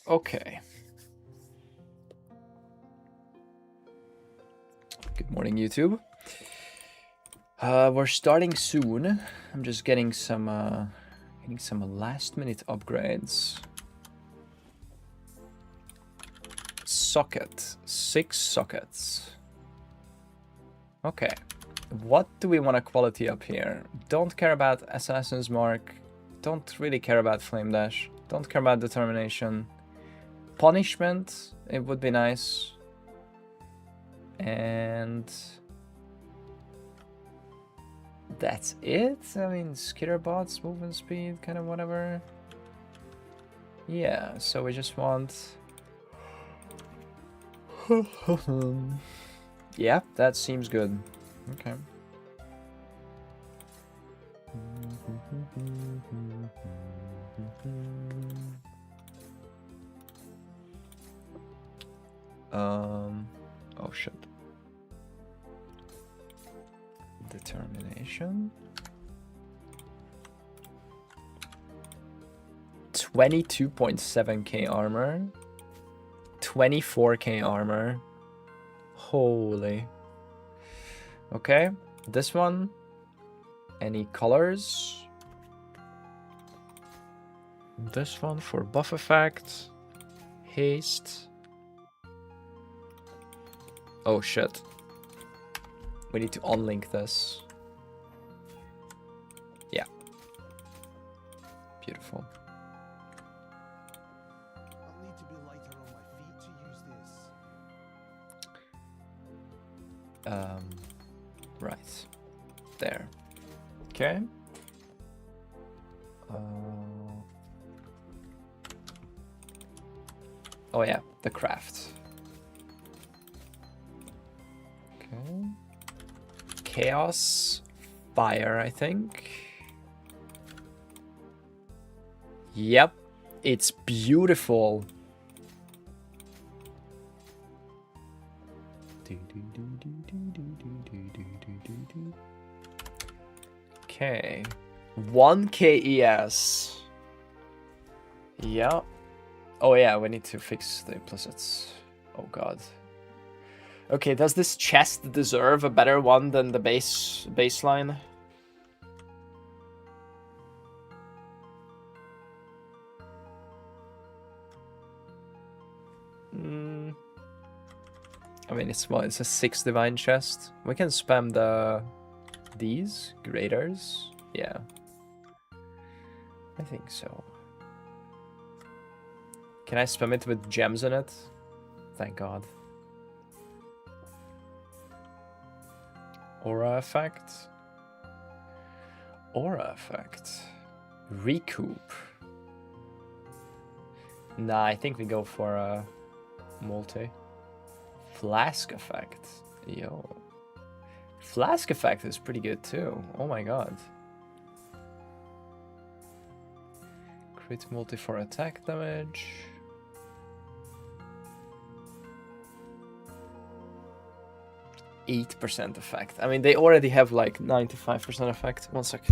Okay. Good morning, YouTube. We're starting soon. I'm just getting some last-minute upgrades. Socket. 6 sockets. Okay. What do we want to quality up here? Don't care about Assassin's Mark. Don't really care about Flame Dash. Don't care about Determination. Punishment, it would be nice. And that's it. I mean, skitter bots, movement speed, kind of whatever. Yeah, so we just want... Yeah, that seems good. Okay. Oh shit. Determination. 22.7k armor. 24k armor. Holy. Okay, this one. Any colors? This one for buff effect. Haste. Oh shit. We need to unlink this. Yeah. Beautiful. I'll need to be lighter on my feet to use this. Right. There. Okay. Oh yeah, the craft. Okay. Chaos fire, I think. Yep, it's beautiful. Okay. 1k ES. Yeah. Oh yeah, we need to fix the implicits. Oh god. Okay, does this chest deserve a better one than the baseline? I mean, it's what? It's a 6 divine chest. We can spam these graders. Yeah, I think so. Can I spam it with gems in it? Thank God. Aura effect. Aura effect. Recoup. Nah, I think we go for a multi. Flask effect. Yo. Flask effect is pretty good too. Oh my god. Crit multi for attack damage. %8 effect. I mean, they already have like 95% effect. One sec.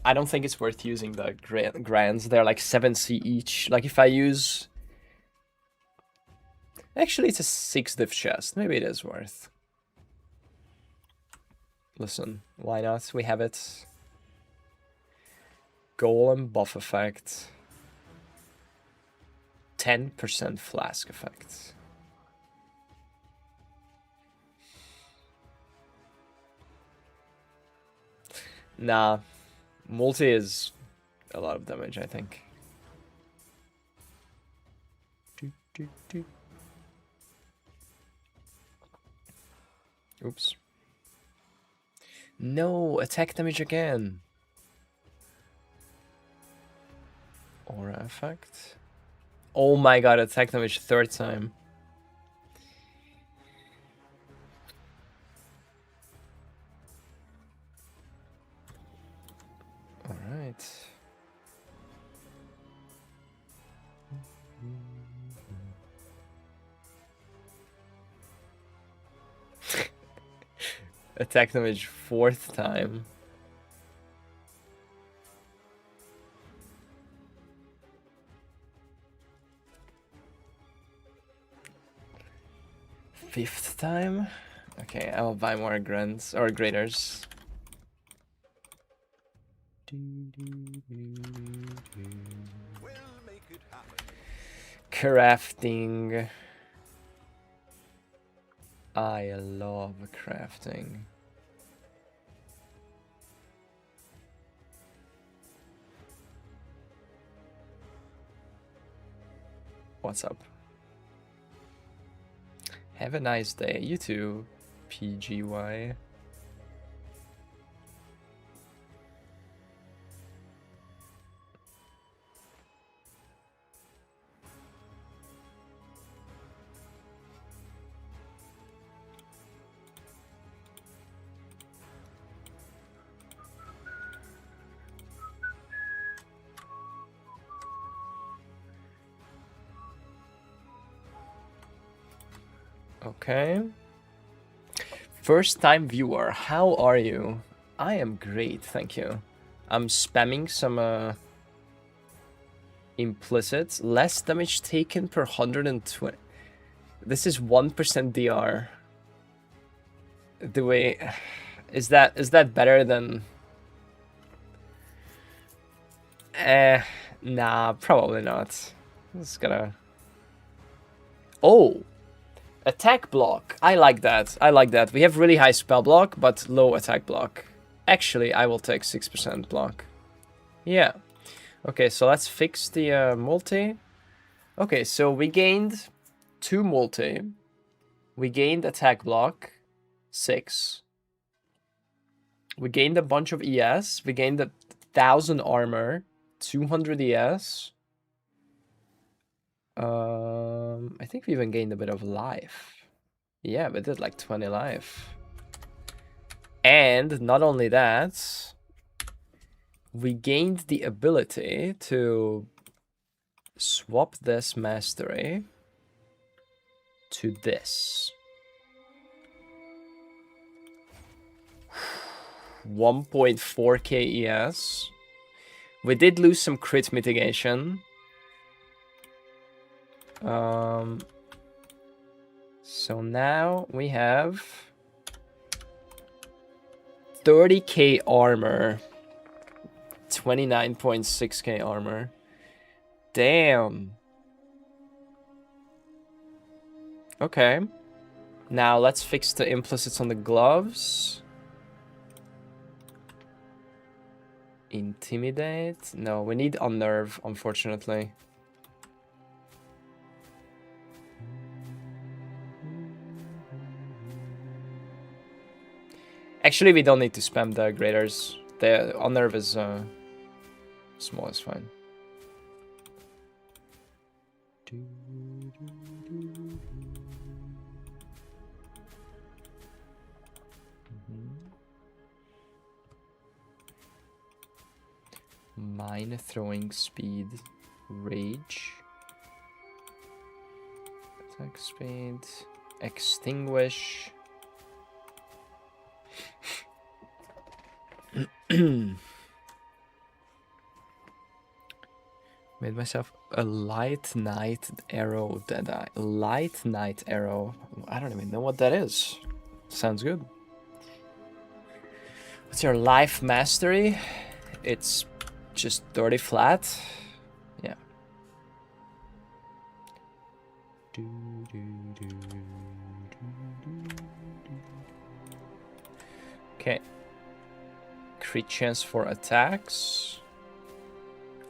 I don't think it's worth using the grands. They're like 7c each. Like if I use... Actually, it's a 6 div chest. Maybe it is worth. Listen, why not? We have it. Golem buff effect. 10% flask effect. Nah. Multi is a lot of damage, I think. Oops. No, attack damage again. Aura effect. Oh my god, attack damage third time. Alright. Attack damage fourth time. Fifth time? Okay, I'll buy more grunts or graders. Crafting. I love crafting. What's up? Have a nice day. You too, PGY. Okay. First time viewer, how are you? I am great, thank you. I'm spamming some implicits. Less damage taken per 120. This is 1% DR. Do we... Is that better than... Nah, probably not. Just gonna... Oh! Attack block. I like that. I like that. We have really high spell block, but low attack block. Actually, I will take 6% block. Yeah. Okay, so let's fix the multi. Okay, so we gained 2 multi. We gained attack block, 6. We gained a bunch of ES. We gained 1,000 armor, 200 ES. I think we even gained a bit of life. Yeah, we did like 20 life. And not only that, we gained the ability to swap this mastery to this. 1.4k ES. We did lose some crit mitigation. So now we have 30k armor, 29.6k armor. Damn. Okay. Now let's fix the implicits on the gloves. Intimidate? No, we need unnerve, unfortunately. Actually, we don't need to spam the graders. The unnerve is small, is fine. Mine throwing speed, rage, attack speed, extinguish. Made myself a light night arrow deadeye. Light night arrow. I don't even know what that is. Sounds good. What's your life mastery? It's just 30 flat. Yeah. Okay. Crit chance for attacks.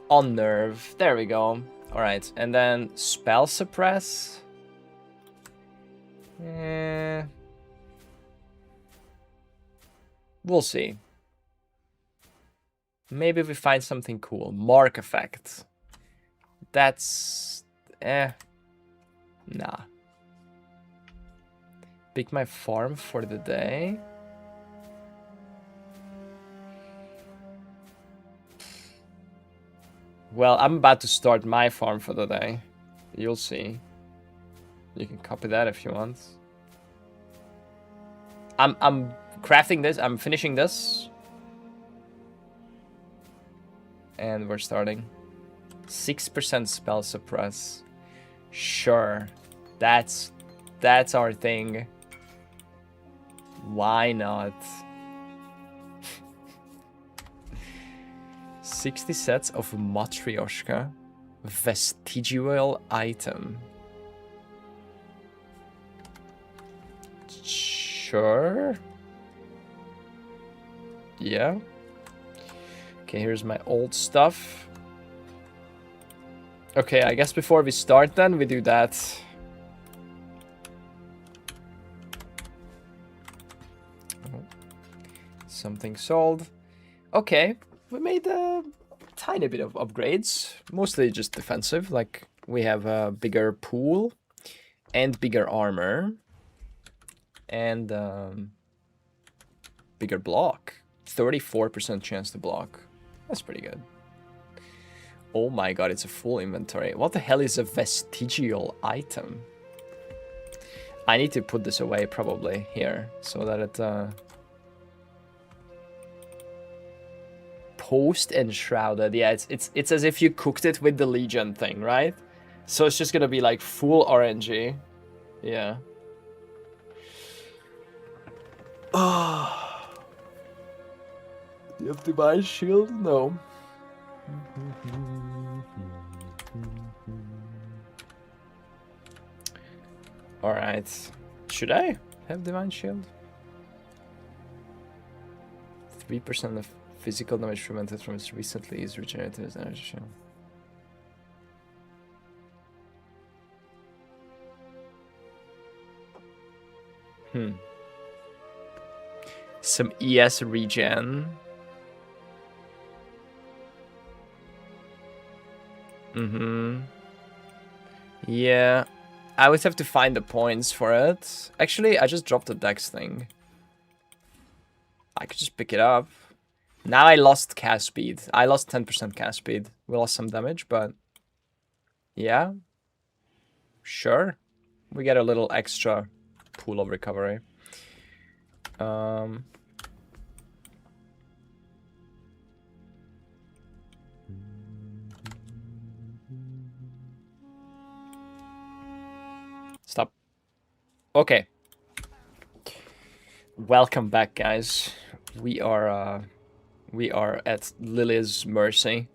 On nerve. There we go. Alright, and then spell suppress. We'll see. Maybe we find something cool. Mark effect. That's... Nah. Pick my farm for the day. Well, I'm about to start my farm for the day. You'll see. You can copy that if you want. I'm crafting this. I'm finishing this. And we're starting. 6% spell suppress. Sure. That's our thing. Why not? 60 sets of Matryoshka. Vestigial item. Sure. Yeah. Okay, here's my old stuff. Okay, I guess before we start then, we do that. Oh. Something sold. Okay, we made a tiny bit of upgrades. Mostly just defensive, like we have a bigger pool and bigger armor. And bigger block. 34% chance to block. That's pretty good. Oh my god, it's a full inventory. What the hell is a vestigial item? I need to put this away probably here so that it post enshrouded. Yeah, it's as if you cooked it with the Legion thing, right? So it's just gonna be like full orangey. Yeah. Oh. Do you have to buy a shield? No. Alright. Should I have Divine Shield? 3% of physical damage prevented from its recently is regenerated as energy shield. Some ES regen. Yeah. I always have to find the points for it. Actually, I just dropped the dex thing. I could just pick it up. Now I lost cast speed. I lost 10% cast speed. We lost some damage, but... yeah. Sure. We get a little extra pool of recovery. Stop. Okay. Welcome back, guys. We are at Lily's mercy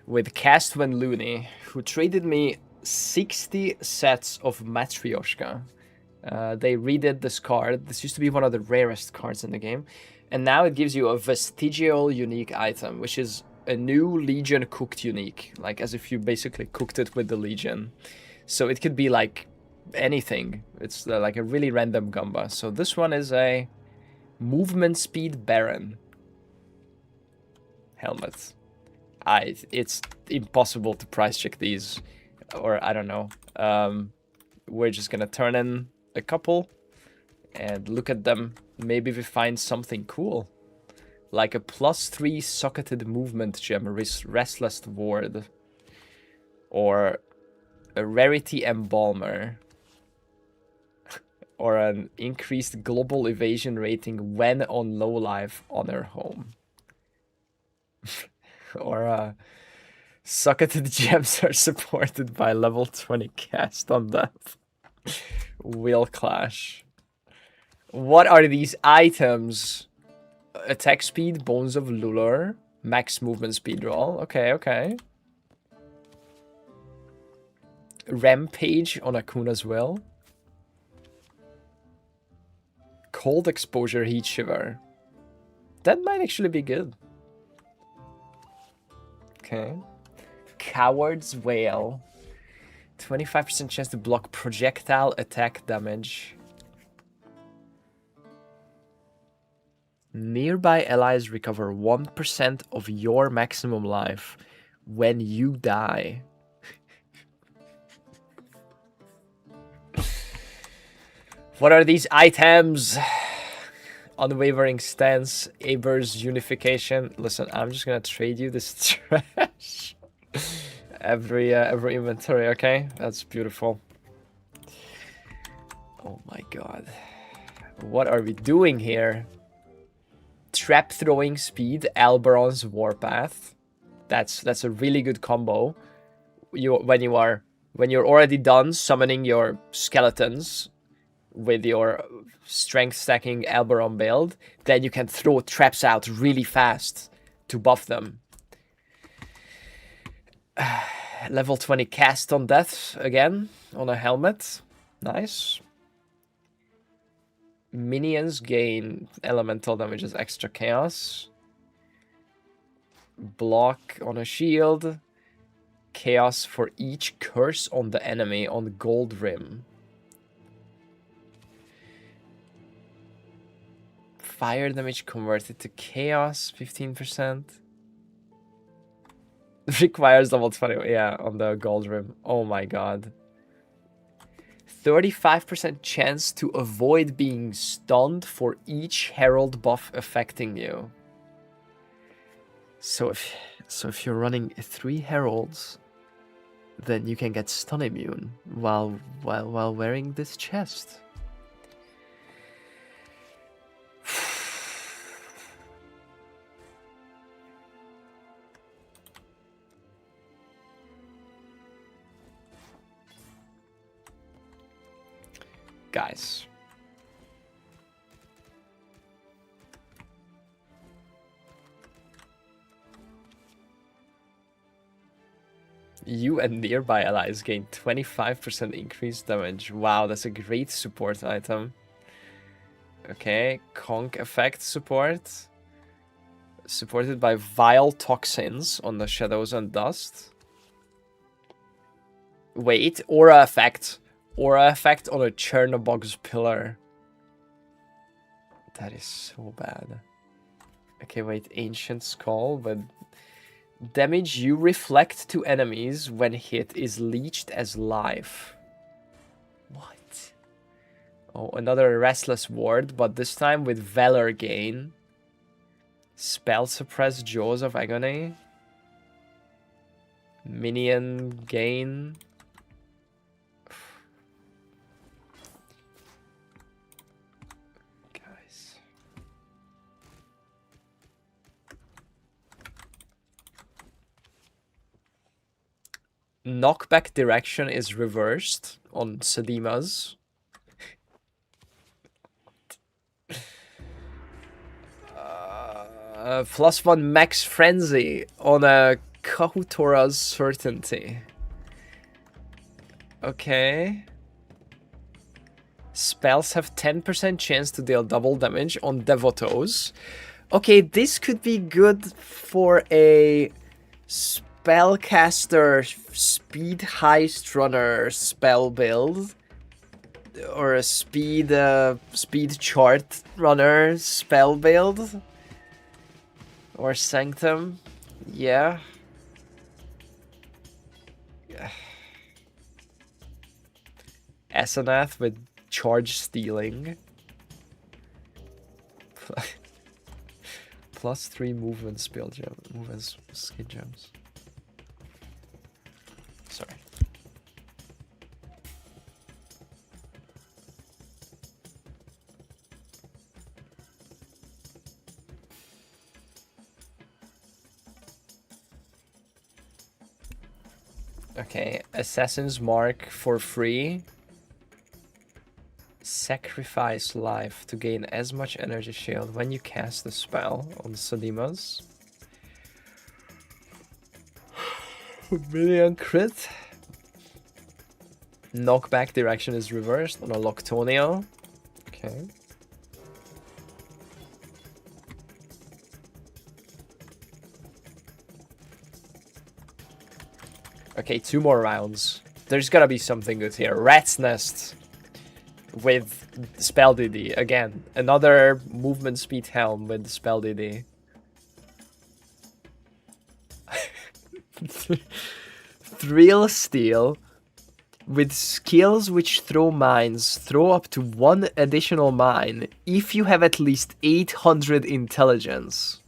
with Castwen Looney, who traded me 60 sets of Matryoshka. They redid this card. This used to be one of the rarest cards in the game, and now it gives you a vestigial unique item, which is a new Legion cooked unique, like as if you basically cooked it with the Legion. So it could be like anything. It's like a really random gamba. So this one is a movement speed Baron helmet. It's impossible to price check these, or I don't know. We're just gonna turn in a couple and look at them. Maybe we find something cool, like a +3 socketed movement gem, Restless Ward, or a rarity embalmer, or an increased global evasion rating when on low life honor home. Or socketed gems are supported by level 20 cast on death. Will clash. What are these items? Attack speed, Bones of Lulor, max movement speed roll. Okay, okay. Rampage on Akuna's Will. Cold exposure, heat shiver. That might actually be good. Okay. Coward's Wail. 25% chance to block projectile attack damage. Nearby allies recover 1% of your maximum life when you die. What are these items? Unwavering stance, Aber's unification. Listen, I'm just gonna trade you this trash. every inventory, okay? That's beautiful. Oh my god. What are we doing here? Trap throwing speed, Alberon's warpath. That's a really good combo. When you're already done summoning your skeletons with your strength stacking Alberon build, then you can throw traps out really fast to buff them. Level 20 cast on death again on a helmet. Nice. Minions gain elemental damage as extra chaos. Block on a shield. Chaos for each curse on the enemy on gold rim. Fire damage converted to chaos, 15%. Requires level 20, yeah, on the gold rim. Oh my god. 35% chance to avoid being stunned for each herald buff affecting you. So if you're running 3 heralds, then you can get stun immune while wearing this chest. Guys. You and nearby allies gain 25% increased damage. Wow, that's a great support item. Okay, conk effect support. Supported by vile toxins on the shadows and dust. Wait, aura effect. Aura effect on a Chernobog's pillar. That is so bad. Okay, wait, Ancient Skull, but damage you reflect to enemies when hit is leached as life. What? Oh, another Restless Ward, but this time with Valor gain. Spell Suppress Jaws of Agony. Minion gain. Knockback direction is reversed on Sadima's. +1 max frenzy on a Kahutora's certainty. Okay. Spells have 10% chance to deal double damage on Devotos. Okay, this could be good for a spellcaster speed heist runner spell build, or a speed chart runner spell build, or Sanctum. Yeah. Asenath with charge stealing. +3 movement spell gem, movement skin gems. Sorry. Okay, Assassin's Mark for free. Sacrifice life to gain as much energy shield when you cast the spell on Sadima's. Million crit. Knockback direction is reversed on a Loctonio. Okay. Okay, 2 more rounds. There's gotta be something good here. Rat's Nest with Spell DD. Again, another movement speed helm with Spell DD. Thrill Steel with skills which throw mines. Throw up to 1 additional mine if you have at least 800 intelligence.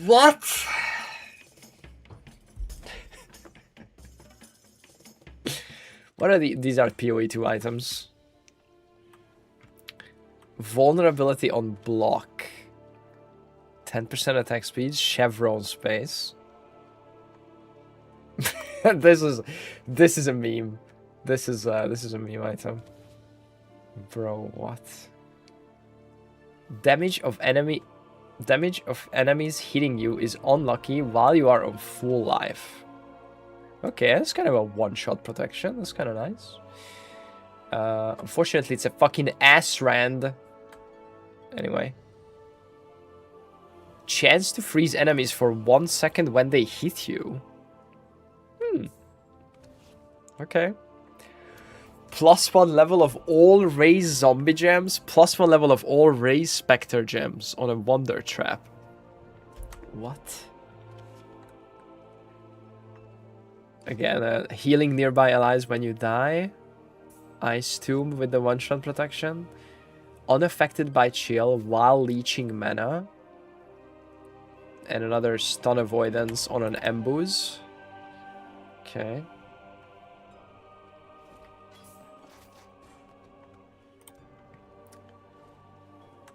What? What are these? Are PoE 2 items. Vulnerability on block. 10% attack speed. Chevron space. this is a meme. This is a meme item. Bro, what? Damage of enemies hitting you is unlucky while you are on full life. Okay, that's kind of a one-shot protection. That's kind of nice. Unfortunately, it's a fucking ass rand. Anyway. Chance to freeze enemies for 1 second when they hit you. Okay. +1 level of all raised zombie gems. +1 level of all raised specter gems on a wonder trap. What? Again, healing nearby allies when you die. Ice Tomb with the one-shot protection. Unaffected by chill while leeching mana. And another stun avoidance on an ambush. Okay.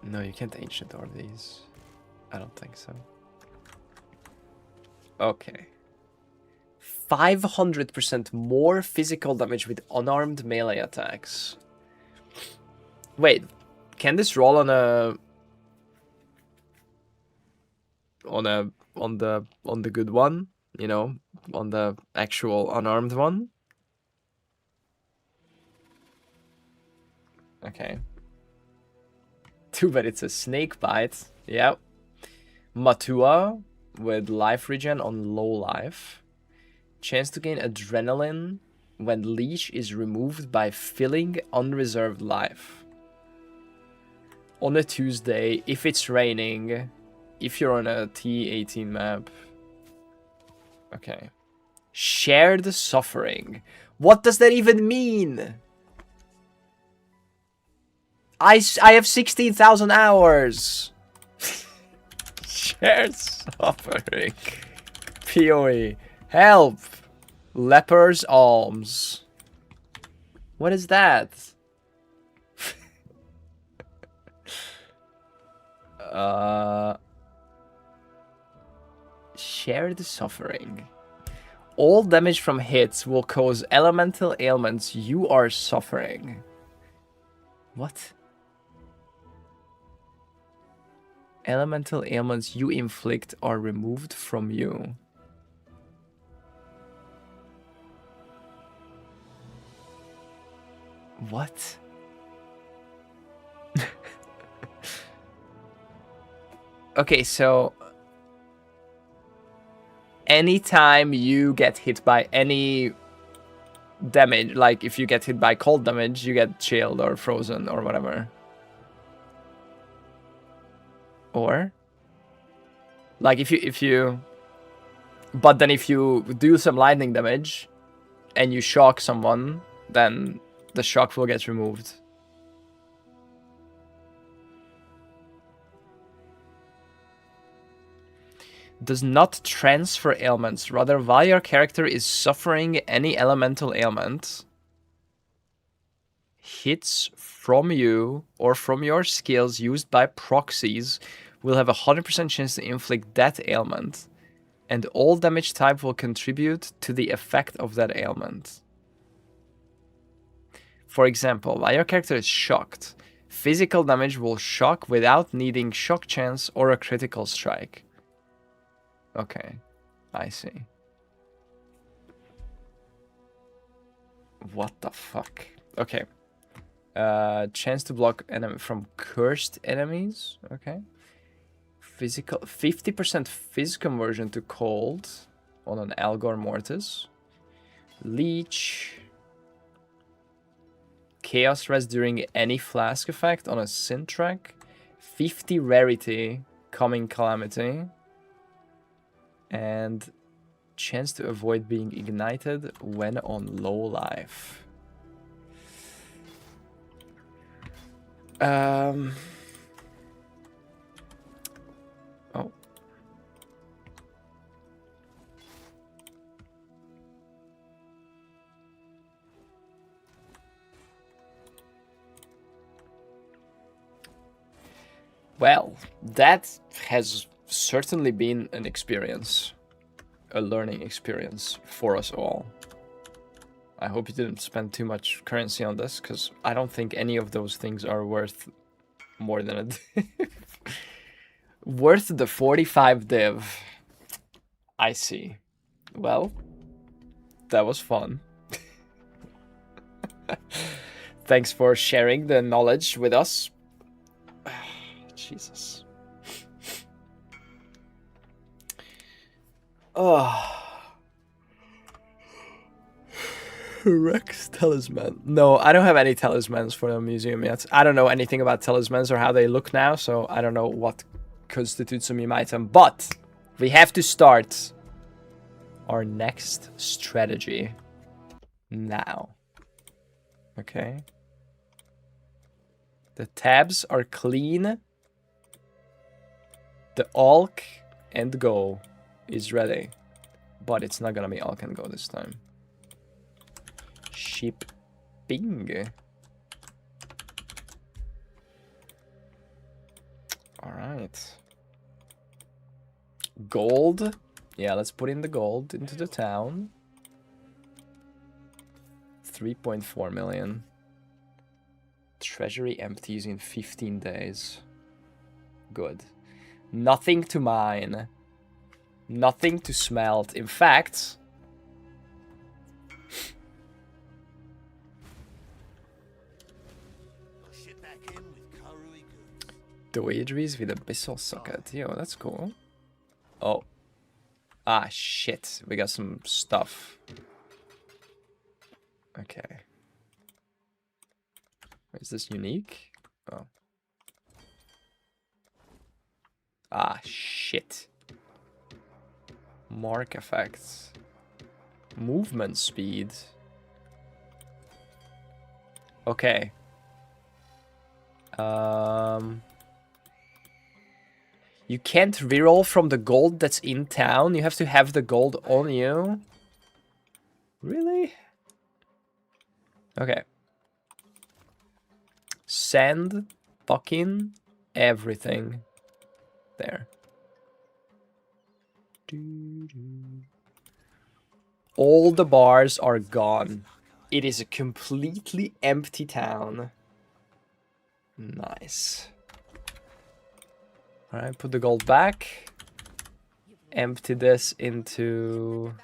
No, you can't ancient orb these. I don't think so. Okay. 500% more physical damage with unarmed melee attacks. Wait, can this roll on the good one? You know, on the actual unarmed one? Okay. Too bad it's a snake bite. Yep. Matua with life regen on low life. Chance to gain adrenaline when leech is removed by filling unreserved life. On a Tuesday, if it's raining, if you're on a T18 map. Okay. Shared suffering. What does that even mean? I have 16,000 hours. Shared suffering. PoE. Help. Leper's alms. What is that? Shared suffering. All damage from hits will cause elemental ailments you are suffering. What? Elemental ailments you inflict are removed from you. What? Okay, so anytime you get hit by any damage, like if you get hit by cold damage, you get chilled or frozen or whatever. Or like if you but then if you do some lightning damage and you shock someone, then the shock will get removed. Does not transfer ailments, rather while your character is suffering any elemental ailment, hits from you or from your skills used by proxies will have a 100% chance to inflict that ailment, and all damage type will contribute to the effect of that ailment. For example, while your character is shocked, physical damage will shock without needing shock chance or a critical strike. Okay, I see. What the fuck? Okay. Chance to block enemy from cursed enemies. Okay. Physical 50% phys conversion to cold. on an Algor Mortis. Leech. Chaos Rest during any flask effect on a Sintrak. 50 rarity, Coming Calamity. And chance to avoid being ignited when on low life. Oh. Well, that has certainly been an experience. A learning experience for us all. I hope you didn't spend too much currency on this, because I don't think any of those things are worth more than a div. Worth the 45 div. I see. Well, that was fun. Thanks for sharing the knowledge with us. Jesus. Oh. Rex talisman. No, I don't have any talismans for the museum yet. I don't know anything about talismans or how they look now, so I don't know what constitutes a meme item. But we have to start our next strategy now. Okay. The tabs are clean. The Alk and Go is ready. But it's not gonna be Alk and Go this time. Shipping. Alright. Gold. Yeah, let's put in the gold into the town. 3.4 million. Treasury empties in 15 days. Good. Nothing to mine. Nothing to smelt. In fact... Doidries with Abyssal Socket. Yo, that's cool. Oh. Ah, shit. We got some stuff. Okay. Is this unique? Oh. Ah, shit. Mark effects. Movement speed. Okay. You can't reroll from the gold that's in town. You have to have the gold on you. Really? Okay. Send fucking everything there. All the bars are gone. It is a completely empty town. Nice. Alright, put the gold back. Empty this into...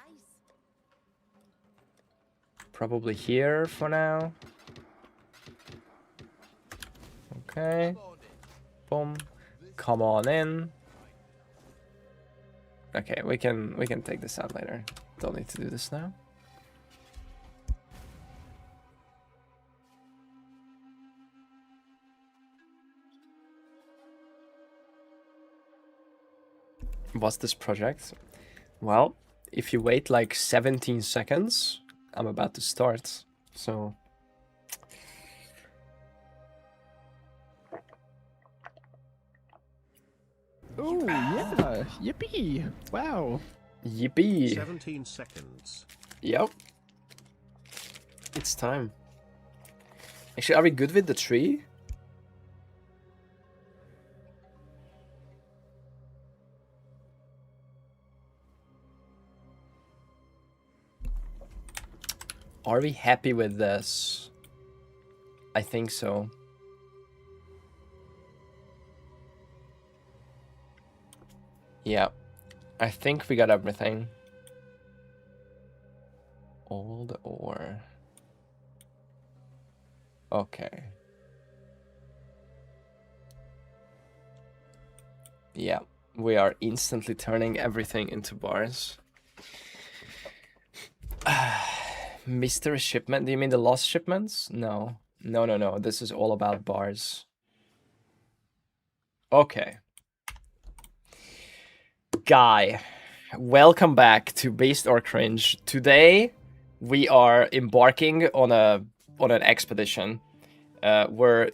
probably here for now. Okay. Boom. Come on in. Okay, we can take this out later. Don't need to do this now. What's this project? Well, if you wait like 17 seconds, I'm about to start. So... Oh, yeah. Yippee. Wow. Yippee. 17 seconds. Yep. It's time. Actually, are we good with the tree? Are we happy with this? I think so. Yeah, I think we got everything. All the ore. Okay. Yeah, we are instantly turning everything into bars. Mystery shipment? Do you mean the lost shipments? No. No. This is all about bars. Okay. Guy, welcome back to Based or Cringe. Today, we are embarking on an expedition where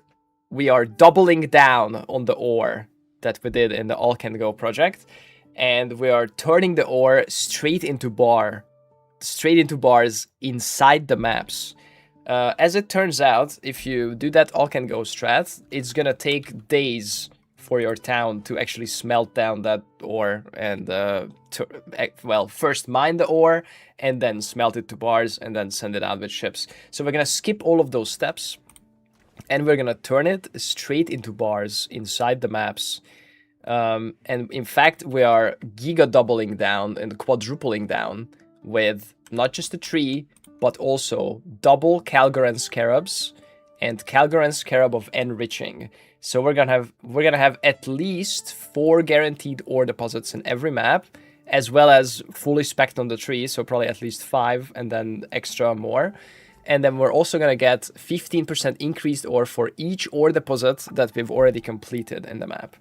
we are doubling down on the ore that we did in the All Can Go project, and we are turning the ore straight into bars inside the maps. As it turns out, if you do that All Can Go strat, it's gonna take days for your town to actually smelt down that ore and first mine the ore and then smelt it to bars and then send it out with ships. So we're gonna skip all of those steps and we're gonna turn it straight into bars inside the maps. And in fact, we are giga doubling down and quadrupling down with not just a tree, but also double Calgaran Scarabs and Calgaran Scarab of Enriching. So we're gonna have at least 4 guaranteed ore deposits in every map, as well as fully specced on the tree, so probably at least 5 and then extra more. And then we're also gonna get 15% increased ore for each ore deposit that we've already completed in the map.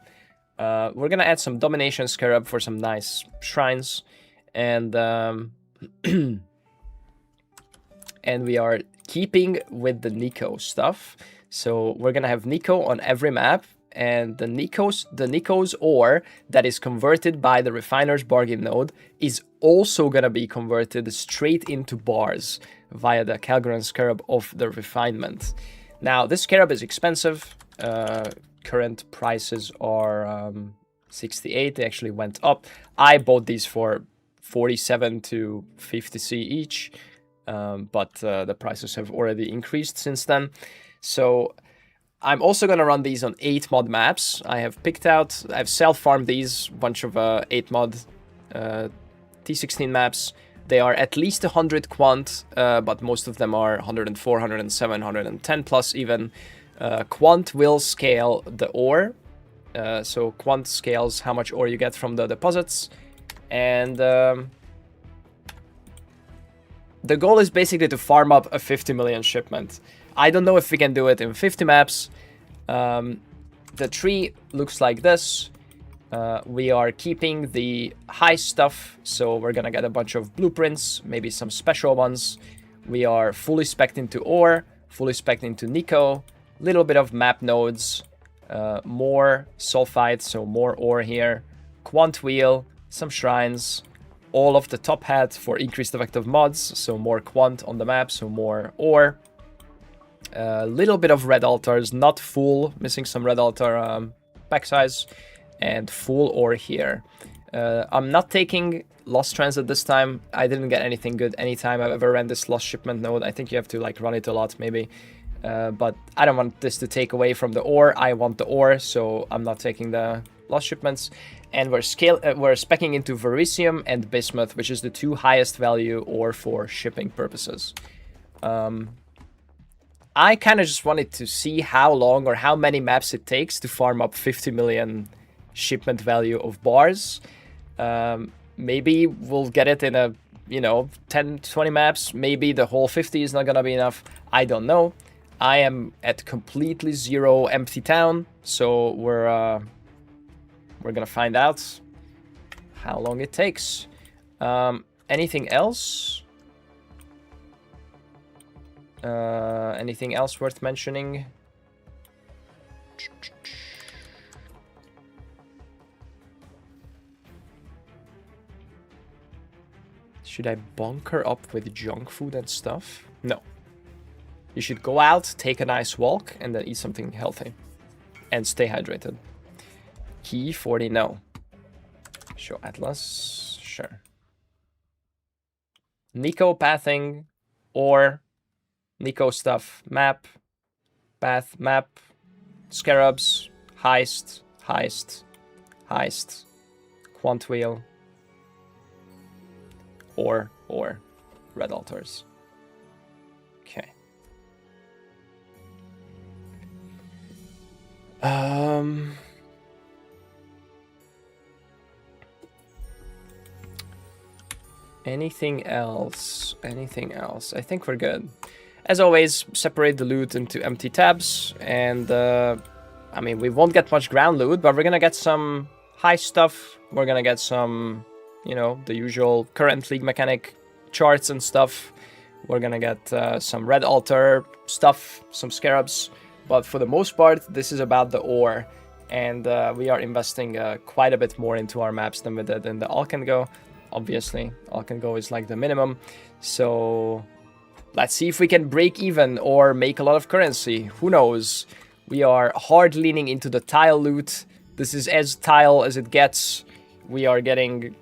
We're gonna add some Domination Scarab for some nice shrines, and and we are keeping with the Nico stuff. So we're gonna have Nico on every map, and the Nico's ore that is converted by the refiner's bargain node is also gonna be converted straight into bars via the Calgaran Scarab of the refinement. Now this scarab is expensive. Current prices are 68. They actually went up. I bought these for 47 to 50C each, but the prices have already increased since then. So I'm also going to run these on 8 mod maps. I've self-farmed these bunch of 8 mod T16 maps. They are at least 100 quant, but most of them are 104, 107, 110 plus even. Quant will scale the ore. So quant scales how much ore you get from the deposits. And the goal is basically to farm up a 50 million shipment. I don't know if we can do it in 50 maps. The tree looks like this. We are keeping the high stuff, so we're gonna get a bunch of blueprints, maybe some special ones. We are fully specced into ore, fully specced into Nico, little bit of map nodes, more sulfite, so more ore here, quant wheel, some shrines, all of the top hat for increased effective mods, so more quant on the map, so more ore. A little bit of red altars, not full, missing some red altar pack size, and full ore here. I'm not taking Lost Transit this time. I didn't get anything good anytime I've ever ran this Lost Shipment node. I think you have to like run it a lot maybe. But I don't want this to take away from the ore. I want the ore, so I'm not taking the Lost Shipments. And we're speccing into Verisium and Bismuth, which is the 2 highest value ore for shipping purposes. I kind of just wanted to see how long or how many maps it takes to farm up 50 million shipment value of bars. Maybe we'll get it in a, 10, 20 maps. Maybe the whole 50 is not gonna be enough. I don't know. I am at completely 0 empty town, so we're gonna find out how long it takes. Anything else? Anything else worth mentioning? Should I bunker up with junk food and stuff? No. You should go out, take a nice walk, and then eat something healthy. And stay hydrated. Key 40, no. Show Atlas, sure. Nico pathing, or Nico stuff, map, path, map, scarabs, heist, quant wheel, or red altars. Okay. Anything else? Anything else? I think we're good. As always, separate the loot into empty tabs, and I mean, we won't get much ground loot, but we're gonna get some high stuff. We're gonna get some, you know, the usual current league mechanic charts and stuff. We're gonna get some red altar stuff, some scarabs, but for the most part, this is about the ore, and we are investing quite a bit more into our maps than we did in the All Can Go. Obviously, All Can Go is like the minimum, so let's see if we can break even or make a lot of currency. Who knows? We are hard leaning into the tile loot. This is as tile as it gets. We are getting...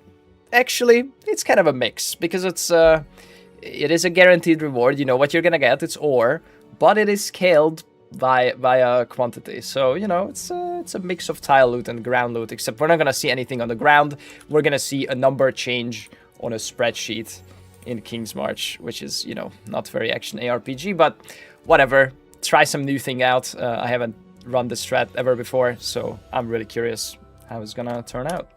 Actually, it's kind of a mix, because it is a guaranteed reward. You know what you're gonna get, it's ore, but it is scaled via quantity. So, you know, it's a mix of tile loot and ground loot, except we're not gonna see anything on the ground. We're gonna see a number change on a spreadsheet in King's March, which is, you know, not very action ARPG, but whatever. Try some new thing out. I haven't run this strat ever before, so I'm really curious how it's gonna turn out.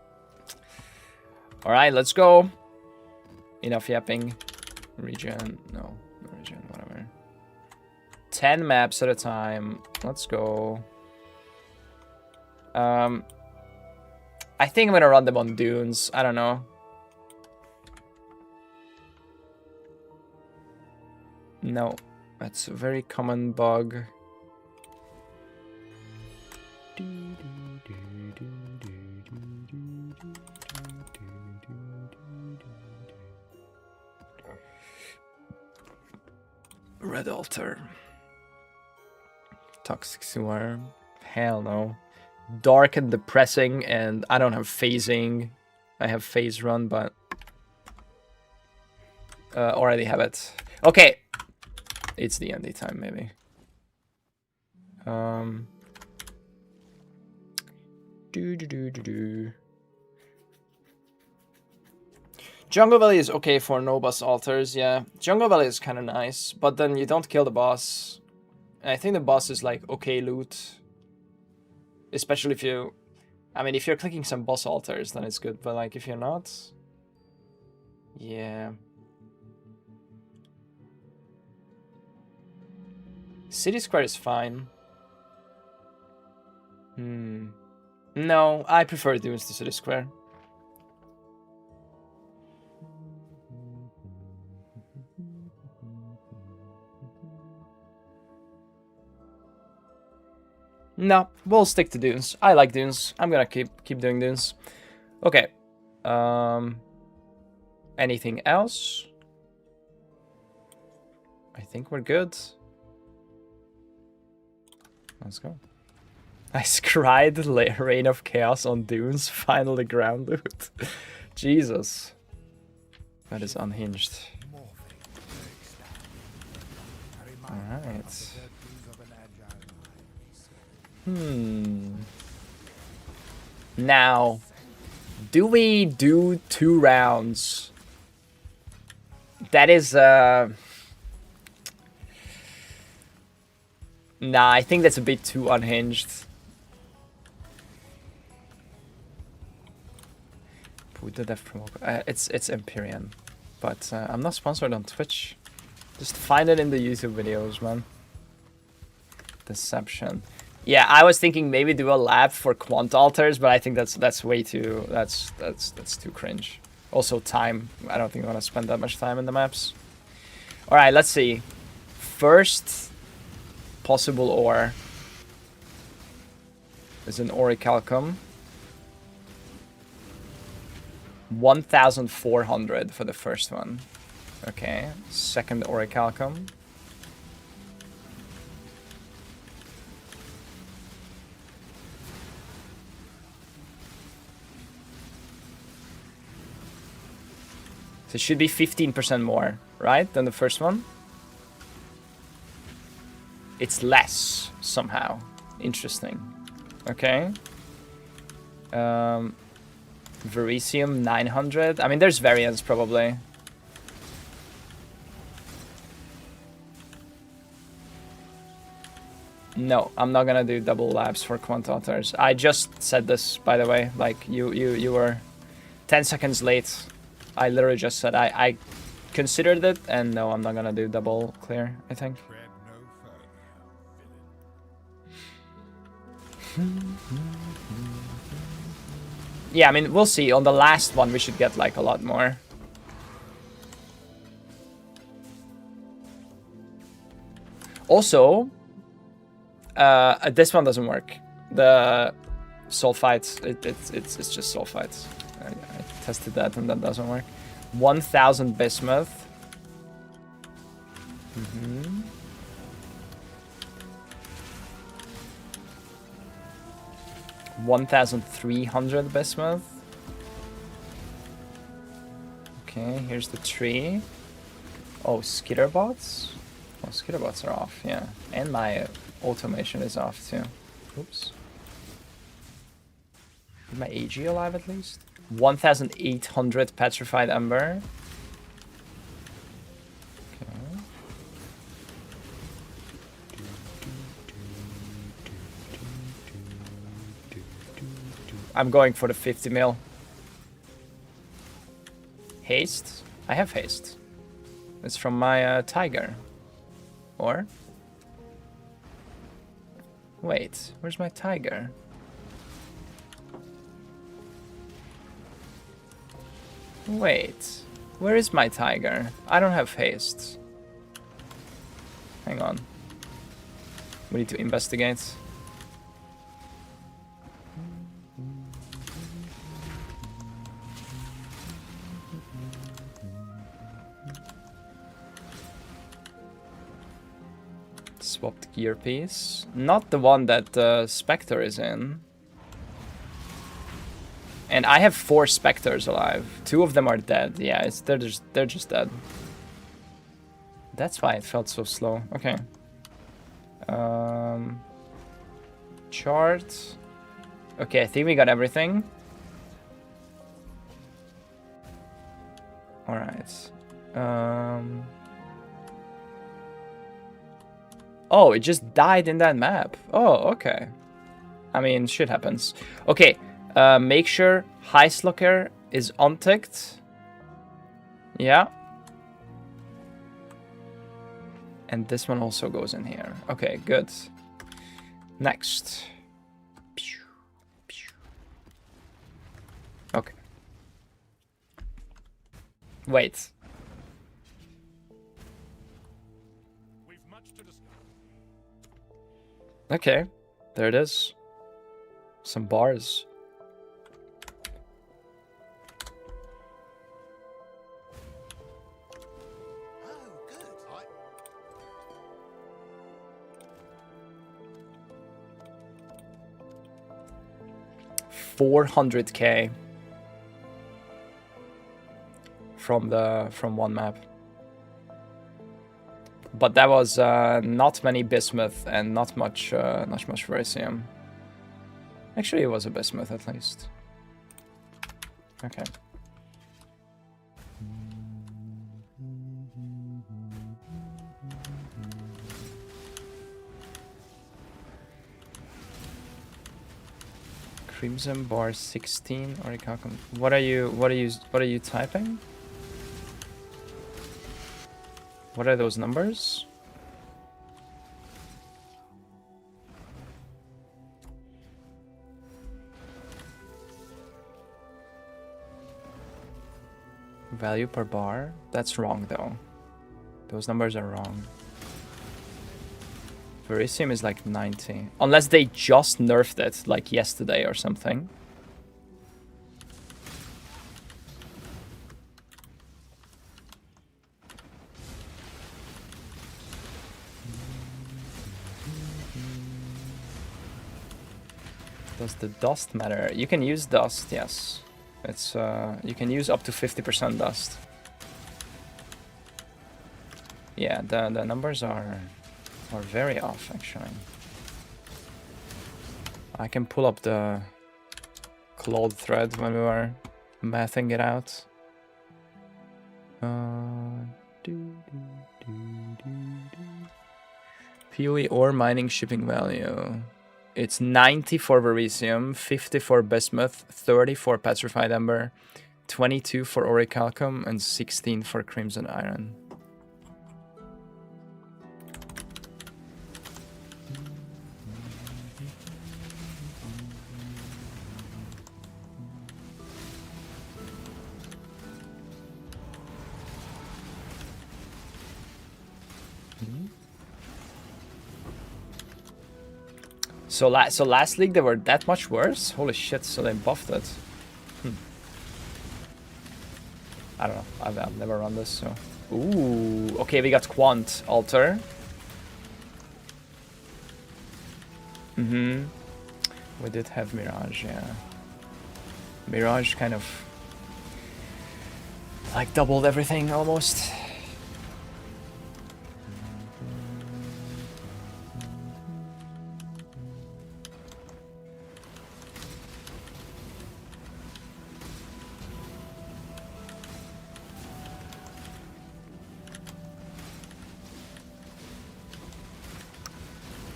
All right, let's go. Enough yapping. Region, no region, whatever. 10 maps at a time. Let's go. I think I'm gonna run them on dunes. I don't know. No, that's a very common bug. Red altar. Toxic sewer. Hell no. Dark and depressing, and I don't have phasing. I have phase run, but already have it. Okay. It's the end time, maybe. Jungle Valley is okay for no boss altars, yeah. Jungle Valley is kind of nice, but then you don't kill the boss. And I think the boss is like okay loot. Especially if you... I mean, if you're clicking some boss altars, then it's good, but like if you're not... Yeah. City Square is fine. No, I prefer Dunes to City Square. No, we'll stick to Dunes. I like Dunes. I'm gonna keep doing Dunes. Okay. Anything else? I think we're good. Let's go. I scried Reign of Chaos on Dunes. Finally ground loot. Jesus. That is unhinged. Alright. Now, do we do 2 rounds? That is, Nah, I think that's a bit too unhinged. Put the death promoter. It's Empyrean, but I'm not sponsored on Twitch. Just find it in the YouTube videos, man. Deception. Yeah, I was thinking maybe do a lab for quant altars, but I think that's way too that's too cringe. Also time. I don't think I want to spend that much time in the maps. All right, let's see. First possible ore is an orichalcum. 1,400 for the first one. Okay, second orichalcum. So it should be 15% more, right, than the first one? It's less, somehow. Interesting. Okay. Verisium 900. I mean, there's variants, probably. No, I'm not gonna do double labs for quant altars. I just said this, by the way. Like, you were 10 seconds late. I literally just said I considered it, and no, I'm not gonna do double clear, I think. Yeah, I mean, we'll see. On the last one, we should get, like, a lot more. Also, this one doesn't work. The sulfites, it's just sulfites. I tested that, and that doesn't work. 1,000 bismuth. 1,300 bismuth. Okay, here's the tree. Oh, skitterbots? Oh, skitterbots are off, yeah. And my automation is off too. Oops. Is my AG alive at least? 1,800 petrified ember. Okay. I'm going for the 50 mil. Haste? I have haste. It's from my tiger. Or? Wait, where's my tiger? Wait, where is my tiger? I don't have haste. Hang on. We need to investigate. Swapped gear piece. Not the one that Spectre is in. And I have 4 Spectres alive. 2 of them are dead. Yeah, they're just dead. That's why it felt so slow. Okay. Chart. Okay, I think we got everything. All right. Oh, it just died in that map. Oh, okay. I mean, shit happens. Okay. Make sure Heislocker is unticked. Yeah. And this one also goes in here. Okay, good. Next. Okay. Wait. Okay, there it is. Some bars. Oh, good. 400k from one map. But that was not many bismuth and not much verisium. Actually, it was a bismuth at least. Okay. Crimson bar 16 Orichalcum. What are you typing? What are those numbers? Value per bar? That's wrong though. Those numbers are wrong. Verisium is like 90. Unless they just nerfed it like yesterday or something. Does the dust matter? You can use dust, yes. It's you can use up to 50% dust. Yeah, the numbers are very off actually. I can pull up the Claude thread when we were mathing it out. PoE ore mining shipping value. It's 90 for verisium, 50 for bismuth, 30 for petrified ember, 22 for Orichalcum and 16 for Crimson Iron. So last league they were that much worse? Holy shit, so they buffed it. I don't know, I've never run this, so... Ooh, okay, we got Quant Altar. We did have Mirage, yeah. Mirage kind of... like doubled everything, almost.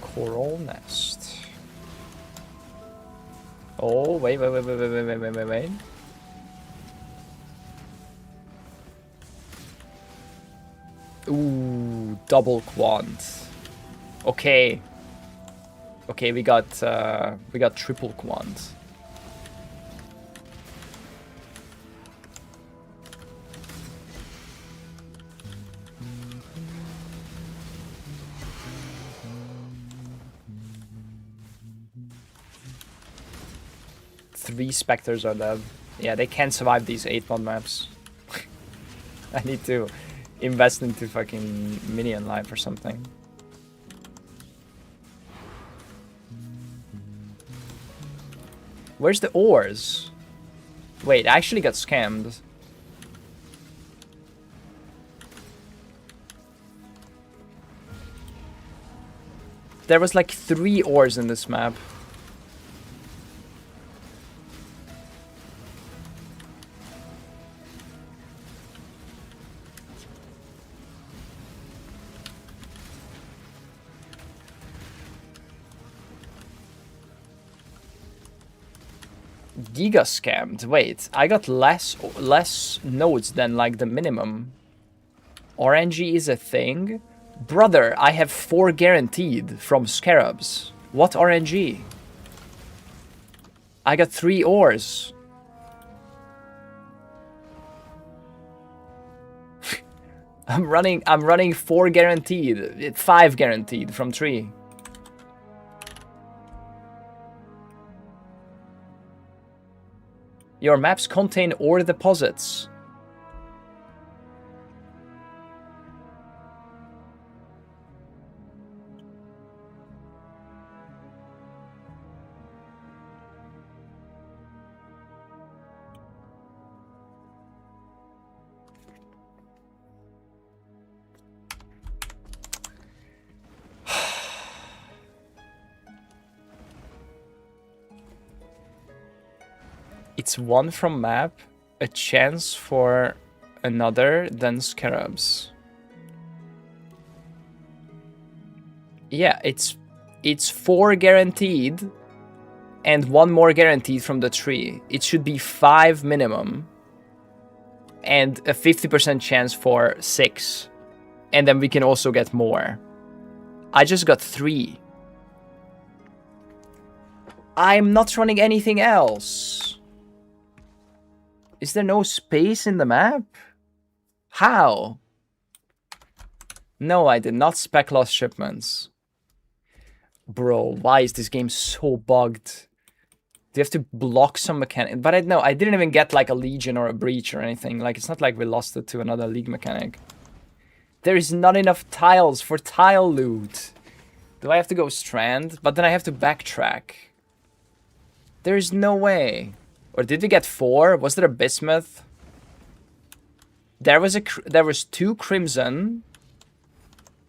Coral Nest. Oh, wait. Ooh, double Quant. Okay. Okay, we got triple Quant. Three Spectres are dead. Yeah, they can't survive these 8-mod maps. I need to invest into fucking minion life or something. Where's the ores? Wait, I actually got scammed. There was like 3 ores in this map. Giga scammed. Wait, I got less nodes than like the minimum. RNG is a thing? Brother, I have 4 guaranteed from Scarabs. What RNG? I got 3 ores. I'm running 4 guaranteed. 5 guaranteed from 3. Your maps contain ore deposits. It's one from map, a chance for another, then Scarabs. Yeah, it's 4 guaranteed and 1 more guaranteed from the tree. It should be 5 minimum and a 50% chance for 6. And then we can also get more. I just got 3. I'm not running anything else. Is there no space in the map? How? No, I did not spec lost shipments. Bro, why is this game so bugged? Do you have to block some mechanic? But I didn't even get like a Legion or a Breach or anything. Like, it's not like we lost it to another League mechanic. There is not enough tiles for tile loot. Do I have to go Strand? But then I have to backtrack. There is no way. Or did we get 4? Was there a Bismuth? There was 2 Crimson,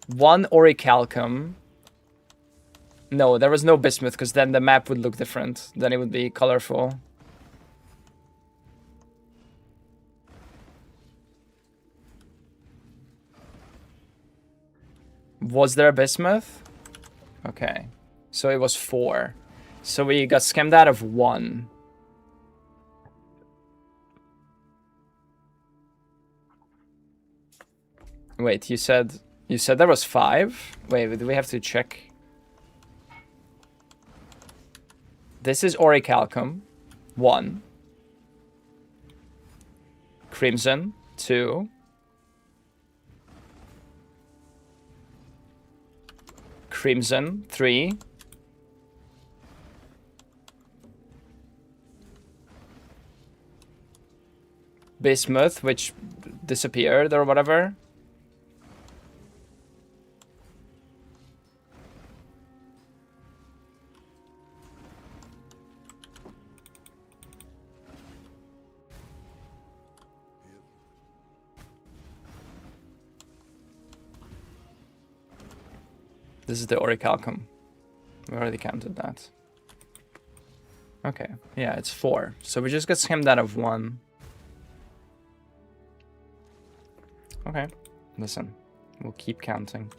1 Orichalcum. No, there was no Bismuth because then the map would look different. Then it would be colorful. Was there a Bismuth? Okay, so it was 4. So we got scammed out of 1. Wait, you said there was 5? Wait, do we have to check? This is Orichalcum, 1. Crimson, 2. Crimson, 3. Bismuth, which disappeared or whatever. This is the Orichalcum. We already counted that. Okay, yeah, it's 4. So we just got skimmed out of 1. Okay, listen, we'll keep counting.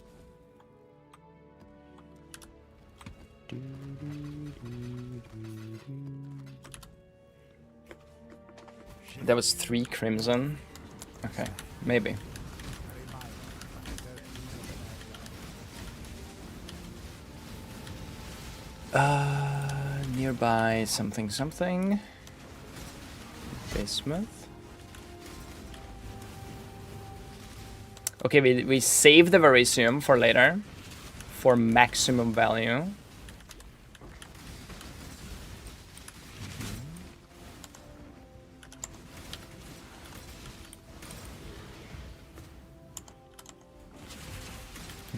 That was 3 crimson. Okay, maybe. Nearby something. Bismuth. Okay, we save the Verisium for later. For maximum value.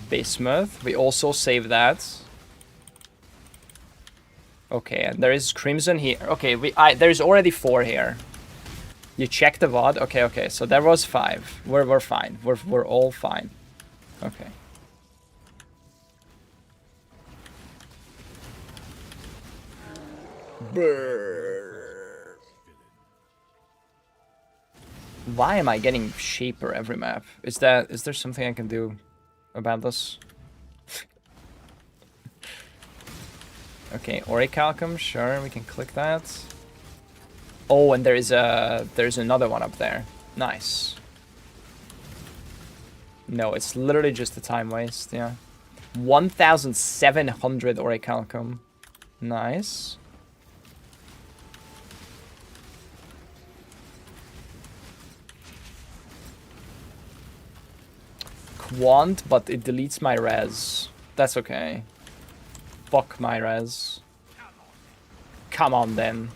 Bismuth. We also save that. Okay, and there is Crimson here. Okay, there's already 4 here. You check the VOD? Okay, so there was 5. We're fine. We're all fine. Okay. Brrr. Why am I getting Shaper every map? Is there something I can do about this? Okay, Orichalcum, sure, we can click that. Oh, and there's another one up there. Nice. No, it's literally just a time waste, yeah. 1,700 Orichalcum. Nice. Quant, but it deletes my res. That's okay. Fuck my res. Come on then.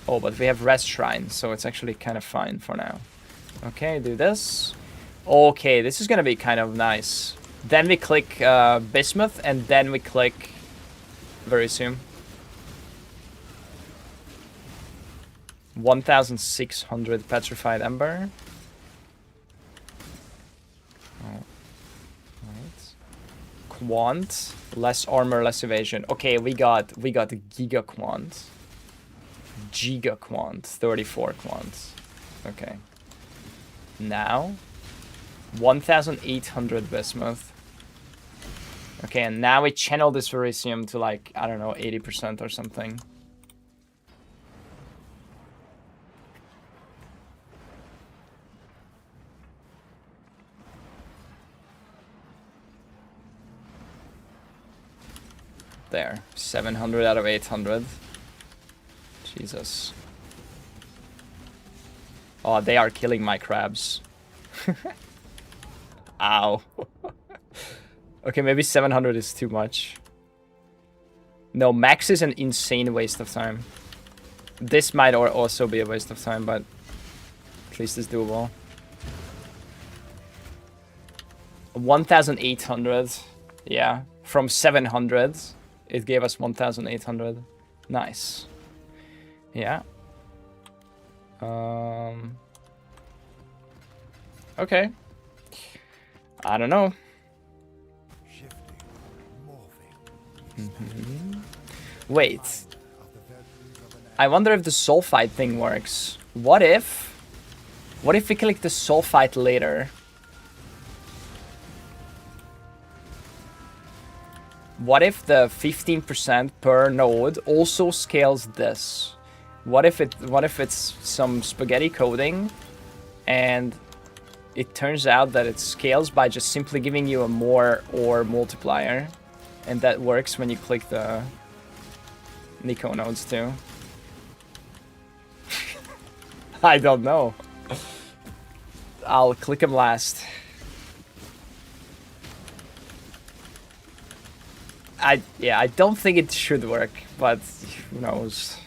Oh, but we have res shrine, so it's actually kind of fine for now. Okay, do this. Okay, this is gonna be kind of nice. Then we click Bismuth, and then we click Verisium. 1,600 Petrified Ember. Quant, less armor, less evasion. Okay, we got Giga Quant. Giga Quant, 34 Quant. Okay. Now, 1,800 Bismuth. Okay, and now we channel this Verisium to like, I don't know, 80% or something. There, 700 out of 800. Jesus. Oh, they are killing my crabs. Ow. Okay, maybe 700 is too much. No, max is an insane waste of time. This might also be a waste of time, but at least it's doable. 1,800. Yeah, from 700. It gave us 1,800. Nice. Yeah. Okay. I don't know. Wait. I wonder if the sulfite thing works. What if we click the sulfite later? What if the 15% per node also scales this? What if it's some spaghetti coding and it turns out that it scales by just simply giving you a more ore multiplier, and that works when you click the Nico nodes too. I don't know. I'll click them last. I don't think it should work, but who knows.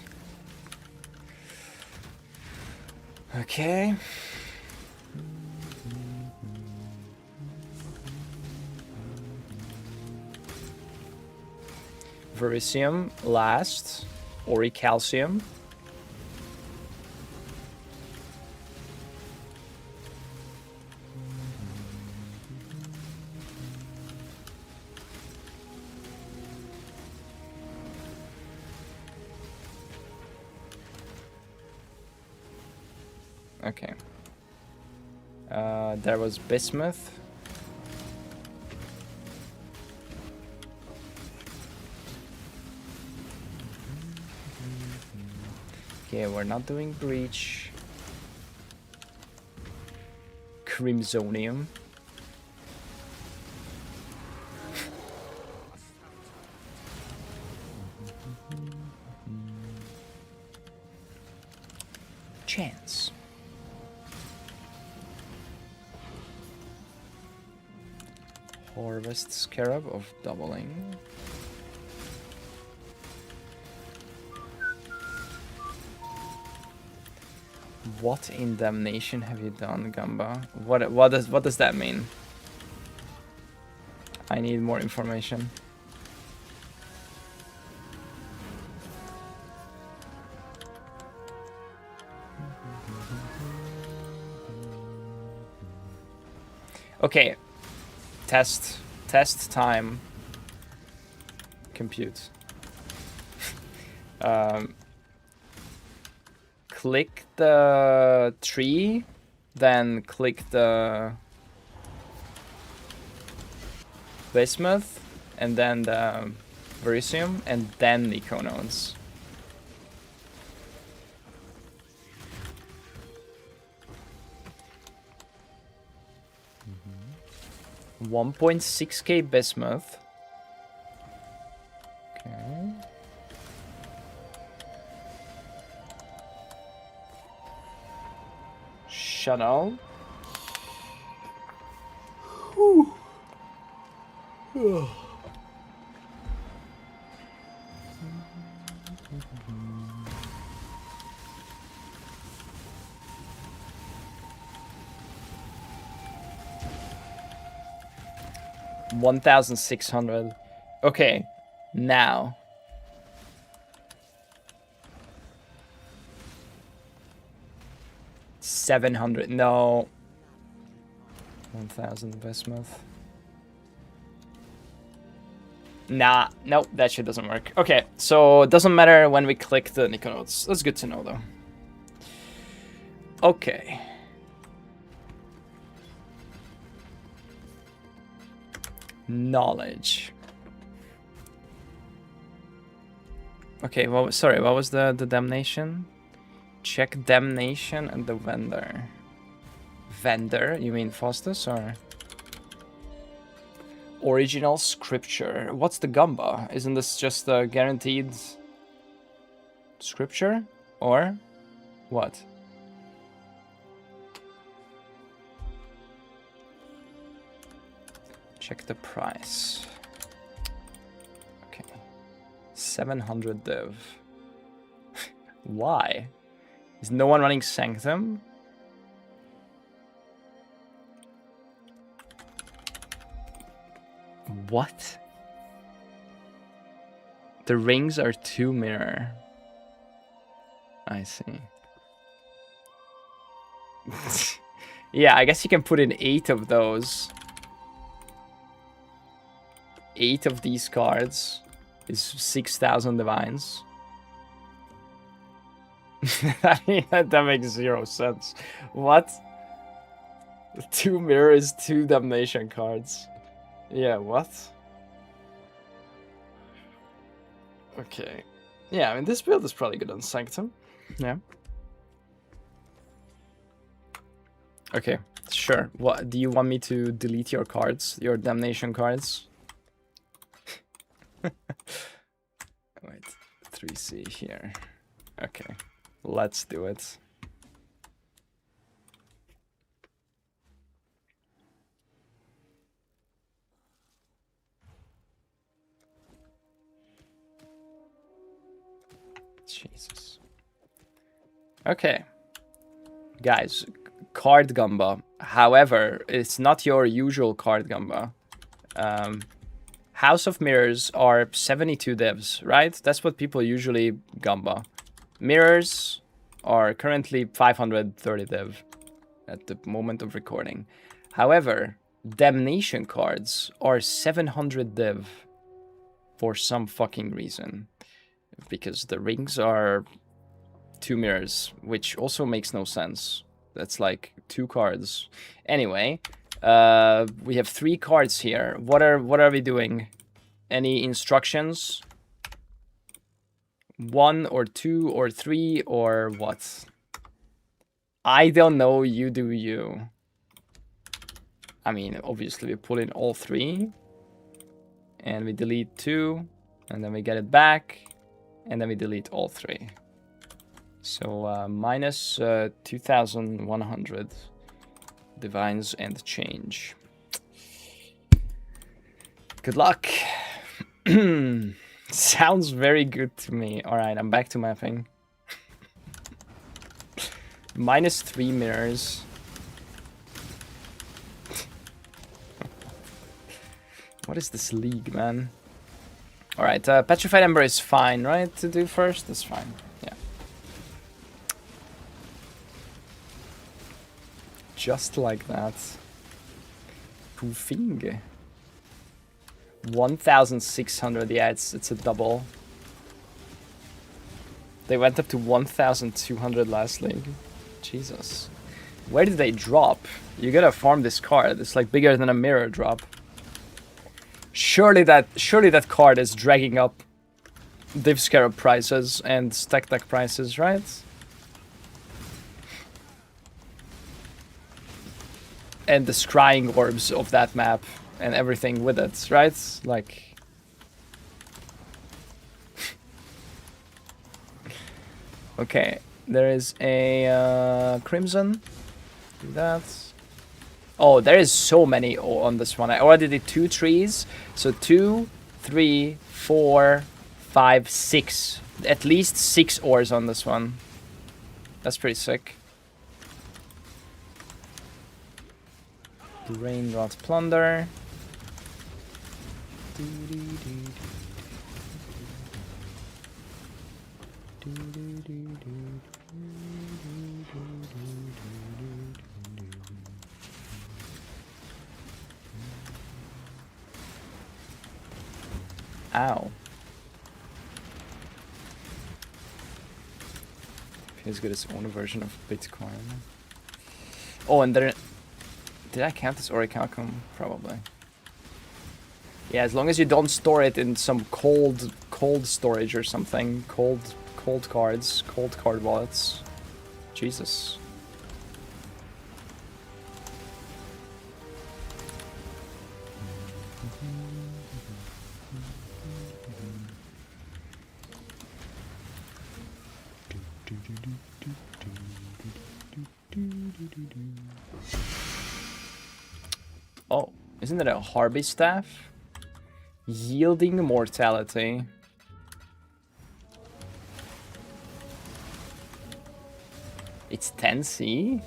Okay. Vericium last. Oricalcium. Okay. There was bismuth. Okay, we're not doing breach. Crimsonium. Chance. Harvest Scarab of doubling. What in damnation have you done, Gamba? What does that mean? I need more information. Okay. Test time. Compute. Click the tree, then click the bismuth, and then the vericium, and then the conodes. Mm-hmm. 1.6k bismuth. Okay. Channel. Whew. 1,600. Okay, now. $700. No. 1,000 bismuth. Nah, nope, that shit doesn't work. Okay, so it doesn't matter when we click the Nico nodes. That's good to know, though. Okay. Knowledge. Okay, well, sorry, what was the damnation? Check damnation and the vendor. Vendor? You mean Faustus or? Original scripture. What's the Gamba? Isn't this just a guaranteed scripture? Or what? Check the price. Okay. 700 div. Why? Is no one running Sanctum? What? The rings are 2 mirror. I see. Yeah, I guess you can put in 8 of those. 8 of these cards is 6,000 divines. I mean, that makes 0 sense. What? 2 mirror is 2 damnation cards. Yeah, what? Okay. Yeah, I mean, this build is probably good on Sanctum. Yeah. Okay, sure. What do you want me to delete your cards, your damnation cards? Wait, 3C here. Okay, let's do it. Jesus. Okay. Guys, card gamba. However, it's not your usual card gamba. House of Mirrors are 72 divs, right? That's what people usually gamba. Mirrors are currently 530 div at the moment of recording. However, damnation cards are 700 div for some fucking reason. Because the rings are 2 mirrors, which also makes no sense. That's like 2 cards. Anyway, we have 3 cards here. What are we doing? Any instructions? 1 or 2 or 3 or what? I don't know, you do you. I mean, obviously we pull in all 3. And we delete 2. And then we get it back. And then we delete all 3. So minus 2,100 divines and change. Good luck. Sounds very good to me. Alright, I'm back to mapping. Minus 3 mirrors. What is this league, man? Alright, Petrified Ember is fine, right? To do first? That's fine. Yeah. Just like that. Poofing. 1,600. Yeah, it's a double. They went up to 1,200 last league. Jesus. Where did they drop? You gotta farm this card. It's like bigger than a mirror drop. Surely that card is dragging up Div Scarab prices and Stack Deck prices, right? And the scrying orbs of that map and everything with it, right? Like... Okay, there is a Crimson. Do that. Oh, there is so many on this one. I already did 2 trees. So 2, 3, 4, 5, 6. At least 6 ores on this one. That's pretty sick. Rainrot Plunder. Ow. Feels good as own version of Bitcoin. Oh, and there... Did I count this Orichalcum? Probably. Yeah, as long as you don't store it in some cold storage or something. Cold cards, cold card wallets. Jesus. Oh, isn't it a Harvey staff? Yielding mortality. It's 10C?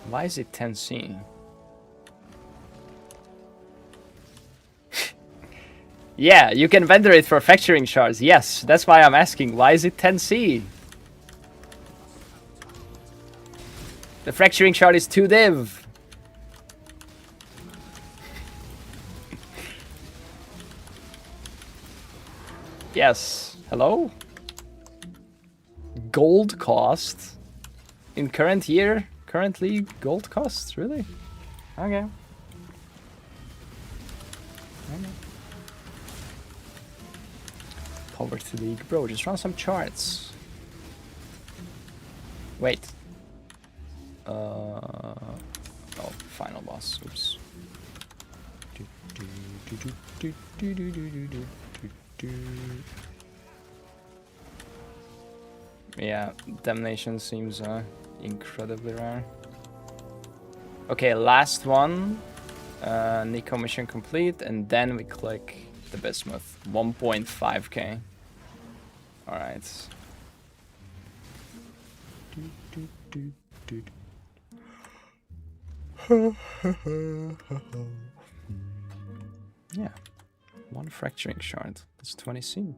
Why is it 10C? Yeah, you can vendor it for fracturing shards. Yes, that's why I'm asking. Why is it 10C? The fracturing shard is 2 div. Yes. Hello? Gold cost? In currently gold cost? Really? Okay. Okay. Poverty League, bro. Just run some charts. Wait. Oh, final boss. Oops. Yeah, Damnation seems incredibly rare. Okay, last one. Nico mission complete, and then we click the Bismuth. 1.5k. Alright. Yeah. One fracturing shard. That's 20C.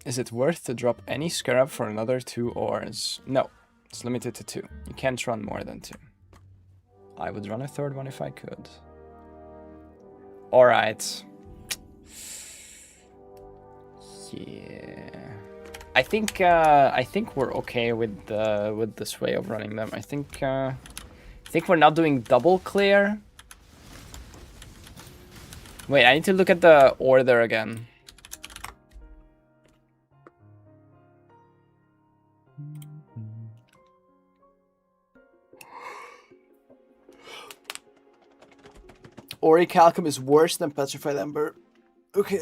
Is it worth to drop any scarab for another 2 ores? No. It's limited to 2. You can't run more than 2. I would run a third one if I could. Alright. Yeah. I think we're okay with this way of running them. I think we're not doing double clear. Wait, I need to look at the order again. Orichalcum is worse than Petrified Ember. Okay,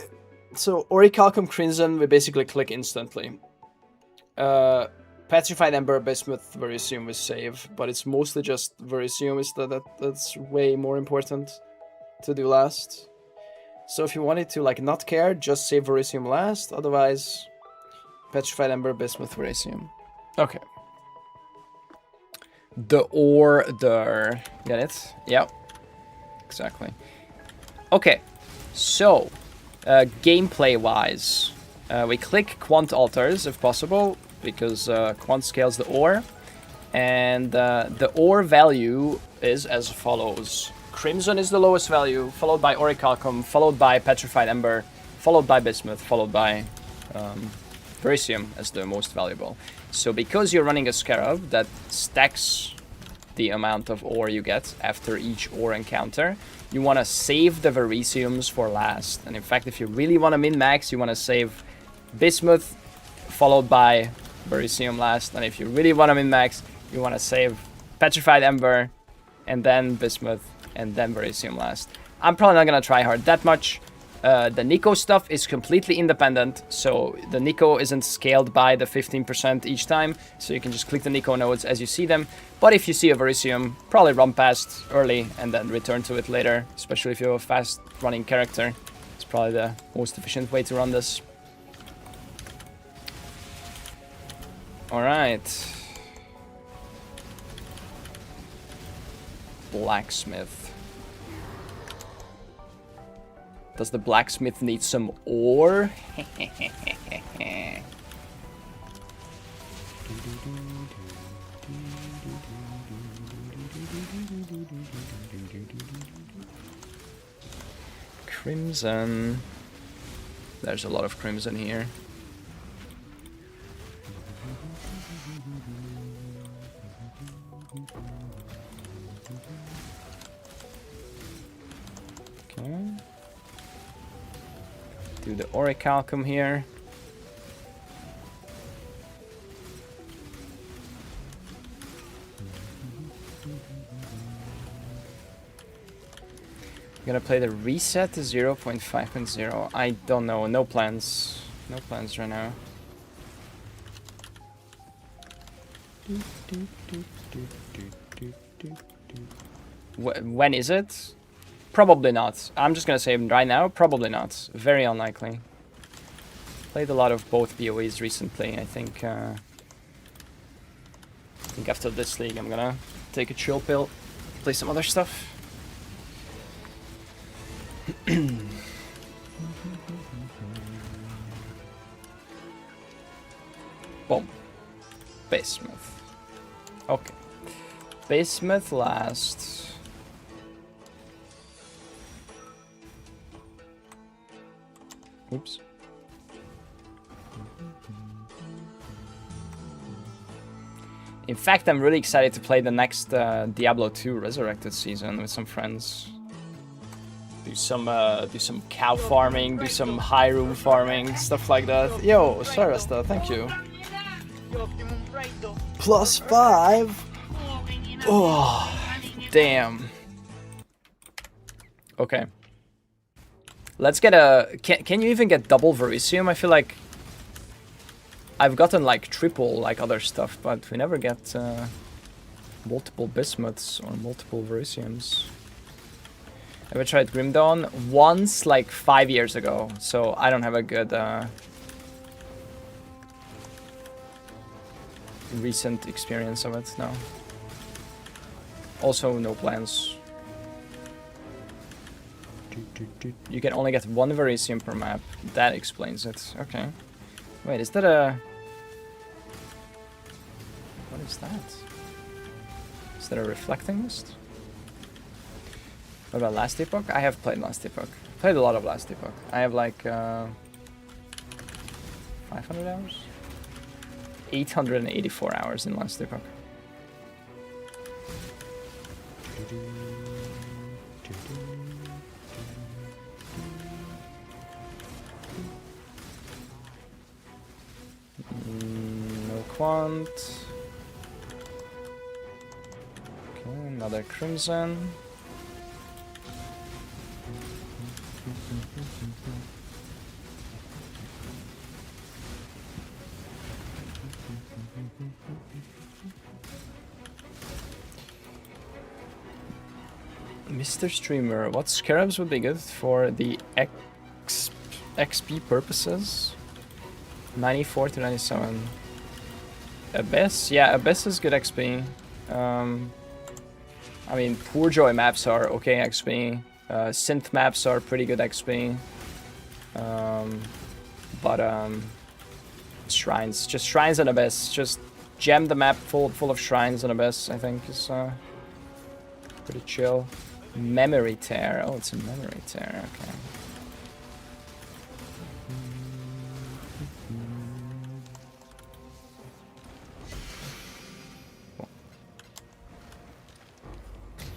so Orichalcum Crimson we basically click instantly. Petrified Ember, Bismuth, Verisium we save, but it's mostly just Verisium is that's way more important to do last. So if you wanted to like not care, just save Verisium last. Otherwise, Petrified Ember, Bismuth, Verisium. Okay. The order. Get it? Yep. Exactly. Okay. So, gameplay-wise, we click Quant Altars if possible, because Quant scales the ore. And the ore value is as follows. Crimson is the lowest value, followed by Orichalcum, followed by Petrified Ember, followed by Bismuth, followed by Verisium as the most valuable. So because you're running a Scarab that stacks the amount of ore you get after each ore encounter, you want to save the Verisiums for last. And in fact, if you really want to min-max, you want to save Bismuth, followed by Verisium last. And if you really want to min-max, you want to save Petrified Ember, and then Bismuth, and then Verisium last. I'm probably not going to try hard that much. The Nico stuff is completely independent, so the Nico isn't scaled by the 15% each time, so you can just click the Nico nodes as you see them. But if you see a Verisium, probably run past early and then return to it later, especially if you have a fast running character. It's probably the most efficient way to run this. Alright. Blacksmith. Does the blacksmith need some ore? Crimson. There's a lot of crimson here. Okay. Do the Orichalcum here. I'm gonna play the reset to 0.5.0. I don't know. No plans. No plans right now. When is it? Probably not. I'm just gonna say right now, probably not. Very unlikely. Played a lot of both BOEs recently. I think after this league I'm gonna take a chill pill, play some other stuff. Boom. Bismuth. Okay. Bismuth last. Oops. In fact, I'm really excited to play the next Diablo 2 Resurrected season with some friends. Do some cow farming, do some high room farming, stuff like that. Yo, Sarasta, thank you. +5. Oh, damn. Okay. Let's get a... Can you even get double Verisium? I feel like I've gotten like triple like other stuff, but we never get multiple bismuths or multiple Verisiums. Ever tried Grim Dawn? Once, like 5 years ago, so I don't have a good recent experience of it now. Also, no plans. You can only get one Verisium per map. That explains it. Okay. Wait, is that a... What is that? Is that a reflecting mist? What about Last Epoch? I have played Last Epoch. Played a lot of Last Epoch. I have like 500 hours? 884 hours in Last Epoch. No Quant. Okay, another Crimson. Mr. Streamer, what scarabs would be good for the XP purposes? 94 to 97. Abyss? Yeah, Abyss is good XP. I mean, Poor Joy maps are okay XP. Synth maps are pretty good XP. But shrines. Just shrines and Abyss. Just gem the map full of shrines and Abyss, I think, is pretty chill. Memory Tear. Oh, it's a Memory Tear. Okay.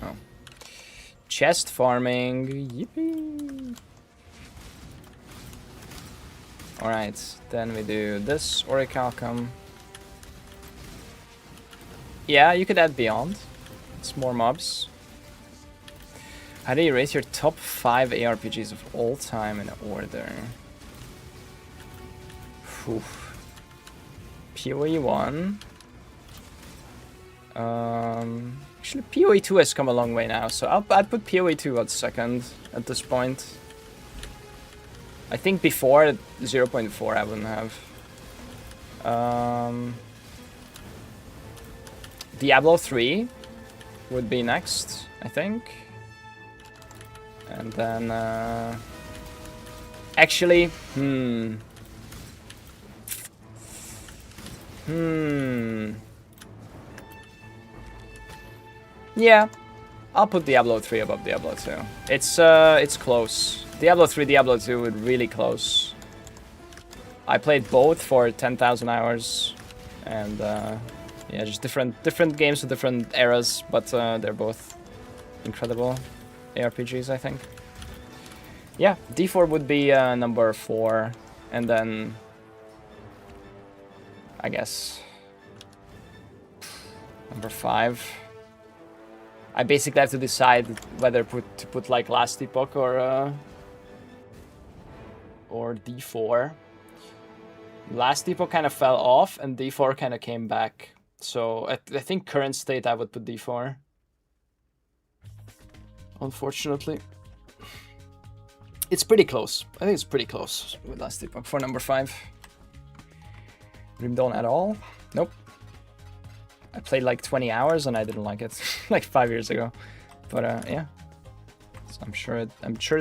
Oh. Chest farming. Yippee. Alright, then we do this Orichalcum. Yeah, you could add Beyond. It's more mobs. How do you rate your top 5 ARPGs of all time in order? Whew. PoE 1. Actually, PoE 2 has come a long way now, so I'd put PoE 2 at second at this point. I think before 0.4 I wouldn't have. Diablo 3 would be next, I think. And then, actually, yeah, I'll put Diablo 3 above Diablo 2. It's close. Diablo 3, Diablo 2 were really close. I played both for 10,000 hours, and yeah, just different games with different eras, but they're both incredible ARPGs, I think. Yeah, D4 would be number 4, and then I guess number 5. I basically have to decide whether to put like Last Epoch or D4. Last Epoch kind of fell off, and D4 kind of came back. So I think current state I would put D4. Unfortunately. It's pretty close. I think it's pretty close with Last Epoch for number 5. Grim Dawn at all? Nope. I played like 20 hours and I didn't like it like 5 years ago. But yeah. So I'm sure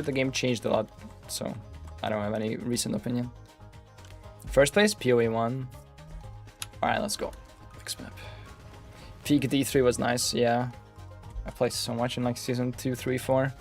the game changed a lot, so I don't have any recent opinion. First place, PoE 1. Alright, let's go. Next map. Peak D3 was nice, yeah. I played so much in like season 2, 3, 4.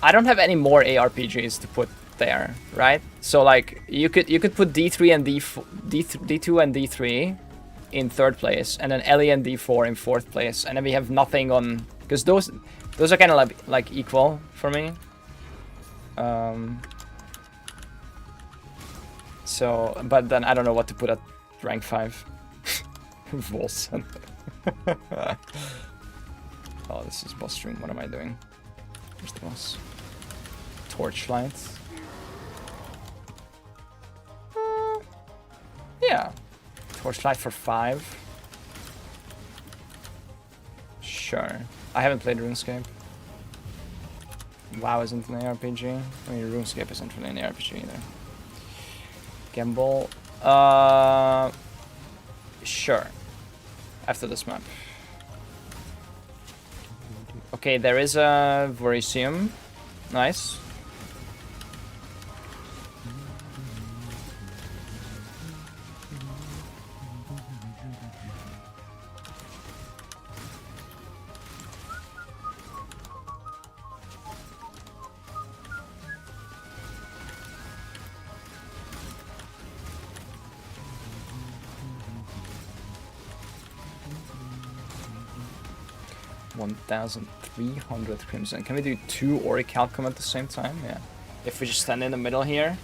I don't have any more ARPGs to put there, right? So like you could put D3 and D2 and D3 in third place, and then LE and D4 in fourth place, and then we have nothing on, because those are kind of like equal for me. So, but then I don't know what to put at rank 5. Volson. Oh, this is boss room. What am I doing? Where's the boss? Torchlight. Yeah. Torchlight for 5. Sure. I haven't played RuneScape. WoW isn't an ARPG. I mean, RuneScape isn't really an ARPG either. Gamble. Sure. After this map. Okay, there is a Voricium. Nice. $1,300 crimson. Can we do 2 Orichalcum at the same time? Yeah. If we just stand in the middle here.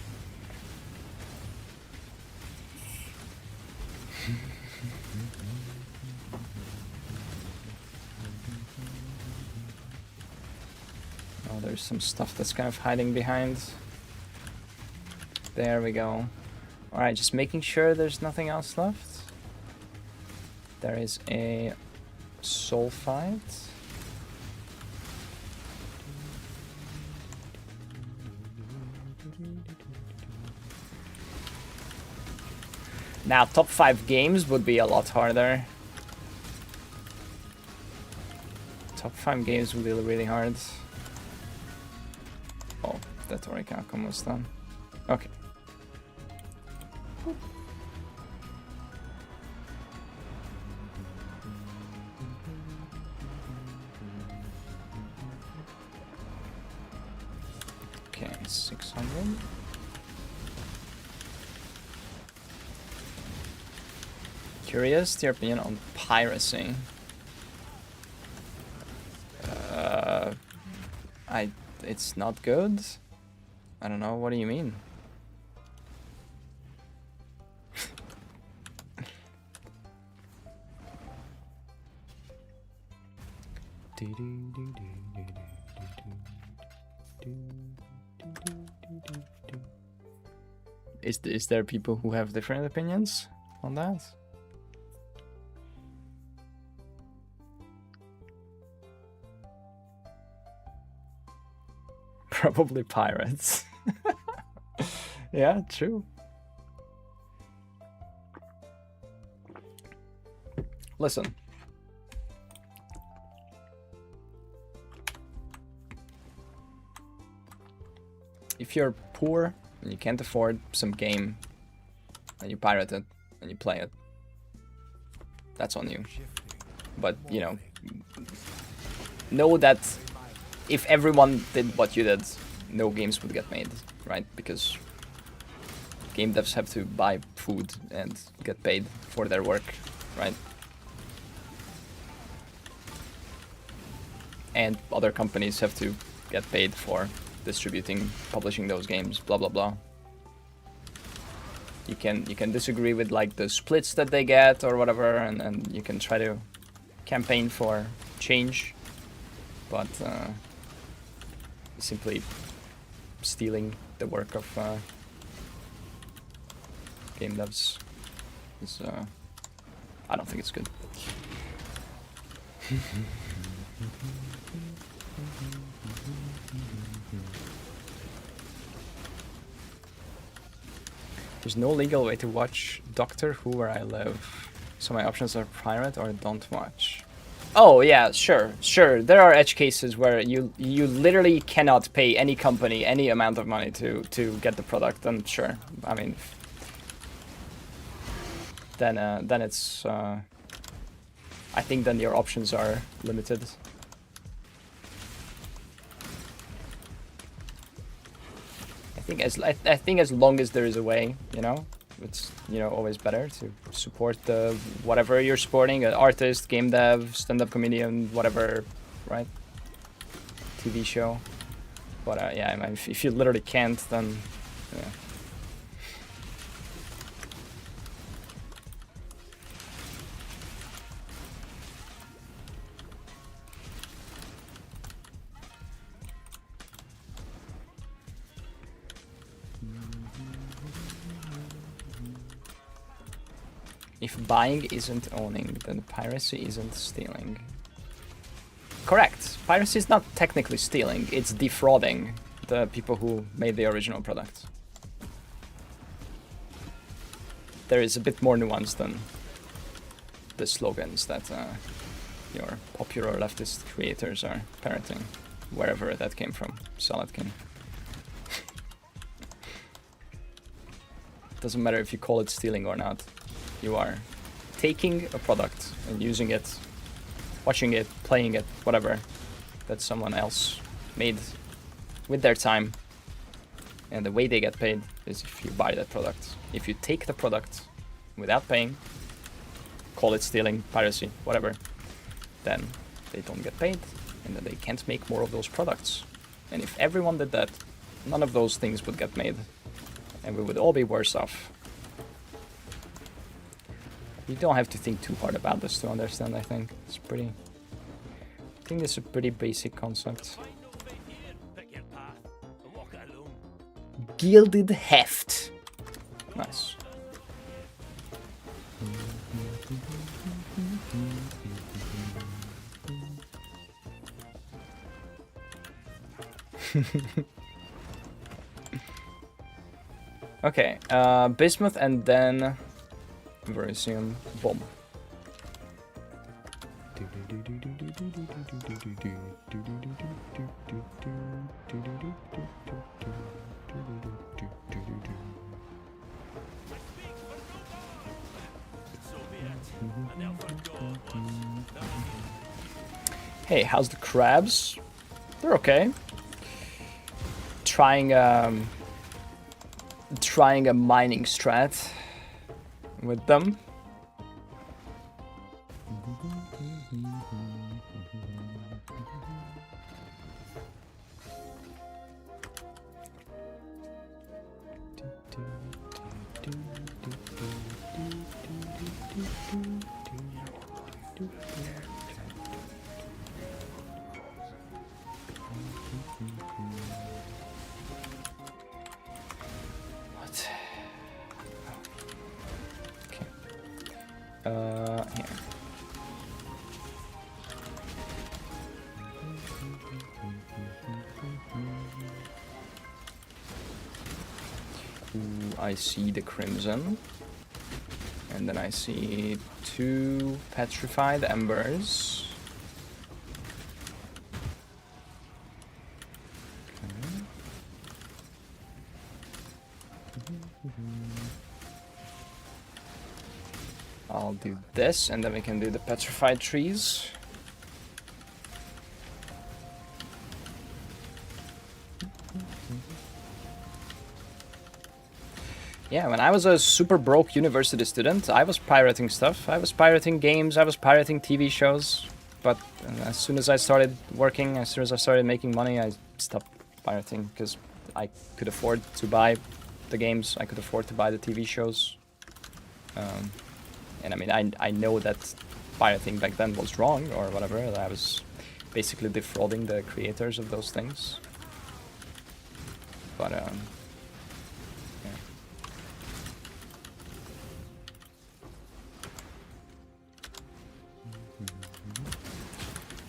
Oh, there's some stuff that's kind of hiding behind. There we go. Alright, just making sure there's nothing else left. There is a sulfite. Now, top 5 games would be a lot harder. Top 5 games would be really hard. Oh, that Orichalcum was done. Okay. Okay, 600. Curious, your opinion on piracy? It's not good. I don't know. What do you mean? Is there people who have different opinions on that? Probably pirates. Yeah, true. Listen. If you're poor and you can't afford some game and you pirate it and you play it, that's on you. But, you know that if everyone did what you did, no games would get made, right? Because game devs have to buy food and get paid for their work, right? And other companies have to get paid for distributing, publishing those games, blah blah blah. You can disagree with like the splits that they get or whatever, and you can try to campaign for change, but simply stealing the work of game devs is I don't think it's good. There's no legal way to watch Doctor Who where I live, so my options are pirate or don't watch. Oh yeah, sure. There are edge cases where you literally cannot pay any company any amount of money to get the product, and sure, I mean, then it's I think then your options are limited. I think as long as there is a way, you know, it's, you know, always better to support the whatever you're supporting, an artist, game dev, stand-up comedian, whatever, right? TV show. But yeah, I mean, if you literally can't, then yeah. If buying isn't owning, then piracy isn't stealing. Correct. Piracy is not technically stealing, it's defrauding the people who made the original product. There is a bit more nuance than the slogans that your popular leftist creators are parroting, wherever that came from. Salad King. Doesn't matter if you call it stealing or not. You are taking a product and using it, watching it, playing it, whatever, that someone else made with their time. And the way they get paid is if you buy that product. If you take the product without paying, call it stealing, piracy, whatever, then they don't get paid and then they can't make more of those products. And if everyone did that, none of those things would get made and we would all be worse off. You don't have to think too hard about this to understand, I think. It's pretty... I think it's a pretty basic concept. Gilded heft. Nice. Okay, bismuth and then Verisium bomb. Hey, how's the crabs? They're okay. Trying a mining strat with them. Here. Ooh, I see the crimson. And then I see 2 petrified embers. I'll do this, and then we can do the petrified trees. Yeah, when I was a super broke university student, I was pirating stuff. I was pirating games, I was pirating TV shows. But as soon as I started working, as soon as I started making money, I stopped pirating because I could afford to buy the games, I could afford to buy the TV shows. And I mean, I know that pirating back then was wrong or whatever. I was basically defrauding the creators of those things. But yeah.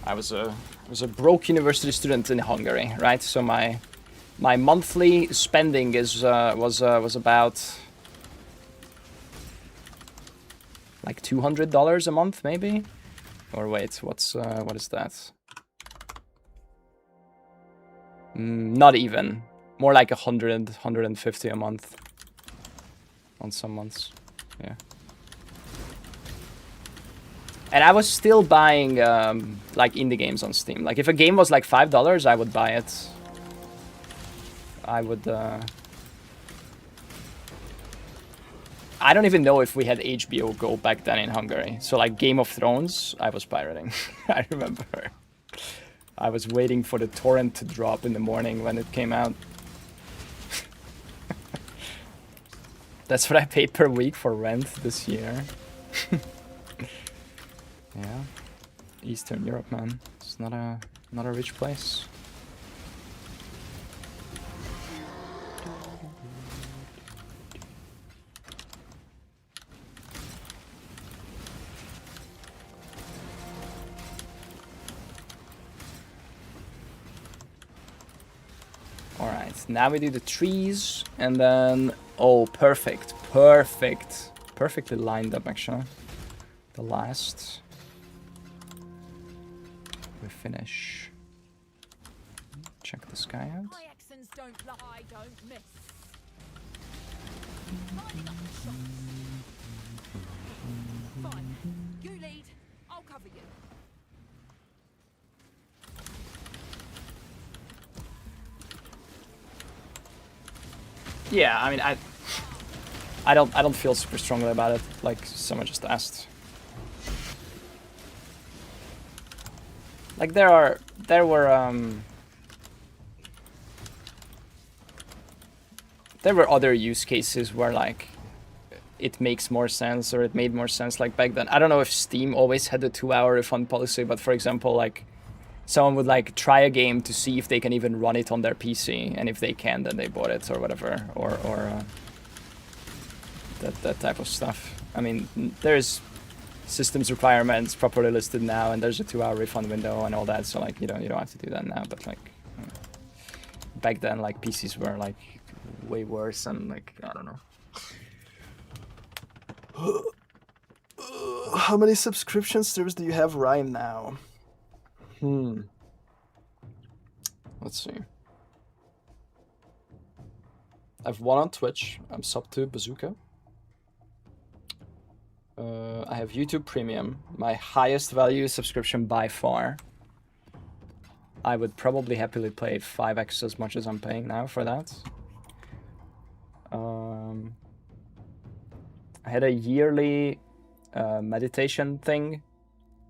I was a broke university student in Hungary, right? So my monthly spending was about like $200 a month, maybe, Or wait, what is that? Not even. More like 100, 150 a month. On some months, yeah. And I was still buying like indie games on Steam. Like if a game was like $5, I would buy it. I would. I don't even know if we had HBO Go back then in Hungary. So like Game of Thrones, I was pirating. I remember. I was waiting for the torrent to drop in the morning when it came out. That's what I paid per week for rent this year. Yeah, Eastern Europe, man. It's not a rich place. All right, now we do the trees, and then perfect, perfectly lined up actually. The last. We finish. Check the sky out. My accents don't lie, don't miss. Fine. You lead, I'll cover you. Yeah, I mean, I don't feel super strongly about it. Like someone just asked. Like there were other use cases where like it makes more sense, or it made more sense like back then. I don't know if Steam always had the 2-hour refund policy, but for example, like someone would like try a game to see if they can even run it on their PC, and if they can, then they bought it or whatever, or that type of stuff. I mean, there's systems requirements properly listed now, and there's a 2-hour refund window and all that. So like you don't have to do that now. But like back then, like PCs were like way worse, and like I don't know. How many subscription streams do you have right now? Let's see. I've one on Twitch. I'm sub to Bazooka. I have YouTube Premium, my highest value subscription by far. I would probably happily pay 5x as much as I'm paying now for that. I had a yearly meditation thing,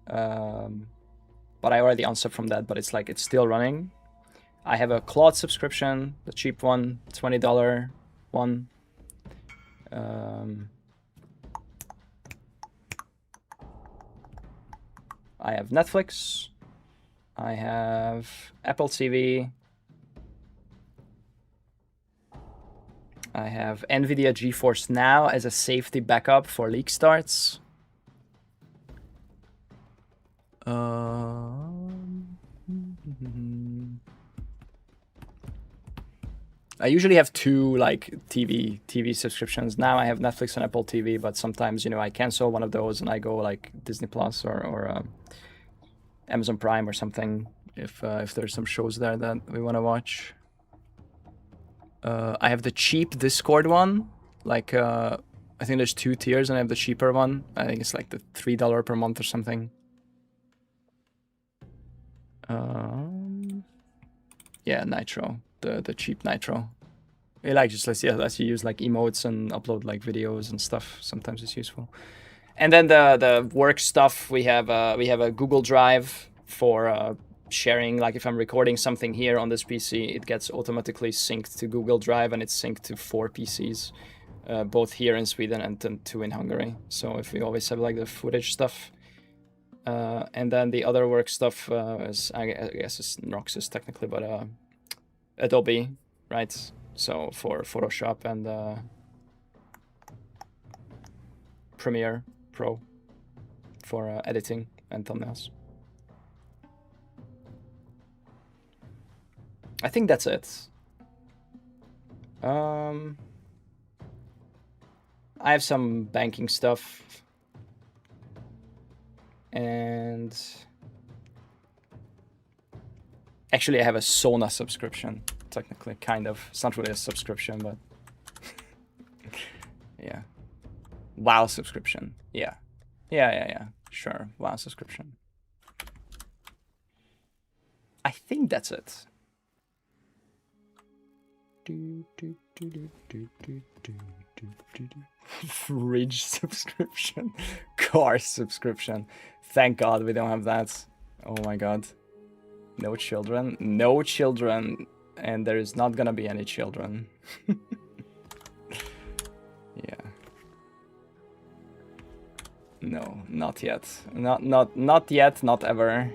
but I already unsubbed from that, but it's like it's still running. I have a Claude subscription, the cheap one, $20 one. I have Netflix. I have Apple TV. I have NVIDIA GeForce Now as a safety backup for leak starts. I usually have two like TV subscriptions. Now I have Netflix and Apple TV, but sometimes, you know, I cancel one of those and I go like Disney Plus or Amazon Prime or something if there's some shows there that we want to watch. I have the cheap Discord one. Like I think there's 2 tiers, and I have the cheaper one. I think it's like the $3 per month or something. Yeah, Nitro, the cheap Nitro. It like just lets you use like emotes and upload like videos and stuff. Sometimes it's useful. And then the work stuff, we have a Google Drive for sharing. Like if I'm recording something here on this PC, it gets automatically synced to Google Drive, and it's synced to 4 PCs, both here in Sweden and then 2 in Hungary. So if we always have like the footage stuff. And then the other work stuff is, I guess it's Roxas technically, but Adobe, right? So for Photoshop and Premiere Pro for editing and thumbnails. I think that's it. I have some banking stuff. And actually, I have a Sona subscription. Technically, kind of. It's not really a subscription, but yeah. WoW subscription. Yeah. Yeah. Sure. WoW subscription. I think that's it. Fridge subscription. Car subscription. Thank God we don't have that. Oh my God. No children. No children. And there is not gonna be any children. Yeah. No, not yet. Not yet, not ever.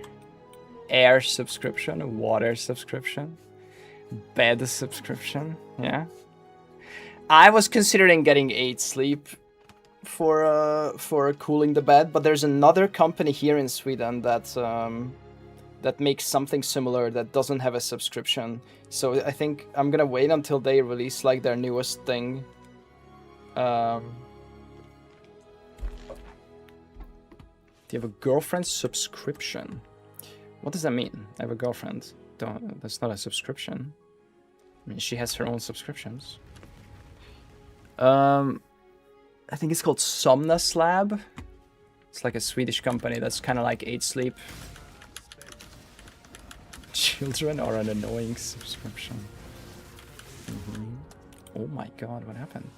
Air subscription, water subscription, bed subscription, yeah. I was considering getting 8 sleep for cooling the bed, but there's another company here in Sweden that that makes something similar that doesn't have a subscription. So I think I'm gonna wait until they release like their newest thing. Do you have a girlfriend subscription? What does that mean? I have a girlfriend. That's not a subscription. I mean, she has her own subscriptions. I think it's called Somnus Lab. It's like a Swedish company that's kind of like 8 Sleep. Children are an annoying subscription. Oh my God, what happened?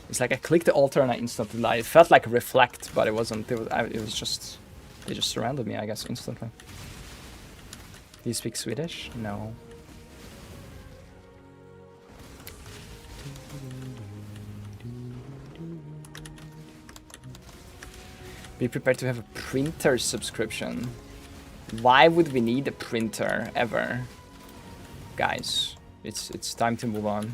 It's like I clicked the altar and I instantly died. It felt like reflect, but it wasn't. It was just... They just surrounded me, I guess, instantly. Do you speak Swedish? No. Be prepared to have a printer subscription. Why would we need a printer ever? Guys, it's time to move on.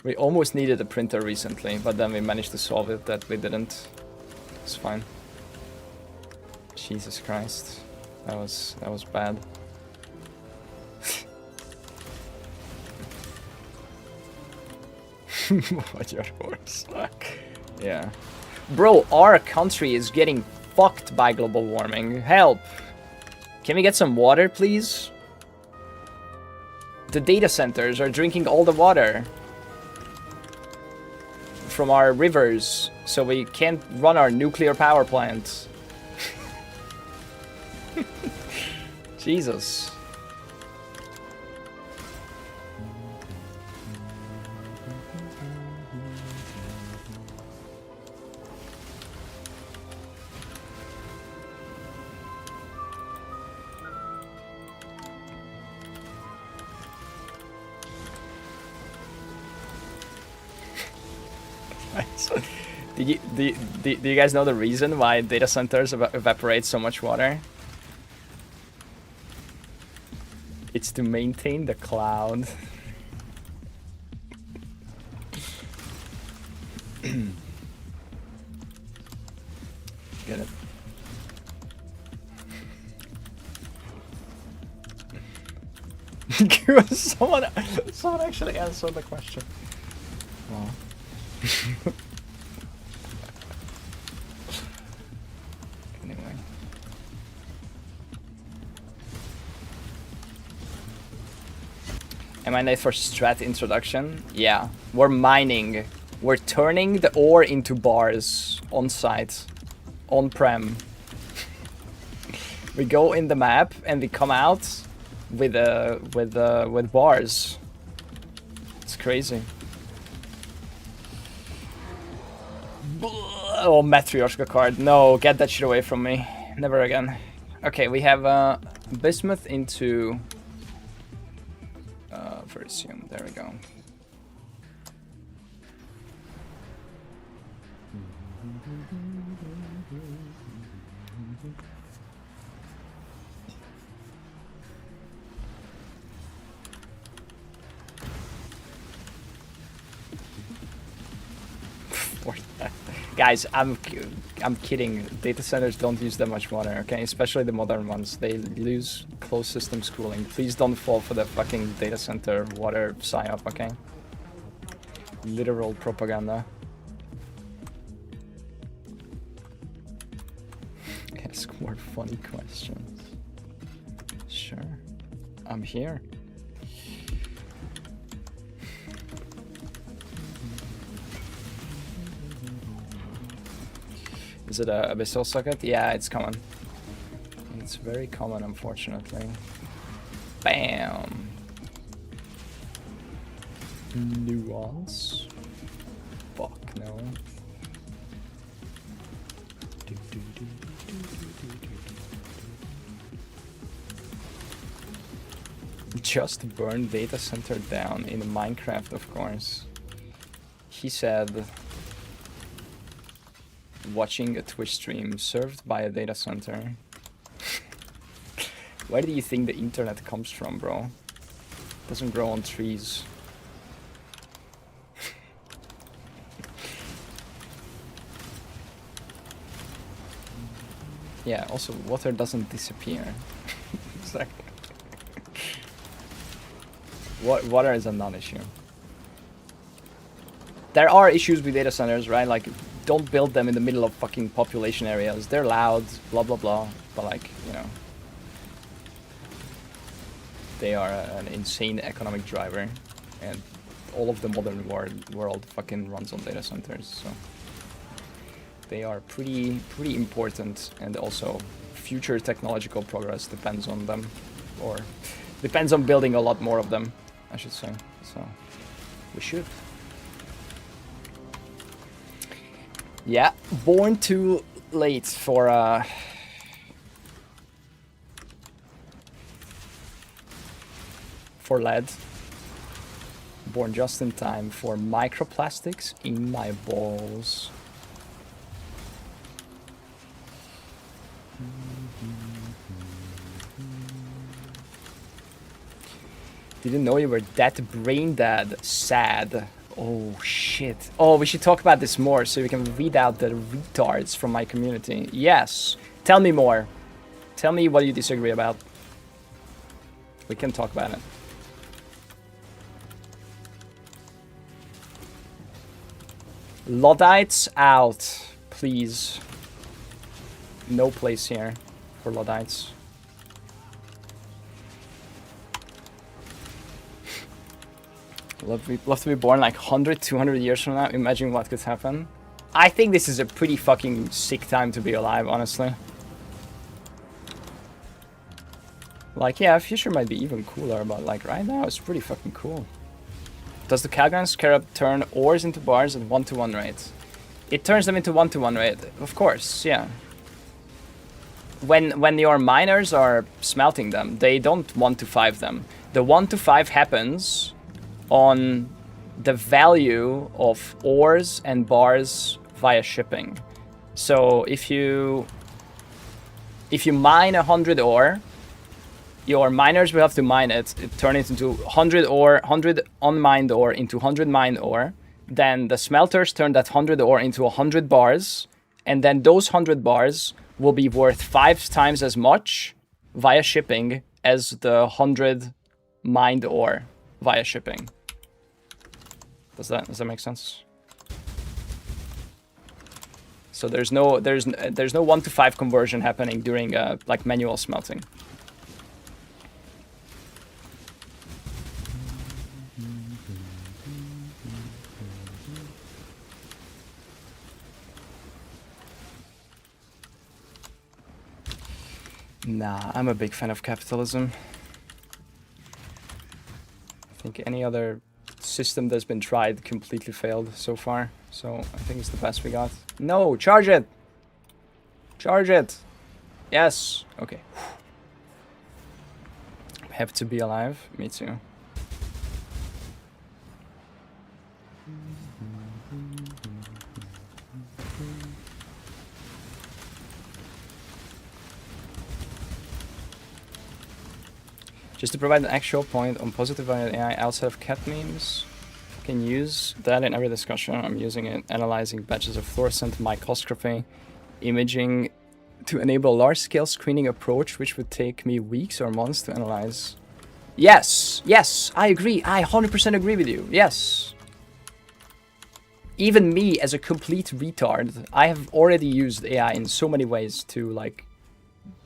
We almost needed a printer recently, but then we managed to solve it that we didn't. It's fine. Jesus Christ. That was bad. What your horse? Yeah. Bro, our country is getting fucked by global warming. Help! Can we get some water, please? The data centers are drinking all the water from our rivers, so we can't run our nuclear power plant. Jesus. Do you guys know the reason why data centers evaporate so much water? It's to maintain the cloud. Get it. Someone actually answered the question. Wow. Anyway. Am I late for strat introduction? Yeah. We're mining. We're turning the ore into bars on site. On-prem. We go in the map and we come out with bars. It's crazy. Oh, Matryoshka card. No, get that shit away from me. Never again. Okay, we have bismuth into Vertium. There we go. Guys, I'm kidding. Data centers don't use that much water, okay? Especially the modern ones. They use closed systems cooling. Please don't fall for the fucking data center water psyop, okay? Literal propaganda. Ask more funny questions. Sure. I'm here. Is it a abyssal socket? Yeah, it's common. It's very common, unfortunately. Bam! Nuance? Fuck no. Just burn data center down in Minecraft, of course. He said, watching a Twitch stream served by a data center. Where do you think the internet comes from, bro? It doesn't grow on trees. Yeah, also water doesn't disappear. It's like water is a non-issue. There are issues with data centers, right? Like, don't build them in the middle of fucking population areas. They're loud, blah blah blah. But like, you know, they are an insane economic driver, and all of the modern world fucking runs on data centers. So they are pretty important, and also future technological progress depends on them, or depends on building a lot more of them, I should say. So we should. Yeah, born too late for lead. Born just in time for microplastics in my balls. Didn't know you were that brain dead. Sad. Oh shit. Oh, we should talk about this more so we can weed out the retards from my community. Yes. Tell me more. Tell me what you disagree about. We can talk about it. Luddites out, please. No place here for Luddites. Love to be born like 100, 200 years from now. Imagine what could happen. I think this is a pretty fucking sick time to be alive, honestly. Like, yeah, future might be even cooler, but like right now it's pretty fucking cool. Does the Calgon Scarab turn ores into bars at 1-to-1 rate? It turns them into 1-to-1 rate, of course, yeah. When your miners are smelting them, they don't 1-to-5 them. The 1-to-5 happens on the value of ores and bars via shipping. So if you mine 100 ore, your miners will have to mine it, turn it into 100 ore, 100 unmined ore into 100 mined ore. Then the smelters turn that 100 ore into 100 bars, and then those 100 bars will be worth 5 times as much via shipping as the 100 mined ore via shipping. Does that make sense? So there's no 1-to-5 conversion happening during like manual smelting. Nah, I'm a big fan of capitalism. I think any other system that's been tried completely failed so far. So I think it's the best we got. No, charge it! Charge it! Yes! Okay. Have to be alive? Me too. Just to provide an actual point on positive AI outside of cat memes. can use that in every discussion. I'm using it, analyzing batches of fluorescent microscopy, imaging to enable a large-scale screening approach, which would take me weeks or months to analyze. Yes, yes, I agree. I 100% agree with you. Yes. Even me, as a complete retard, I have already used AI in so many ways to, like,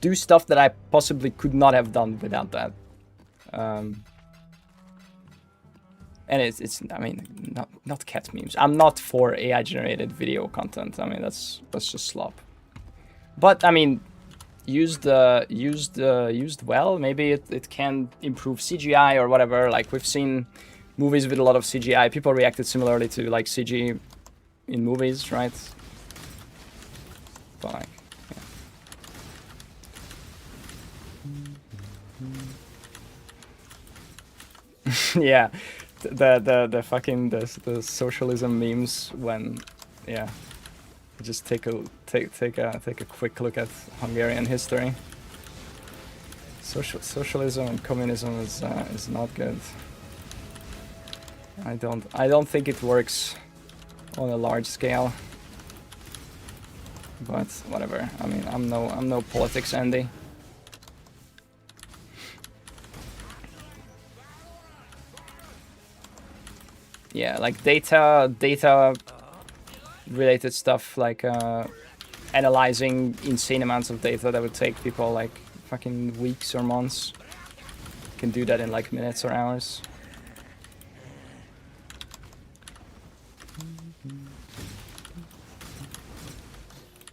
do stuff that I possibly could not have done without that. And it's I mean, not cat memes. I'm not for AI generated video content. I mean, that's just slop. But I mean, used well, maybe it can improve CGI or whatever. Like, we've seen movies with a lot of CGI. People reacted similarly to, like, CG in movies, right? But like, yeah. Yeah, the fucking the socialism memes when, yeah, just take a quick look at Hungarian history. Socialism and communism is not good. I don't think it works on a large scale. But whatever. I mean, I'm no politics Andy. Yeah, like data related stuff, like analyzing insane amounts of data that would take people like fucking weeks or months. You can do that in like minutes or hours.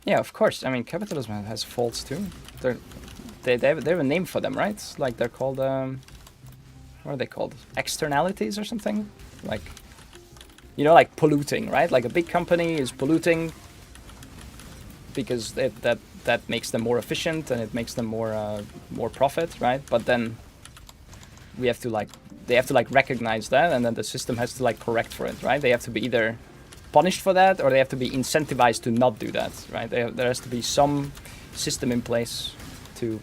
Yeah, of course. I mean, capitalism has faults too. They have a name for them, right? Like, they're called what are they called? Externalities or something? Like, you know, like polluting, right? Like, a big company is polluting because that makes them more efficient and it makes them more profit, right? But then they have to recognize that, and then the system has to like correct for it, right? They have to be either punished for that or they have to be incentivized to not do that, right? There has to be some system in place to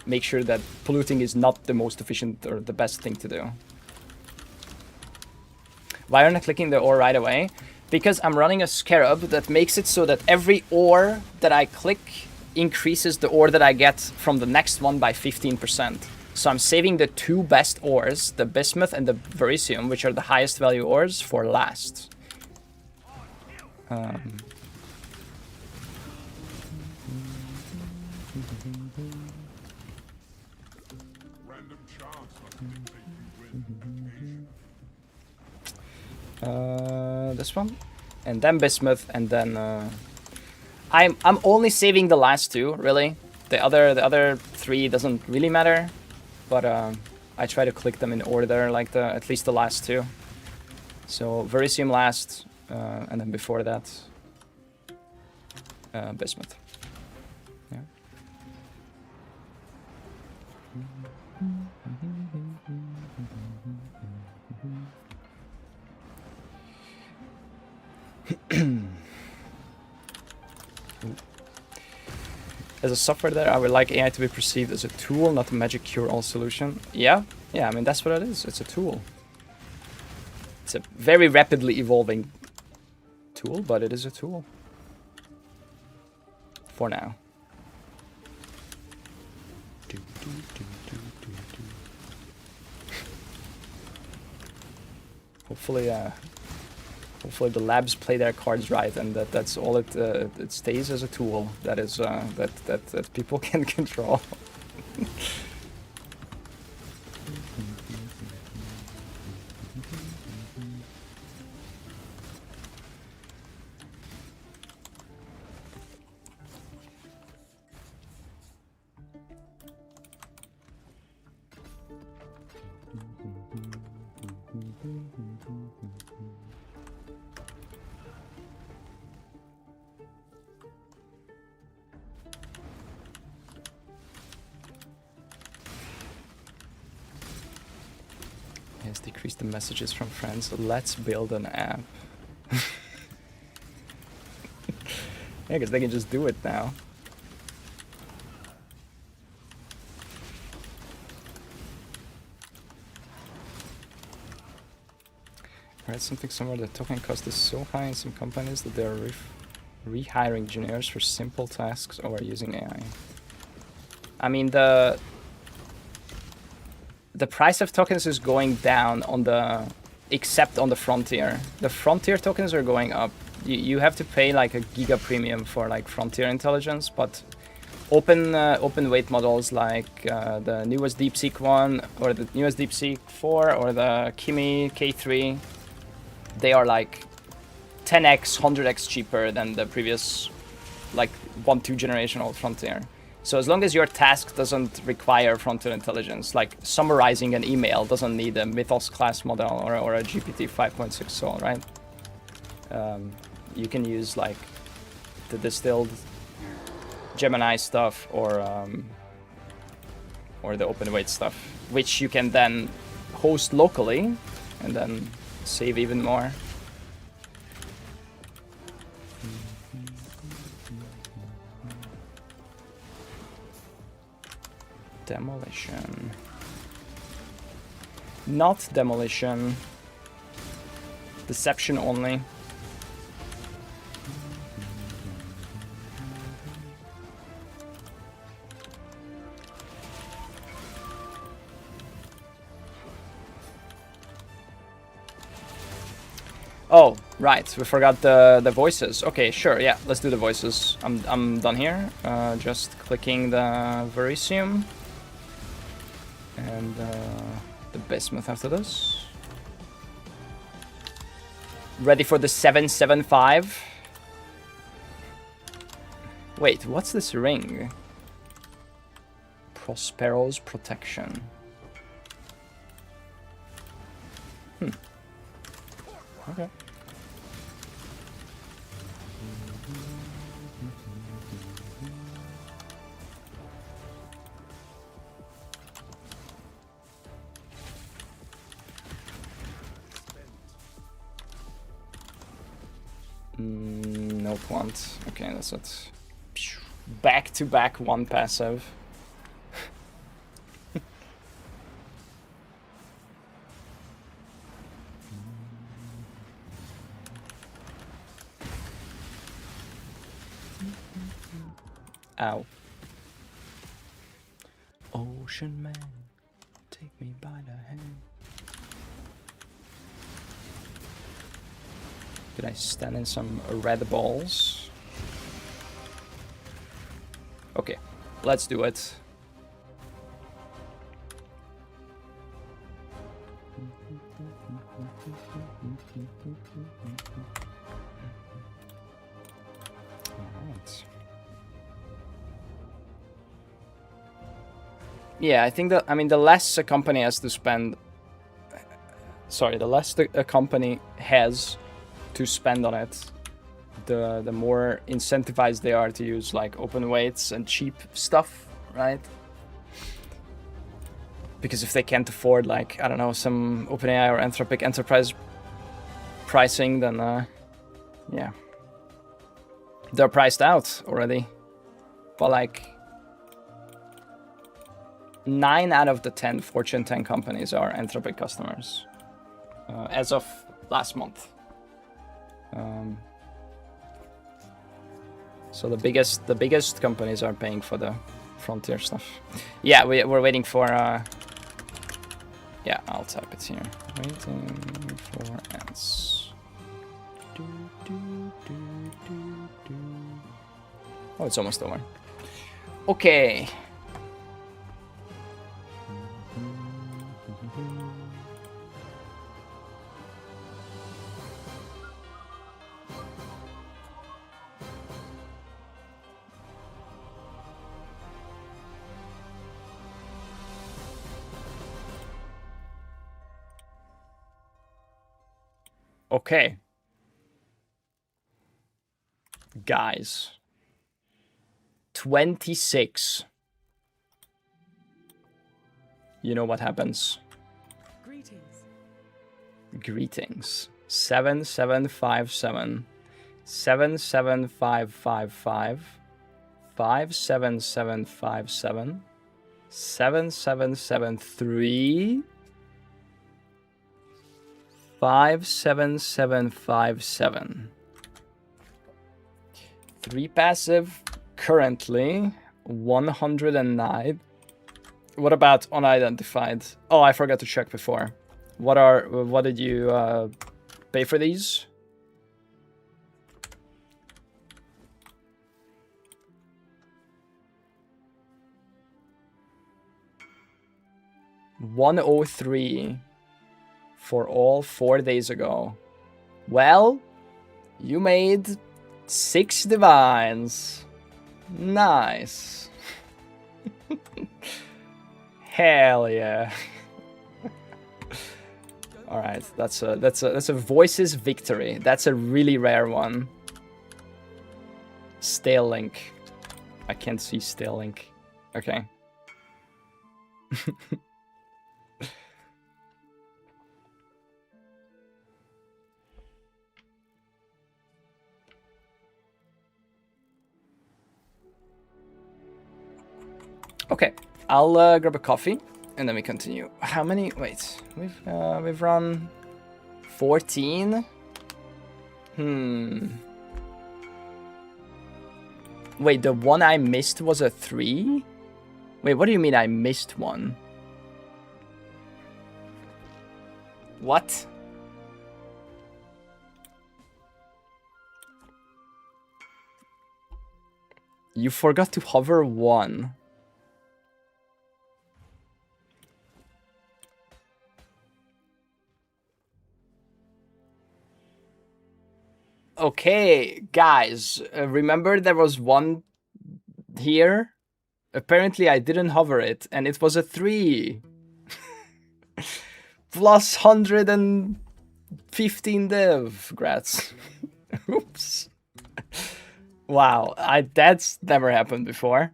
make sure that polluting is not the most efficient or the best thing to do. Why aren't I clicking the ore right away? Because I'm running a scarab that makes it so that every ore that I click increases the ore that I get from the next one by 15%. So I'm saving the two best ores, the bismuth and the vericium, which are the highest value ores, for last. This one, and then bismuth, and then I'm only saving the last two, really. The other three doesn't really matter, but I try to click them in order, like at least the last two. So vericium last, and then before that, bismuth. Yeah. As a software there, I would like AI to be perceived as a tool, not a magic cure-all solution. Yeah, I mean, that's what it is. It's a tool. It's a very rapidly evolving tool, but it is a tool. For now. Hopefully the labs play their cards right, and that's all it stays as a tool that is that people can control. Yes, decrease the messages from friends. Let's build an app. Yeah, because they can just do it now. I read something somewhere that token cost is so high in some companies that they're rehiring engineers for simple tasks or using AI. I mean, the price of tokens is going down on the, except on the frontier. The frontier tokens are going up. You have to pay like a giga premium for like frontier intelligence, but open weight models like the newest DeepSeek 1 or the newest DeepSeek 4 or the Kimi K3, they are like 10x, 100x cheaper than the previous like 1-2 generation old frontier. So as long as your task doesn't require frontier intelligence, like summarizing an email doesn't need a Mythos class model or a GPT 5.6 Sol, right? You can use like the distilled Gemini stuff or the open weight stuff, which you can then host locally and then save even more. Demolition. Not demolition. Deception only. Oh, right, we forgot the voices. Okay, sure, yeah, let's do the voices. I'm done here. Just clicking the Verisium. And the bismuth after this. Ready for the 775. Wait, what's this ring? Prospero's protection. Okay. No plant. Okay, that's it. Back to back one passive. Ow. Ocean man, take me by the hand. Did I stand in some red balls? Okay, let's do it. Alright. Yeah, I think that, I mean, the less a company has to spend, sorry, the less a company has to spend on it, the more incentivized they are to use like open weights and cheap stuff, right? Because if they can't afford like, I don't know, some OpenAI or Anthropic enterprise pricing, then yeah, they're priced out already. But like 9 out of the 10 Fortune 10 companies are Anthropic customers as of last month. So the biggest companies are paying for the frontier stuff. Yeah, we're waiting for. Yeah, I'll type it here. Waiting for ants. Oh, it's almost over. Okay. Okay. Guys. 26. You know what happens. Greetings. Greetings. 7757. 77555. 57757. 7773. 57757. 3 passive, currently 109. What about unidentified? Oh, I forgot to check before. What did you pay for these? $103 for all 4 days ago. Well, you made 6 divines. Nice. Hell yeah. All right, that's a voices victory. That's a really rare one. Stale link. I can't see stale link. Okay. Okay, I'll grab a coffee and then we continue. How many? Wait, we've run 14. Wait, the one I missed was a 3? Wait, what do you mean I missed one? What? You forgot to hover 1. Okay, guys, remember there was one here? Apparently I didn't hover it, and it was a 3. Plus 115 dev, grats. Oops. Wow, that's never happened before.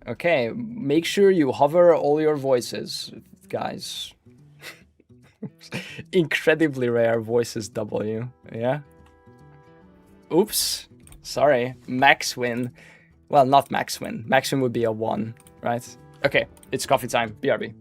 Okay, make sure you hover all your voices, guys. Incredibly rare voices W, yeah? Oops, sorry, max win. Well, not max win. Max win would be a 1, right? Okay, it's coffee time, BRB.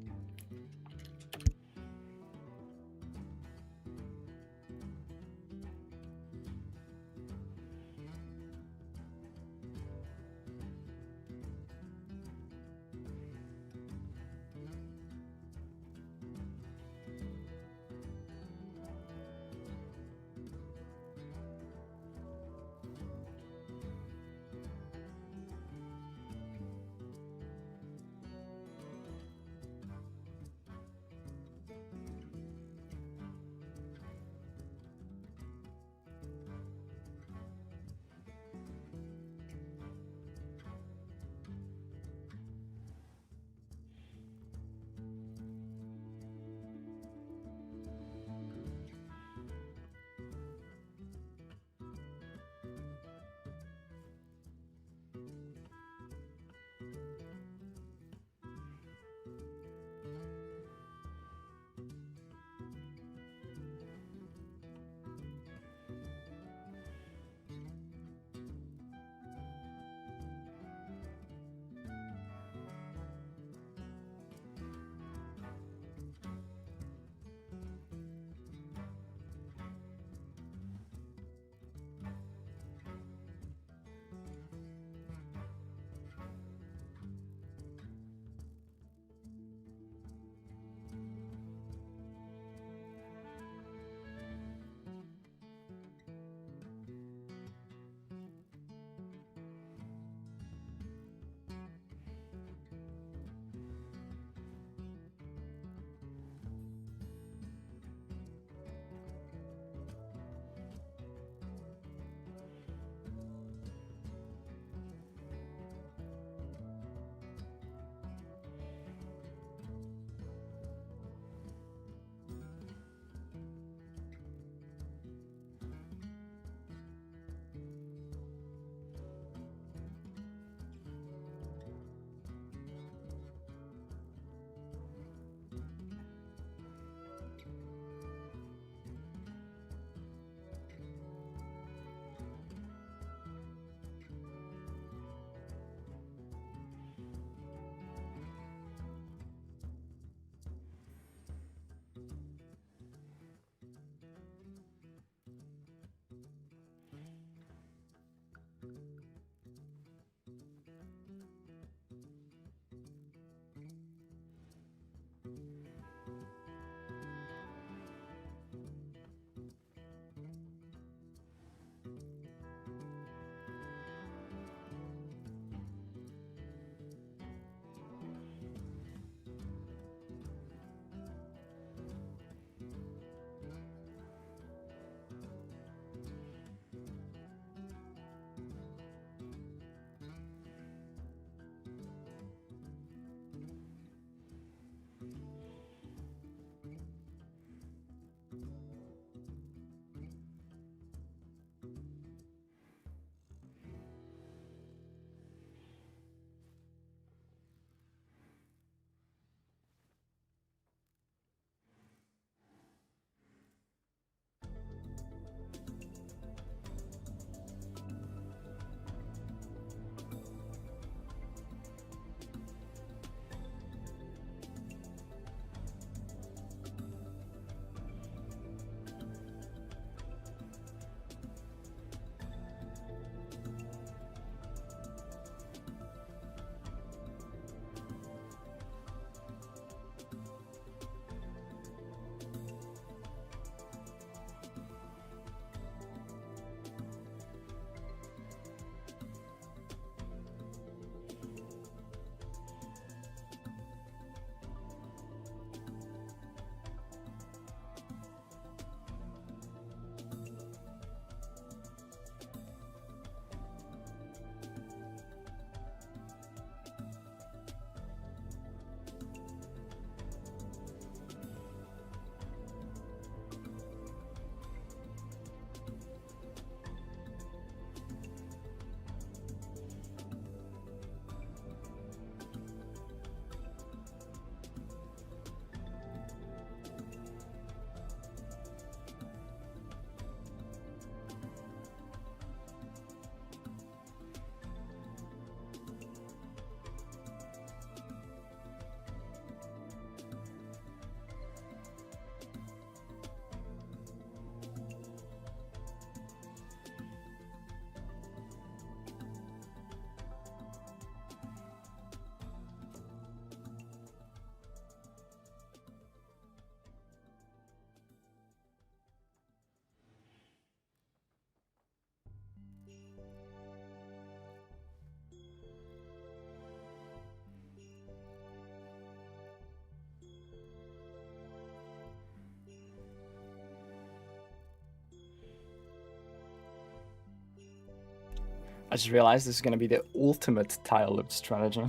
I just realized this is gonna be the ultimate tile loop strategy.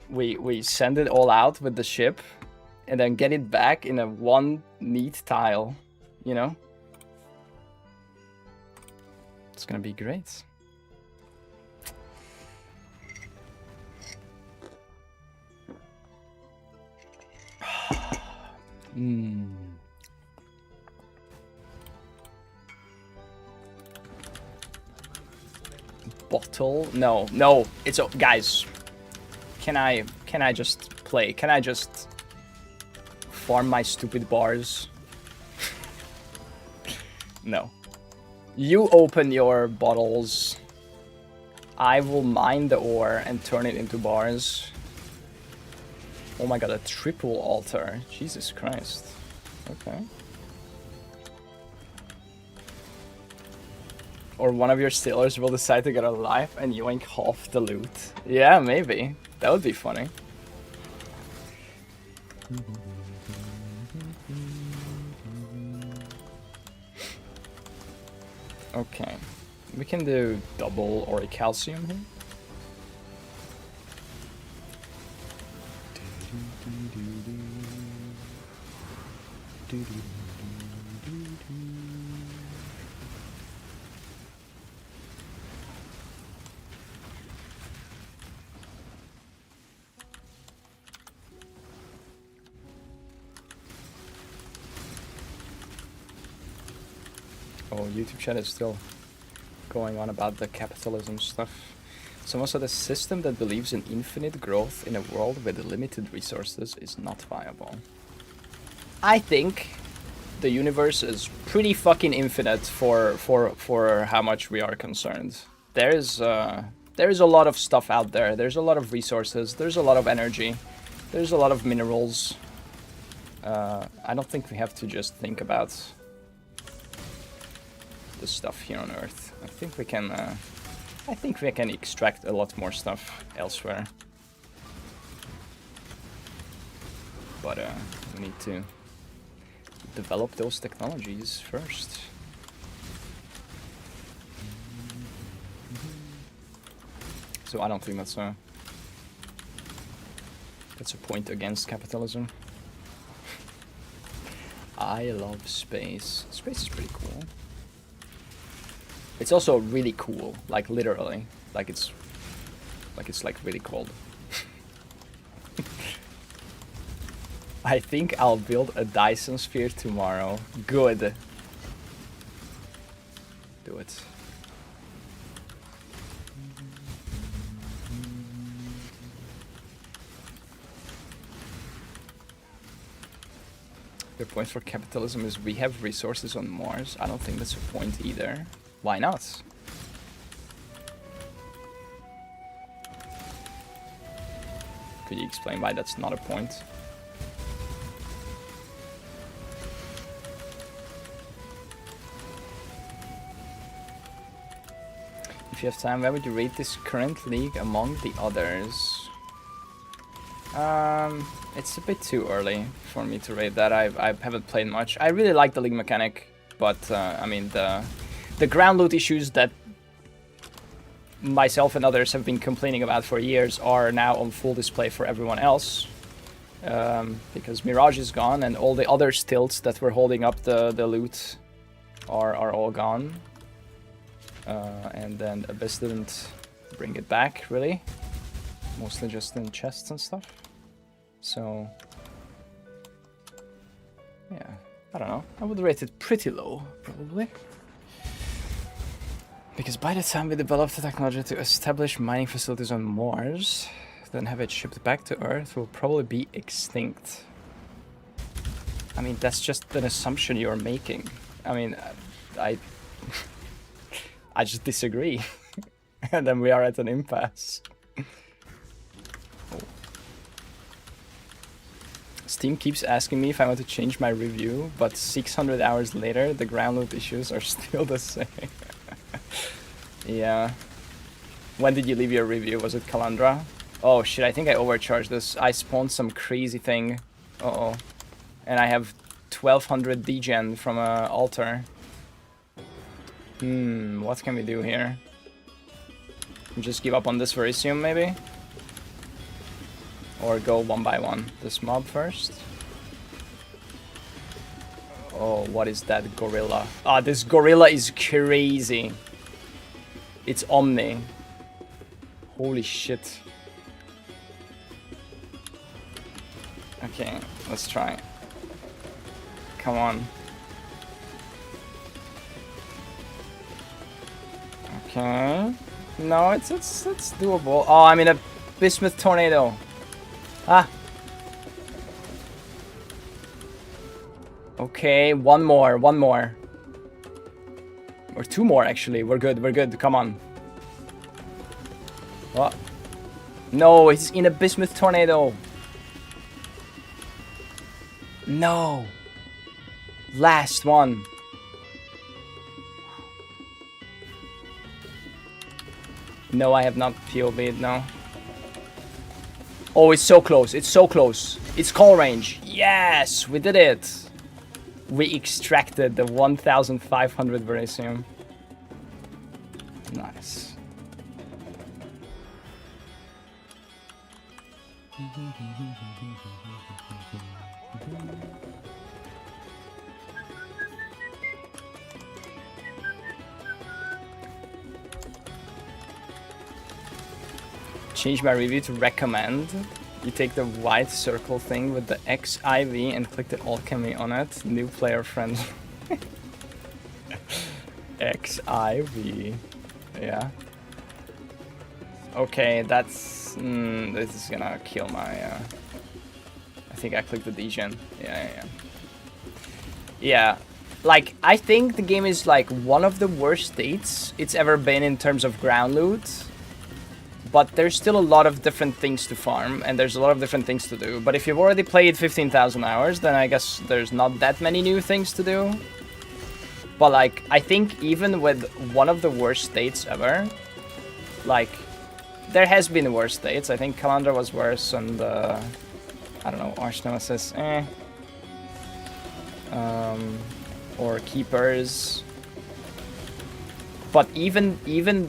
We send it all out with the ship, and then get it back in a one neat tile, you know? It's gonna be great. Bottle? No, no. It's guys. Can I just play? Can I just farm my stupid bars? No. You open your bottles. I will mine the ore and turn it into bars. Oh my god, a triple altar. Jesus Christ. Okay. Or one of your sailors will decide to get a life and yoink half the loot. Yeah, maybe. That would be funny. Okay. We can do double or a calcium here. Oh, YouTube chat is still going on about the capitalism stuff. Someone said a system that believes in infinite growth in a world with limited resources is not viable. I think the universe is pretty fucking infinite for how much we are concerned. There's a lot of stuff out there. There's a lot of resources. There's a lot of energy. There's a lot of minerals. I don't think we have to just think about the stuff here on Earth. I think we can extract a lot more stuff elsewhere. But we need to develop those technologies first. So I don't think that's a point against capitalism. I love space. Space is pretty cool. It's also really cool, like literally, like it's like really cold. I think I'll build a Dyson sphere tomorrow. Good. Do it. The point for capitalism is we have resources on Mars. I don't think that's a point either. Why not? Could you explain why that's not a point? If you have time, where would you rate this current league among the others? It's a bit too early for me to rate that. I haven't played much. I really like the league mechanic, but I mean the ground loot issues that myself and others have been complaining about for years are now on full display for everyone else. Because Mirage is gone and all the other stilts that were holding up the loot are all gone. And then Abyss didn't bring it back, really. Mostly just in chests and stuff. So, yeah, I don't know. I would rate it pretty low, probably. Because by the time we develop the technology to establish mining facilities on Mars, then have it shipped back to Earth, will probably be extinct. I mean, that's just an assumption you're making. I mean, I just disagree. And then we are at an impasse. Steam keeps asking me if I want to change my review, but 600 hours later, the ground loot issues are still the same. Yeah. When did you leave your review? Was it Calandra? Oh shit, I think I overcharged this. I spawned some crazy thing. Uh-oh. And I have 1200 degen from an altar. What can we do here? Just give up on this very soon, maybe? Or go one by one. This mob first. Oh, what is that gorilla? Ah, this gorilla is crazy. It's Omni. Holy shit. Okay, let's try. Come on. Okay. No, it's doable. Oh, I'm in a bismuth tornado. Ah. Okay, one more. Or two more, actually. We're good. Come on. What? No, it's in a bismuth tornado. No. Last one. No, I have not POV'd, no. Oh, it's so close. It's call range. Yes, we did it. We extracted the 1500 Verisium. Nice. Change my review to recommend. You take the white circle thing with the XIV and click the alchemy on it. New player friend. XIV. Yeah. Okay, that's... this is gonna kill my... I think I clicked the degen. Yeah. Yeah. Like, I think the game is like one of the worst states it's ever been in terms of ground loot. But there's still a lot of different things to farm, and there's a lot of different things to do. But if you've already played 15,000 hours, then I guess there's not that many new things to do. But like, I think even with one of the worst states ever, like, there has been worse states. I think Calandra was worse, and I don't know, Arch Nemesis, or Keepers. But even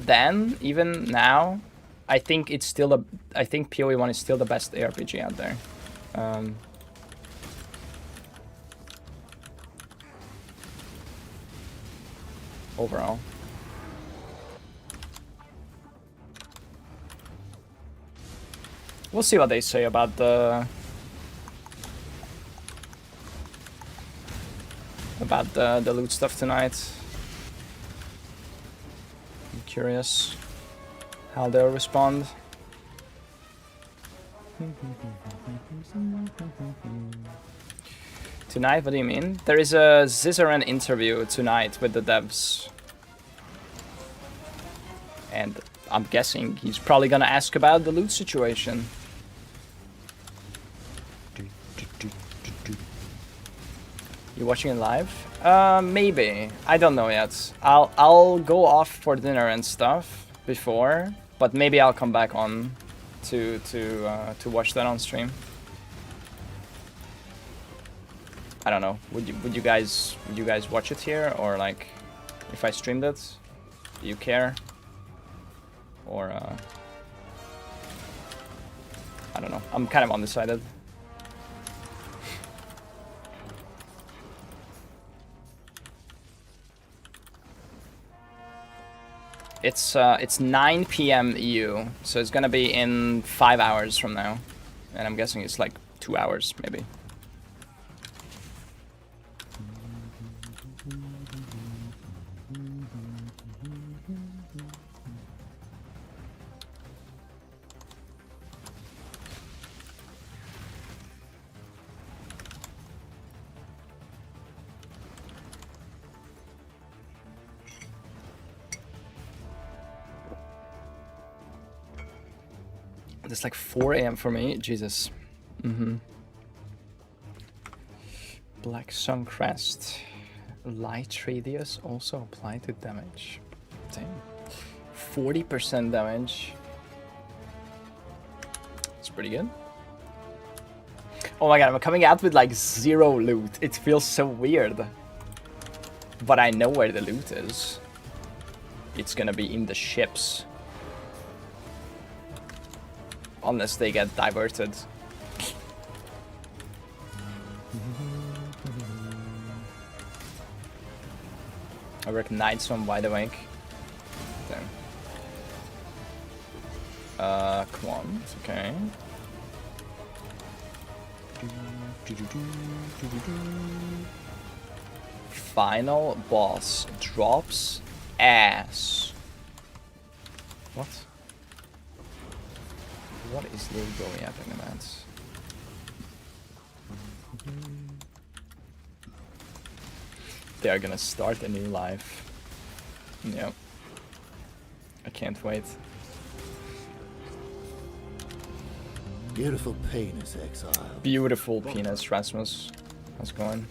then, even now, I think it's still I think PoE 1 is still the best ARPG out there. Overall. We'll see what they say about the loot stuff tonight. I'm curious how they'll respond. Tonight? What do you mean? There is a Zizaran interview tonight with the devs. And I'm guessing he's probably gonna ask about the loot situation. You watching it live? Maybe. I don't know yet. I'll go off for dinner and stuff before, but maybe I'll come back on to watch that on stream. I don't know. Would you guys watch it here, or like if I streamed it? Do you care? Or I don't know. I'm kind of undecided. It's 9 PM EU, so it's gonna be in 5 hours from now, and I'm guessing it's like 2 hours maybe. It's like 4 AM for me. Jesus. Black Sun Crest. Light Radius also apply to damage. Damn. 40% damage. It's pretty good. Oh my god, I'm coming out with like 0 loot. It feels so weird. But I know where the loot is. it's gonna be in the ships. Unless they get diverted. I reckon Knights on Wide Awake. There. Come on, it's okay. Final boss drops ass. What? What is Lego yapping about? They are gonna start a new life. Yep. I can't wait. Beautiful penis, exile. Beautiful penis, Rasmus. How's it going?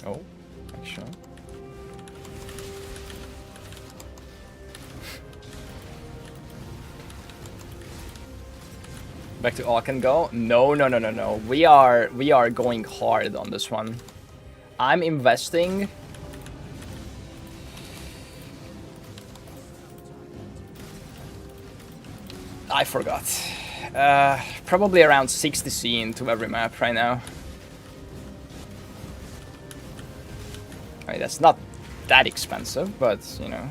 Oh, actually. Back to Aachen go? No, no, no, no, no. We are going hard on this one. I'm investing. I forgot. Probably around 60C into every map right now. I mean, that's not that expensive, but you know.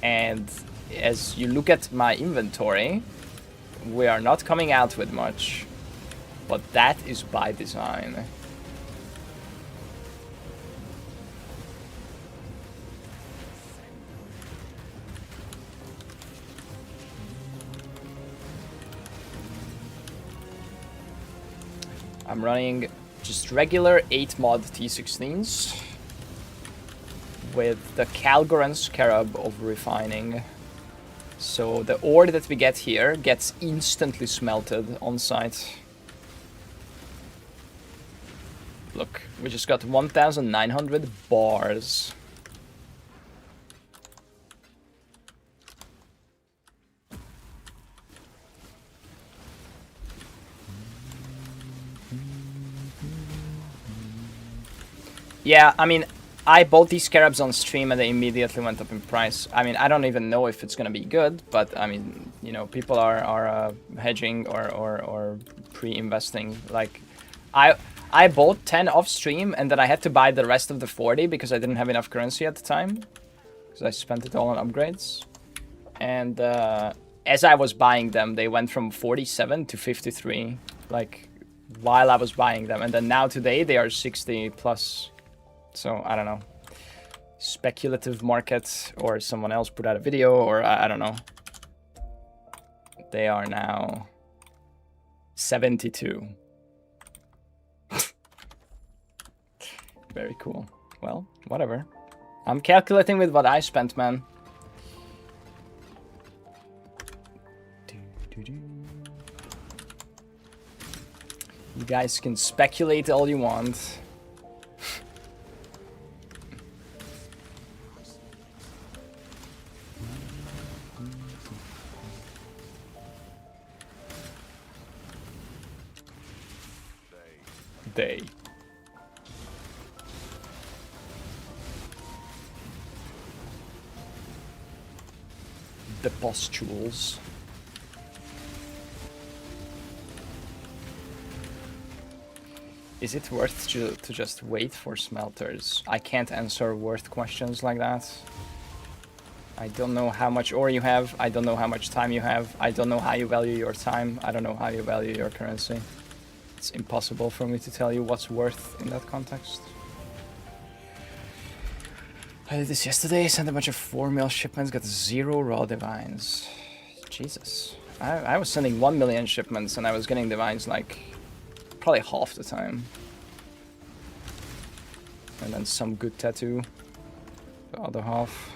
And as you look at my inventory, we are not coming out with much, but that is by design. I'm running just regular 8 mod T16s with the Calgoran Scarab of refining. So the ore that we get here gets instantly smelted on site. Look, we just got 1,900 bars. Yeah, I mean, I bought these scarabs on stream and they immediately went up in price. I mean, I don't even know if it's gonna be good, but I mean, you know, people are hedging or pre-investing. Like, I bought 10 off stream and then I had to buy the rest of the 40 because I didn't have enough currency at the time. Because I spent it all on upgrades. And as I was buying them, they went from 47 to 53. Like, while I was buying them. And then now today they are 60 plus. So, I don't know. Speculative market, or someone else put out a video, or I don't know. They are now 72. Very cool. Well, whatever. I'm calculating with what I spent, man. You guys can speculate all you want. Day. The pustules. Is it worth to just wait for smelters? I can't answer worth questions like that. I don't know how much ore you have. I don't know how much time you have. I don't know how you value your time. I don't know how you value your currency. It's impossible for me to tell you what's worth in that context. I did this yesterday, sent a bunch of 4 mil shipments, got 0 raw divines. Jesus. I was sending 1 million shipments and I was getting divines like probably half the time. And then some good tattoo. The other half.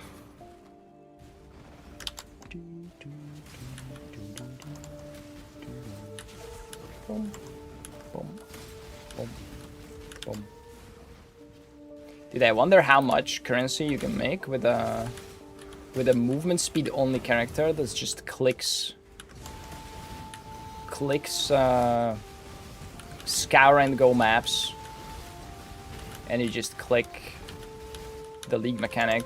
Boom. Boom. Boom. Boom. Dude, I wonder how much currency you can make with with a movement speed only character that just clicks scour and go maps, and you just click the league mechanic.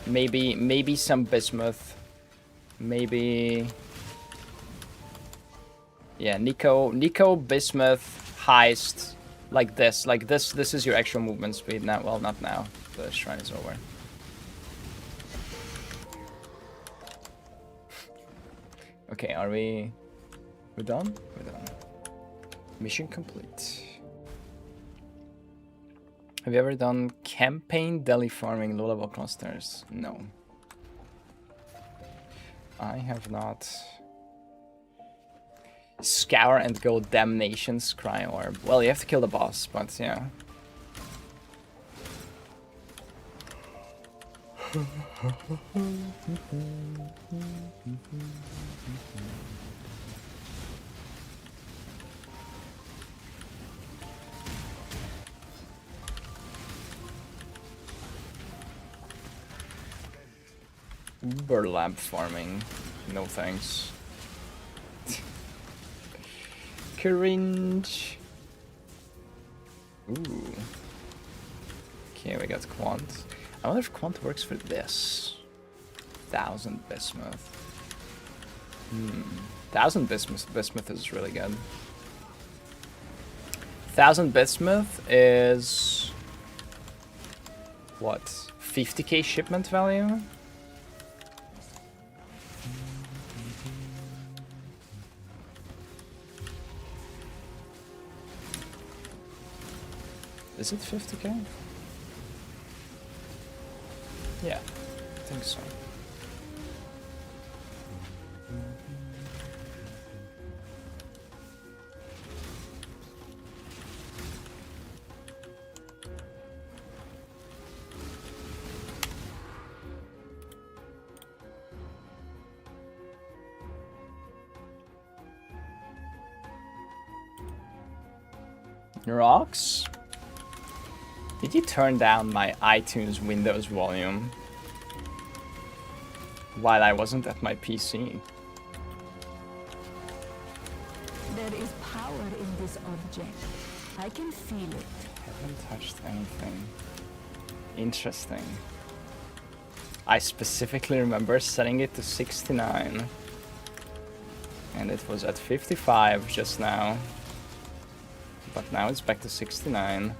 Maybe some bismuth, maybe yeah, Nico bismuth heist, like this this is your actual movement speed now. Well, not now, the shrine is over. Okay, we're done? We're done. Mission complete. Have you ever done campaign deli farming low level clusters? No. I have not. Scour and go damnation scry orb. Well, you have to kill the boss, but yeah. Uber lab farming. No thanks. Cringe. Ooh. Okay, we got Quant. I wonder if Quant works for this. 1000 bismuth. 1000 bismuth is really good. 1000 bismuth is what? 50k shipment value? Is it 50k? Yeah, I think so. Rocks? Did you turn down my iTunes Windows volume while I wasn't at my PC? There is power in this object. I can feel it. Haven't touched anything. Interesting. I specifically remember setting it to 69. And it was at 55 just now. But now it's back to 69.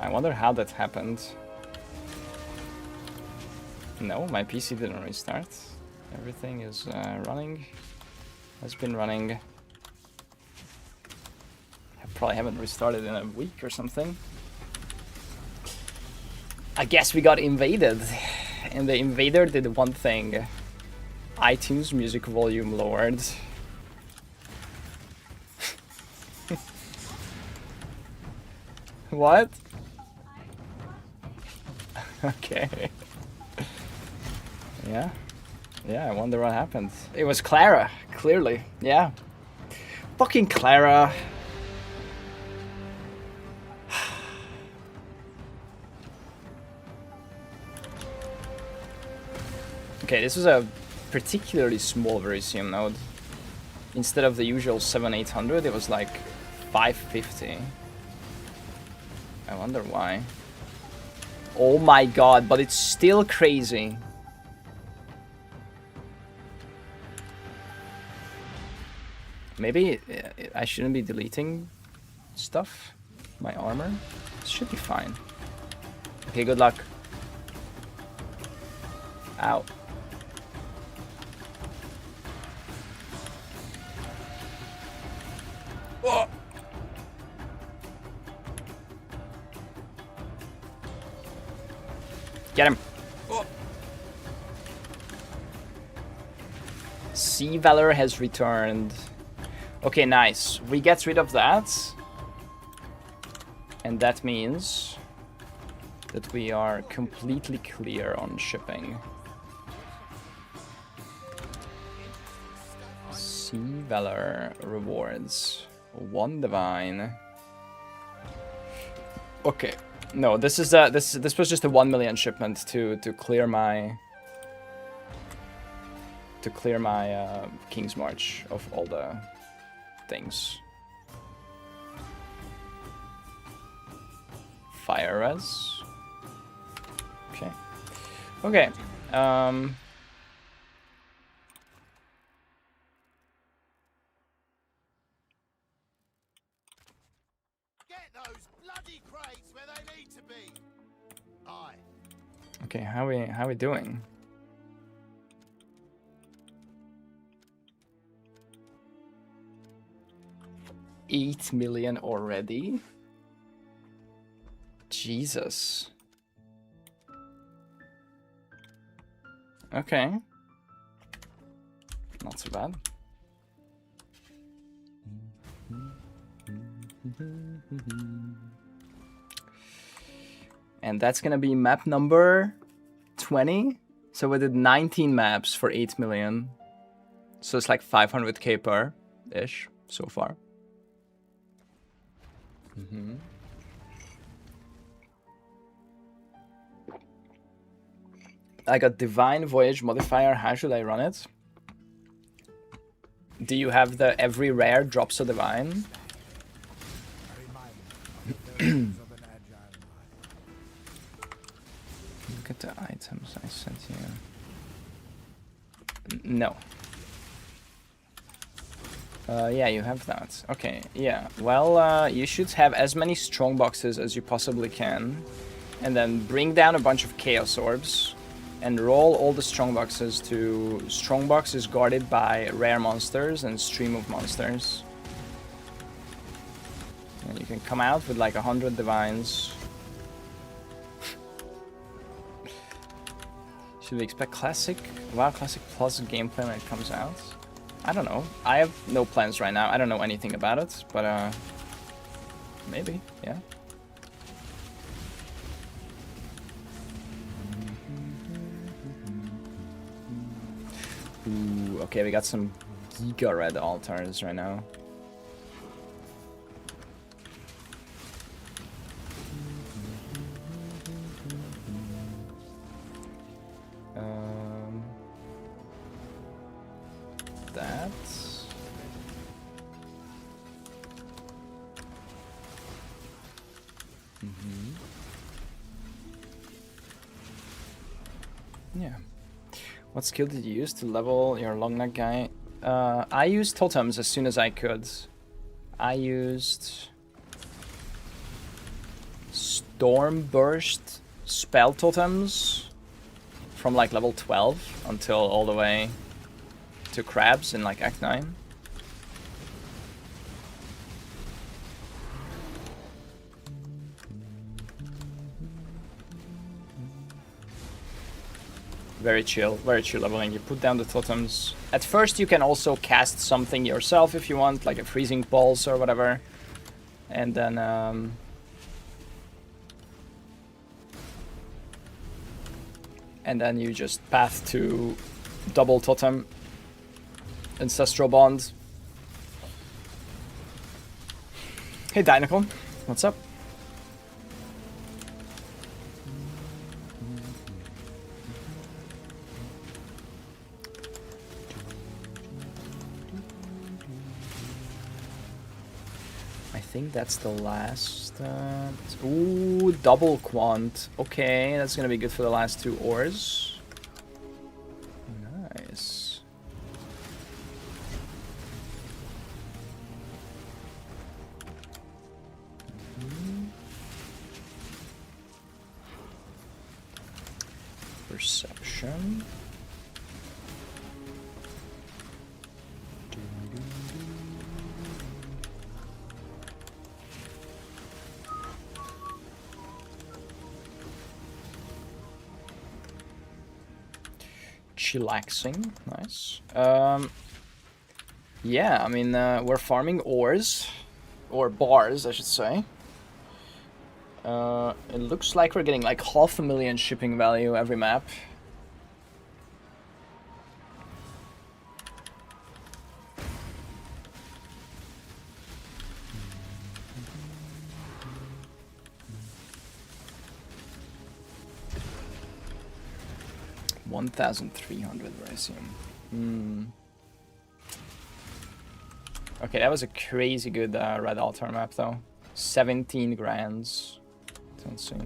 I wonder how that happened. No, my PC didn't restart. Everything is running. Has been running. I probably haven't restarted in a week or something. I guess we got invaded. And the invader did one thing. iTunes music volume lowered. What? Okay. Yeah. Yeah, I wonder what happened. It was Clara, clearly. Yeah. Fucking Clara. Okay, this was a particularly small Verisium node. Instead of the usual 700-800, it was like 550. I wonder why. Oh my god, but it's still crazy. Maybe I shouldn't be deleting stuff. My armor. It should be fine. Okay, good luck. Ow. Oh. Get him. Oh. Sea Valor has returned. Okay, nice. We get rid of that. And that means that we are completely clear on shipping. Sea Valor rewards. 1 divine. Okay. No, this is this was just a 1 million shipment to clear my King's March of all the things. Fire res. Okay. Okay. Get those bloody crates where they need to be. Aye. Okay, how we doing? $8 million already? Jesus. Okay. Not so bad. And that's gonna be map number 20. So we did 19 maps for 8 million. So it's like 500k per ish so far. I got Divine Voyage modifier. How should I run it? Do you have the every rare drops a divine? Look at the items I sent you. No. Yeah, you have that. Okay, yeah. Well, you should have as many strong boxes as you possibly can. And then bring down a bunch of Chaos Orbs. And roll all the strong boxes to strong boxes guarded by rare monsters and stream of monsters. And you can come out with like 100 divines. Should we expect classic? WoW Classic Plus gameplay when it comes out? I don't know. I have no plans right now. I don't know anything about it, but maybe, yeah. Ooh, okay, we got some Giga Red altars right now. That. Yeah. What skill did you use to level your long neck guy? I used totems as soon as I could. I used Storm Burst spell totems from like level 12 until all the way to crabs in like Act 9. Very chill leveling. You put down the totems. At first you can also cast something yourself if you want, like a freezing pulse or whatever. And then you just path to double totem, ancestral bond. Hey Dynacon, what's up? I think that's the last. Ooh, double quant. Okay, that's gonna be good for the last 2 ores. Nice. Perception. Chillaxing, nice. Yeah, I mean, we're farming ores, or bars, I should say. It looks like we're getting like 500,000 shipping value every map. 1,300 I assume. Okay, that was a crazy good red altar map though. 17 grands. Let's see.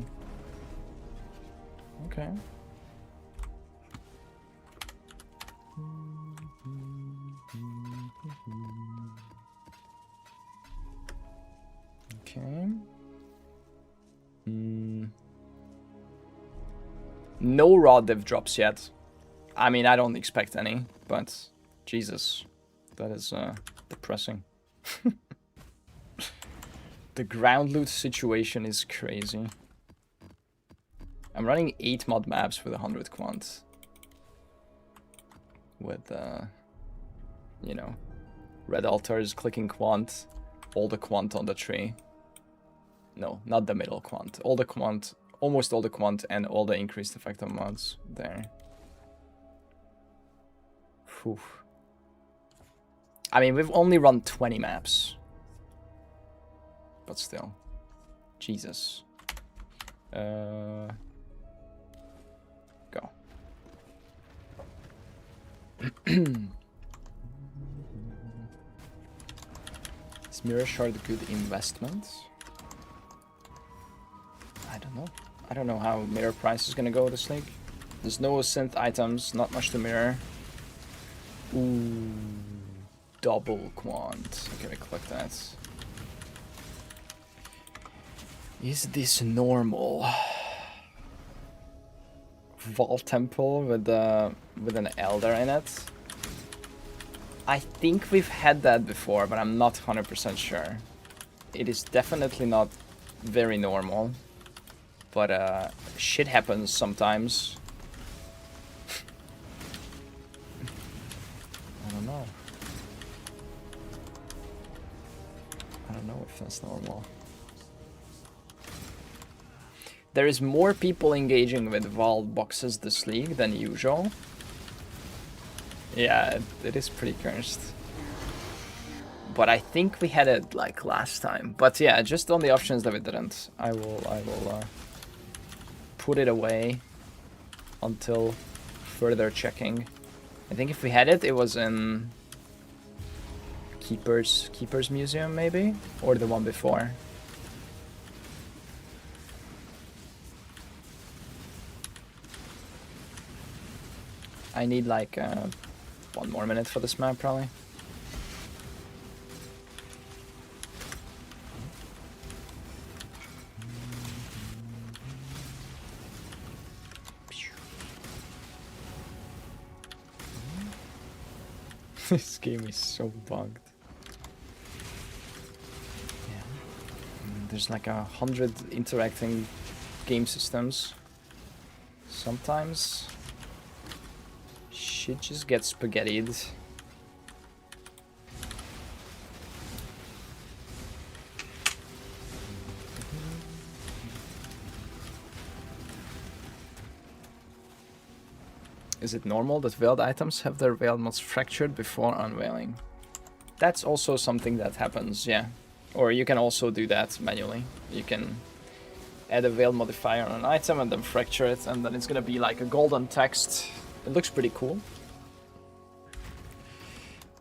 Okay. Okay. No raw div drops yet. I mean, I don't expect any, but Jesus, that is depressing. The ground loot situation is crazy. I'm running 8 mod maps with 100 quant. With, you know, red altars, clicking quant, all the quant on the tree. No, not the middle quant. All the quant, almost all the quant, and all the increased effective mods there. Whew. I mean, we've only run 20 maps. But still. Jesus. Go. Is Mirror Shard a good investment? I don't know. I don't know how mirror price is gonna go this league. There's no synth items, not much to mirror. Ooh, double quant. Okay, we collect that. Is this normal? Vault Temple with an Elder in it. I think we've had that before, but I'm not 100% sure. It is definitely not very normal, but shit happens sometimes. I don't know. I don't know if that's normal. There is more people engaging with vault boxes this league than usual. Yeah, it is pretty cursed. But I think we had it like last time. But yeah, just on the options that we didn't. I will put it away until further checking. I think if we had it, it was in Keeper's Museum maybe, or the one before. I need like 1 more minute for this map probably. This game is so bugged. Yeah. There's like 100 interacting game systems. Sometimes shit just gets spaghettied. Is it normal that veiled items have their veiled mods fractured before unveiling? That's also something that happens, yeah. Or you can also do that manually. You can add a veiled modifier on an item and then fracture it, and then it's gonna be like a golden text. It looks pretty cool.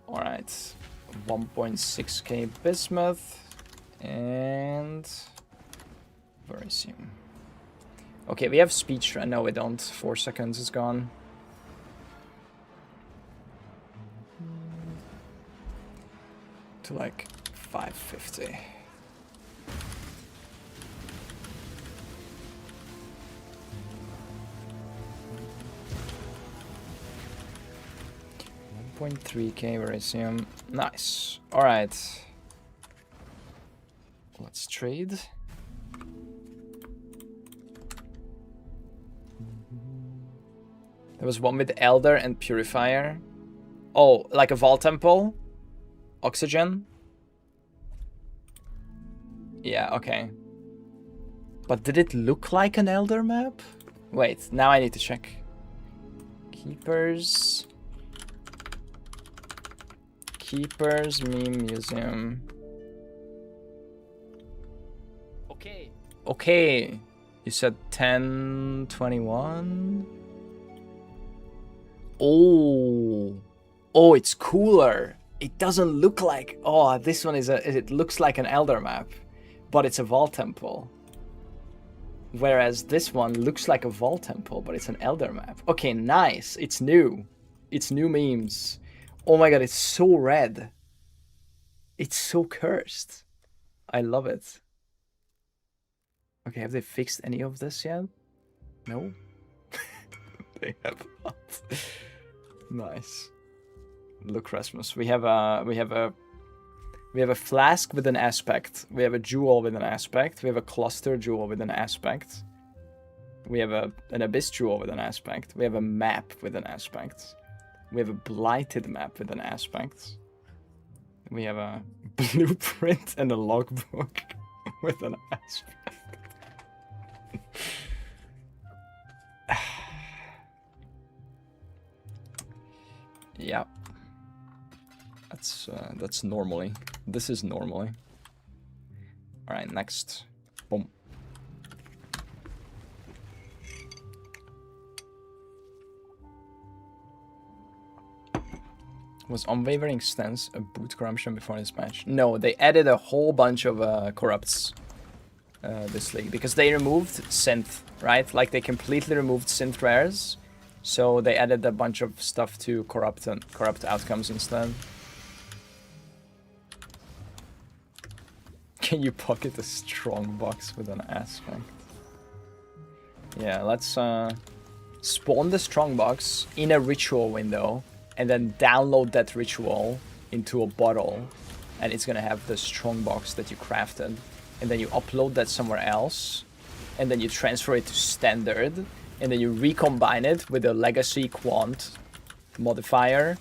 Alright, 1.6k bismuth and Verisium. Okay, we have speech. No, we don't. 4 seconds is gone. To like 550. .3k Verisium. Nice. Alright. Let's trade. There was one with Elder and Purifier. Oh, like a Vault Temple? Oxygen? Yeah, okay. But did it look like an Elder map? Wait, now I need to check. Keepers Meme Museum. Okay. Okay. You said 1021? Oh. Oh, it's cooler. It doesn't look like... Oh, this one is it looks like an Elder map, but it's a Vault Temple. Whereas this one looks like a Vault Temple, but it's an Elder map. Okay, nice. It's new. It's new memes. Oh my god, it's so red. It's so cursed. I love it. Okay, have they fixed any of this yet? No? They have not. Nice. Look, Rasmus, we have a flask with an aspect. We have a jewel with an aspect. We have a cluster jewel with an aspect. We have an abyss jewel with an aspect. We have a map with an aspect. We have a blighted map with an aspect. We have a blueprint and a logbook with an aspect. Yeah. That's normally. This is normally. Alright, next. Boom. Was Unwavering Stance a boot corruption before this match? No, they added a whole bunch of corrupts this league because they removed synth, right? Like they completely removed synth rares, so they added a bunch of stuff to corrupt outcomes instead. Can you pocket a strong box with an aspect? Yeah, let's spawn the strong box in a ritual window and then download that ritual into a bottle, and it's gonna have the strong box that you crafted, and then you upload that somewhere else, and then you transfer it to standard, and then you recombine it with a legacy quant modifier,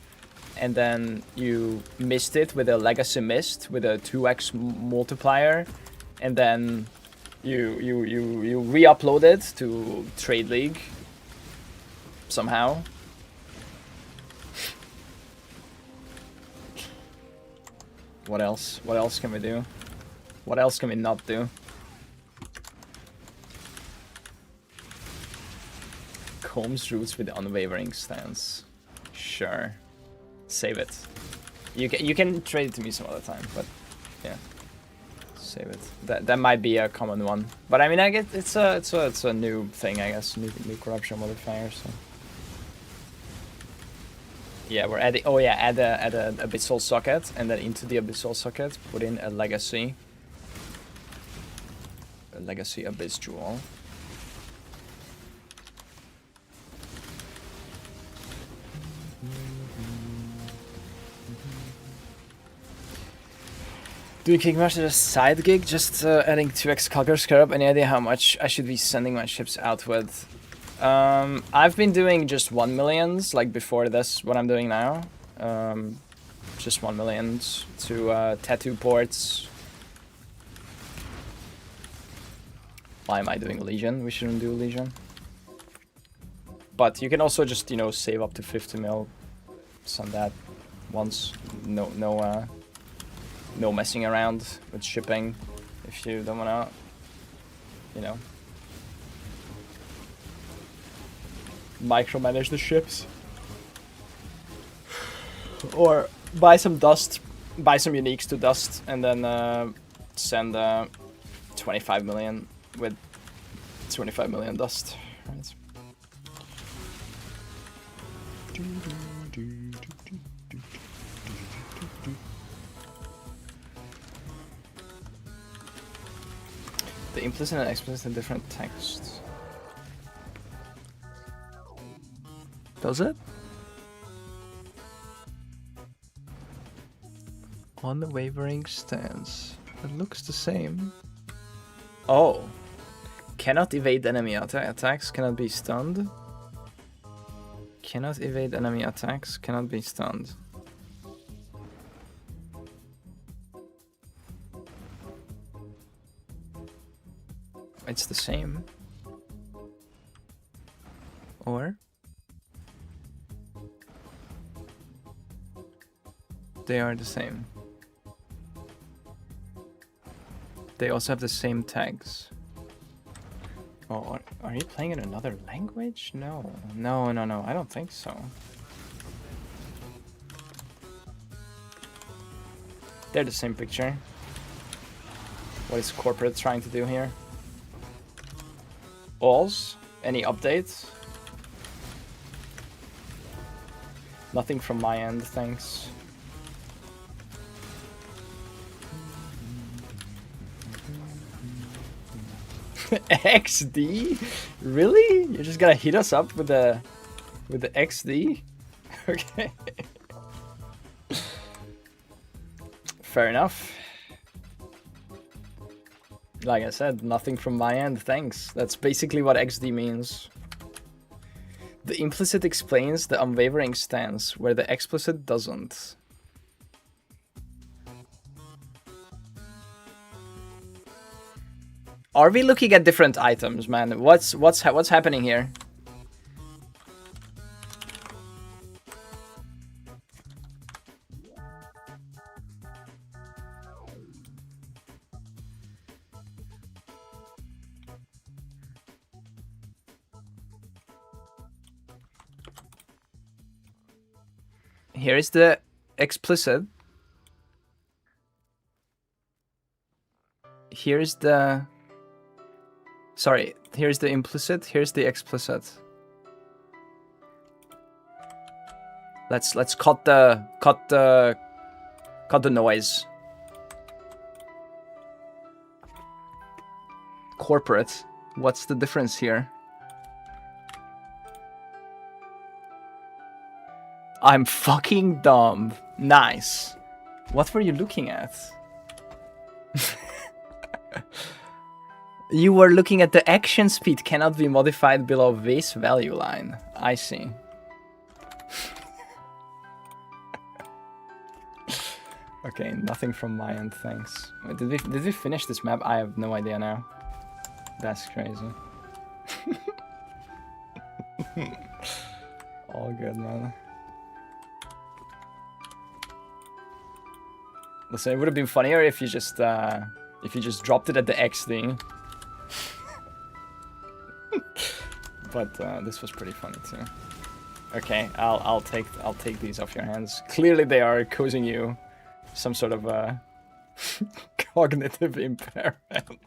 and then you mist it with a legacy mist with a 2x multiplier, and then you re-upload it to Trade League somehow. What else? What else can we do? What else can we not do? Combs roots with Unwavering Stance. Sure. Save it. You can trade it to me some other time, but yeah. Save it. That might be a common one. But I mean, I get it's a new thing, I guess. New corruption modifier, so. Yeah, we're adding. Oh yeah, add a abyssal socket, and then into the abyssal socket, put in a legacy abyss jewel. Doing Kickmaster as a side gig, just adding 2x Culgar Scarab. Any idea how much I should be sending my ships out with? I've been doing just 1 millions, like before this, what I'm doing now. Just 1 million to tattoo ports. Why am I doing Legion? We shouldn't do Legion. But you can also just, you know, save up to 50 mil. Send that once. No messing around with shipping if you don't wanna, you know, micromanage the ships. Or buy some dust, buy some uniques to dust, and then send 25 million with 25 million dust. Right. The implicit and explicit in different texts. Does it? Unwavering Stance. It looks the same. Oh. Cannot evade enemy attacks, cannot be stunned. Cannot evade enemy attacks, cannot be stunned. It's the same. Or they are the same. They also have the same tags. Oh, are you playing in another language? No, I don't think so. They're the same picture. What is corporate trying to do here? Alls? Any updates? Nothing from my end, thanks. XD? Really? You're just gonna hit us up with the XD? Okay. Fair enough. Like I said, nothing from my end, thanks. That's basically what XD means. The implicit explains the unwavering stance, where the explicit doesn't. Are we looking at different items, man? What's happening here? Here is the explicit. Here's the... Sorry, here's the implicit, here's the explicit. Let's cut the noise. Corporate. What's the difference here? I'm fucking dumb. Nice. What were you looking at? You were looking at the action speed cannot be modified below base value line. I see. Okay, nothing from my end, thanks. Wait, did we finish this map? I have no idea now. That's crazy. All good, man. Listen, it would have been funnier if you just dropped it at the X thing. But this was pretty funny too. Okay, I'll take these off your hands. Clearly, they are causing you some sort of cognitive impairment.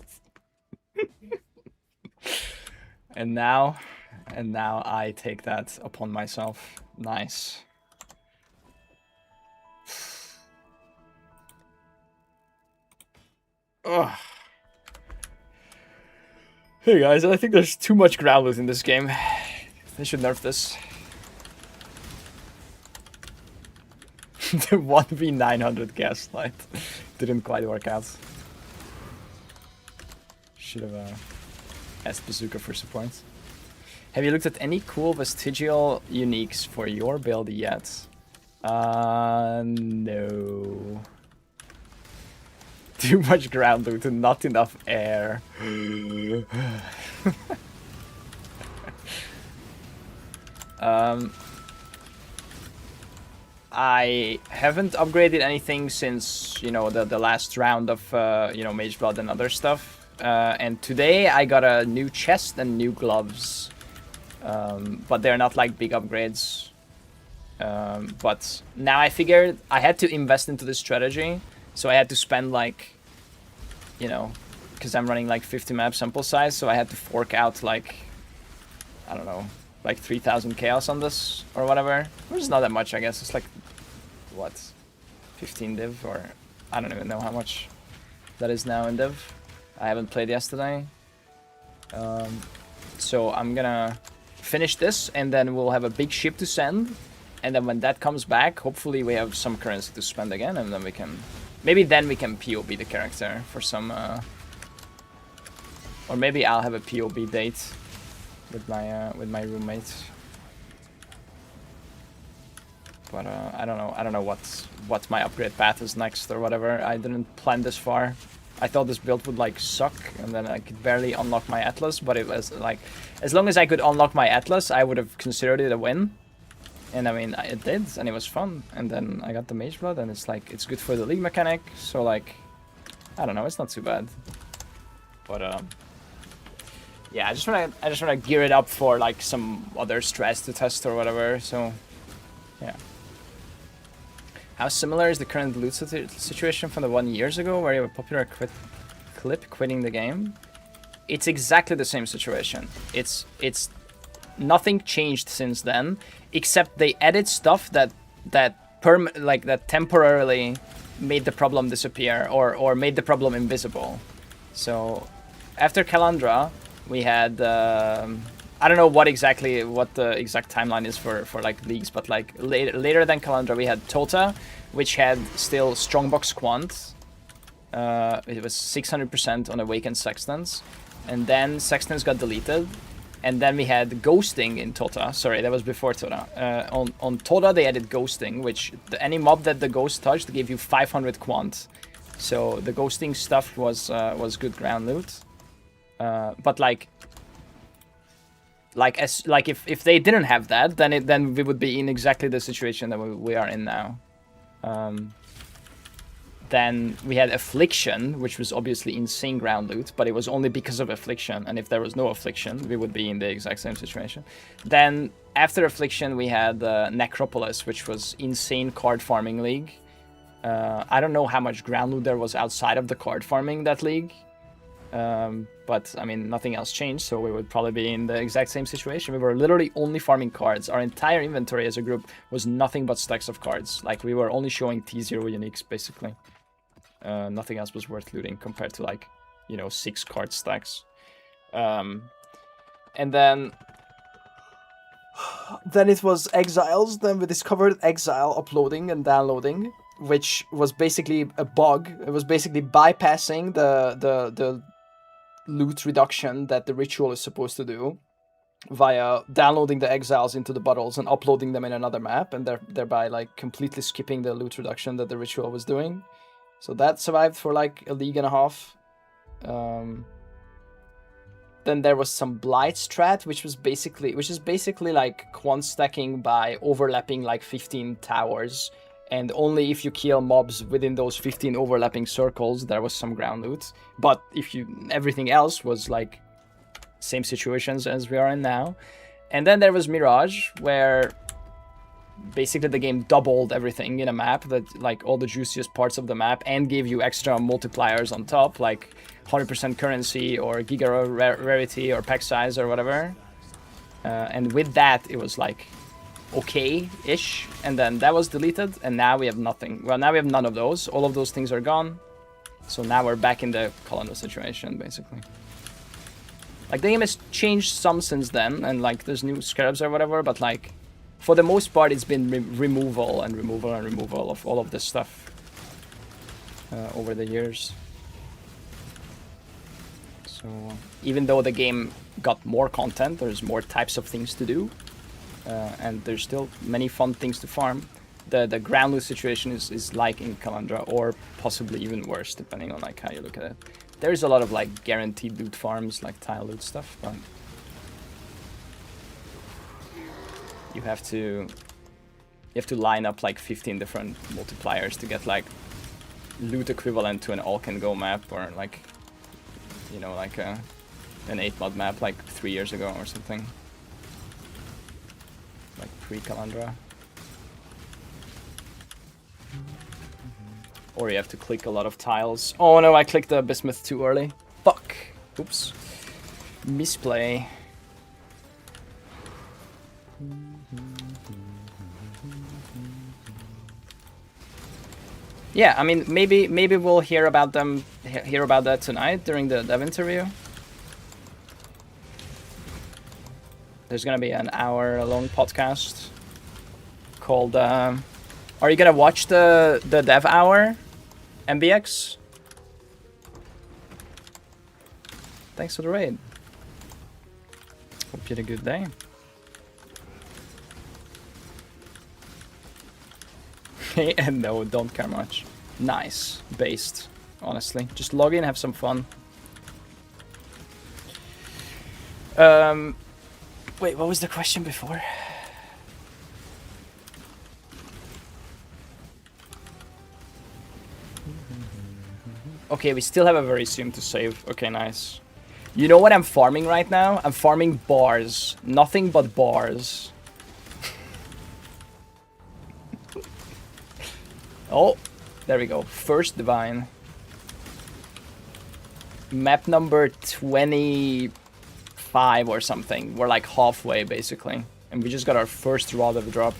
and now I take that upon myself. Nice. Ugh. Hey guys, I think there's too much ground loot in this game. They should nerf this. The 1v900 gaslight didn't quite work out. Should have asked Bazooka for support. Have you looked at any cool vestigial uniques for your build yet? No. Too much ground loot and not enough air. I haven't upgraded anything since, you know, the last round of, you know, Mage Blood and other stuff. And today I got a new chest and new gloves. But they're not like big upgrades. But now I figured I had to invest into this strategy. So I had to spend like, you know, because I'm running like 50 map sample size, so I had to fork out like, I don't know, like 3,000 chaos on this or whatever. Which is not that much, I guess. It's like, what, 15 div, or I don't even know how much that is now in div. I haven't played yesterday. So I'm gonna finish this and then we'll have a big ship to send. And then when that comes back, hopefully we have some currency to spend again, and then we can... Maybe then we can POB the character for some... Or maybe I'll have a POB date with my roommate. But I don't know what my upgrade path is next or whatever. I didn't plan this far. I thought this build would like suck, and then I could barely unlock my Atlas, but it was like... As long as I could unlock my Atlas, I would have considered it a win. And I mean, it did, and it was fun. And then I got the Mage Blood, and it's like, it's good for the league mechanic. So like, I don't know, it's not too bad. But yeah, I just wanna gear it up for like some other stress to test or whatever. So yeah. How similar is the current loot situation from the 1 years ago where you have a popular clip quitting the game? It's exactly the same situation. It's nothing changed since then, except they added stuff that temporarily made the problem disappear or made the problem invisible. So after Calandra, we had I don't know what the exact timeline is for like leagues, but like later than Calandra, we had Tota, which had still Strongbox Quant. It was 600% on Awakened Sextons, and then Sextons got deleted. And then we had ghosting in Tota. Sorry, that was before Tota. On Tota, they added ghosting, which any mob that the ghost touched gave you 500 quant. So the ghosting stuff was good ground loot. But if they didn't have that, then we would be in exactly the situation that we are in now. Then we had Affliction, which was obviously insane ground loot, but it was only because of Affliction, and if there was no Affliction, we would be in the exact same situation. Then, after Affliction, we had Necropolis, which was insane card farming league. I don't know how much ground loot there was outside of the card farming that league, but, I mean, nothing else changed, so we would probably be in the exact same situation. We were literally only farming cards. Our entire inventory as a group was nothing but stacks of cards. Like, we were only showing T0 uniques, basically. Nothing else was worth looting compared to, like, 6 card stacks. And then it was Exiles. Then we discovered Exile uploading and downloading, which was basically a bug. It was basically bypassing the loot reduction that the ritual is supposed to do via downloading the Exiles into the bottles and uploading them in another map, and thereby like completely skipping the loot reduction that the ritual was doing. So that survived for like a league and a half. Then there was some Blight strat, which is basically like quant stacking by overlapping like 15 towers, and only if you kill mobs within those 15 overlapping circles there was some ground loot. But everything else was like same situations as we are in now. And then there was Mirage, where basically the game doubled everything in a map, that like all the juiciest parts of the map, and gave you extra multipliers on top, like 100% currency or giga rarity or pack size or whatever. And with that it was like okay-ish, and then that was deleted, and now we have nothing. Well, now we have none of those. All of those things are gone. So now we're back in the Colonel situation, basically. Like, the game has changed some since then, and like there's new scarabs or whatever, but like for the most part it's been removal of all of this stuff over the years. So even though the game got more content, there's more types of things to do, and there's still many fun things to farm. The ground loot situation is like in Calandra, or possibly even worse, depending on like how you look at it. There's a lot of like guaranteed loot farms, like tile loot stuff, but you have to line up like 15 different multipliers to get like loot equivalent to an all can go map, or like like an 8-mod map like 3 years ago or something, like pre-Calandra. Or you have to click a lot of tiles. Oh no, I clicked the bismuth too early. Fuck. Oops. Misplay. Yeah, I mean, maybe we'll hear about that tonight during the dev interview. There's gonna be an hour-long podcast called. Are you gonna watch the dev hour, MBX? Thanks for the raid. Hope you had a good day. And no, don't care much. Nice. Based, honestly. Just log in, have some fun. Wait, what was the question before? Okay, we still have a very soon to save. Okay, nice. You know what I'm farming right now? I'm farming bars. Nothing but bars. Oh, there we go. First divine. Map number 25 or something. We're like halfway basically. And we just got our first rod of the drop.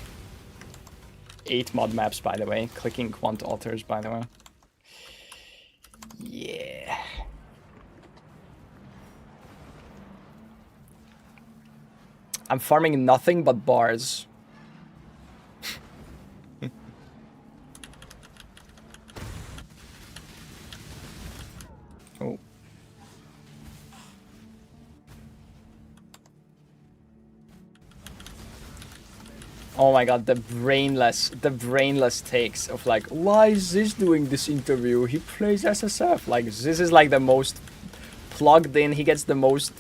8 mod maps, by the way. Clicking quant altars, by the way. Yeah. I'm farming nothing but bars. Oh. Oh my god, the brainless takes of like, why is this doing this interview? He plays SSF. Like, this is like the most plugged in, he gets the most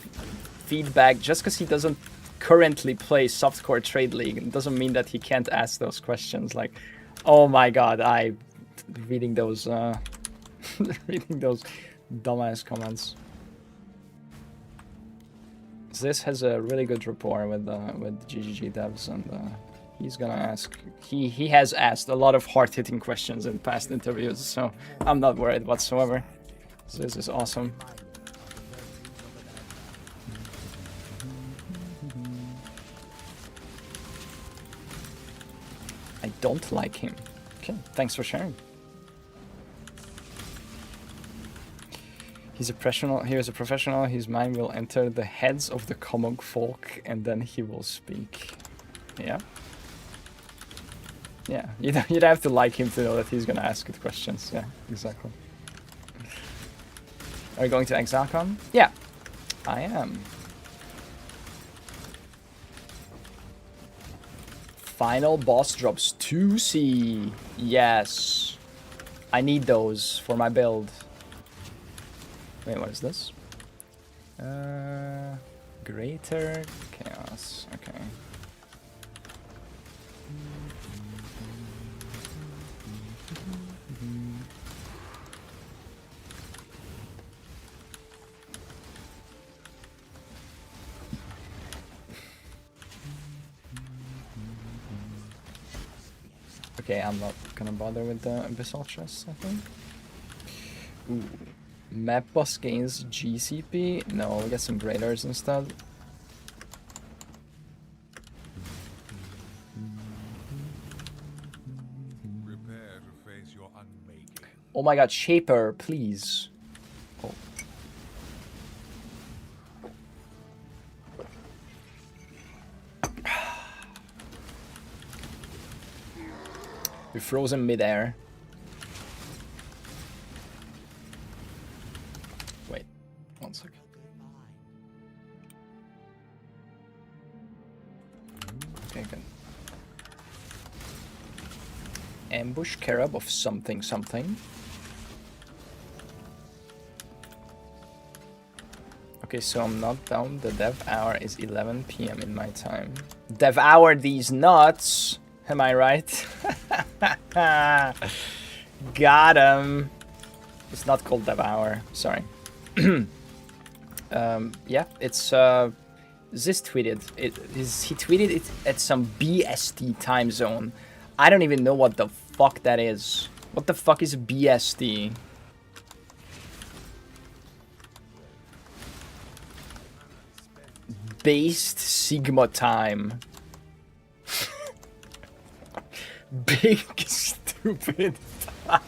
feedback just because he doesn't currently play softcore trade league. It doesn't mean that he can't ask those questions. Like, oh my god, reading those reading those dumbass comments. This has a really good rapport with GGG devs, and he's gonna ask. He has asked a lot of hard-hitting questions in past interviews, so I'm not worried whatsoever. So this is awesome. I don't like him. Okay, thanks for sharing. He's a professional. He is a professional. His mind will enter the heads of the common folk, and then he will speak. Yeah. Yeah. You'd have to like him to know that he's gonna ask good questions. Yeah, exactly. Are you going to ExileCon? Yeah, I am. Final boss drops 2C. Yes. I need those for my build. Wait, what is this? Greater chaos. Okay. Okay, I'm not gonna bother with the Abyssal Chest, I think. Ooh. Map boss gains GCP? No, we get some graders instead. Prepare to face your unmaking. Oh my god, Shaper, please. Oh. You're frozen midair. Wait, 1 second. Okay, good. Ambush carob of something something. Okay, so I'm not down. The dev hour is 11 PM in my time. Dev hour these nuts! Am I right? Got him. It's not called dev hour. Sorry. Yeah, it's Ziz tweeted it. He tweeted it at some BST time zone. I don't even know what the fuck that is. What the fuck is BST? Based Sigma time. Big stupid time.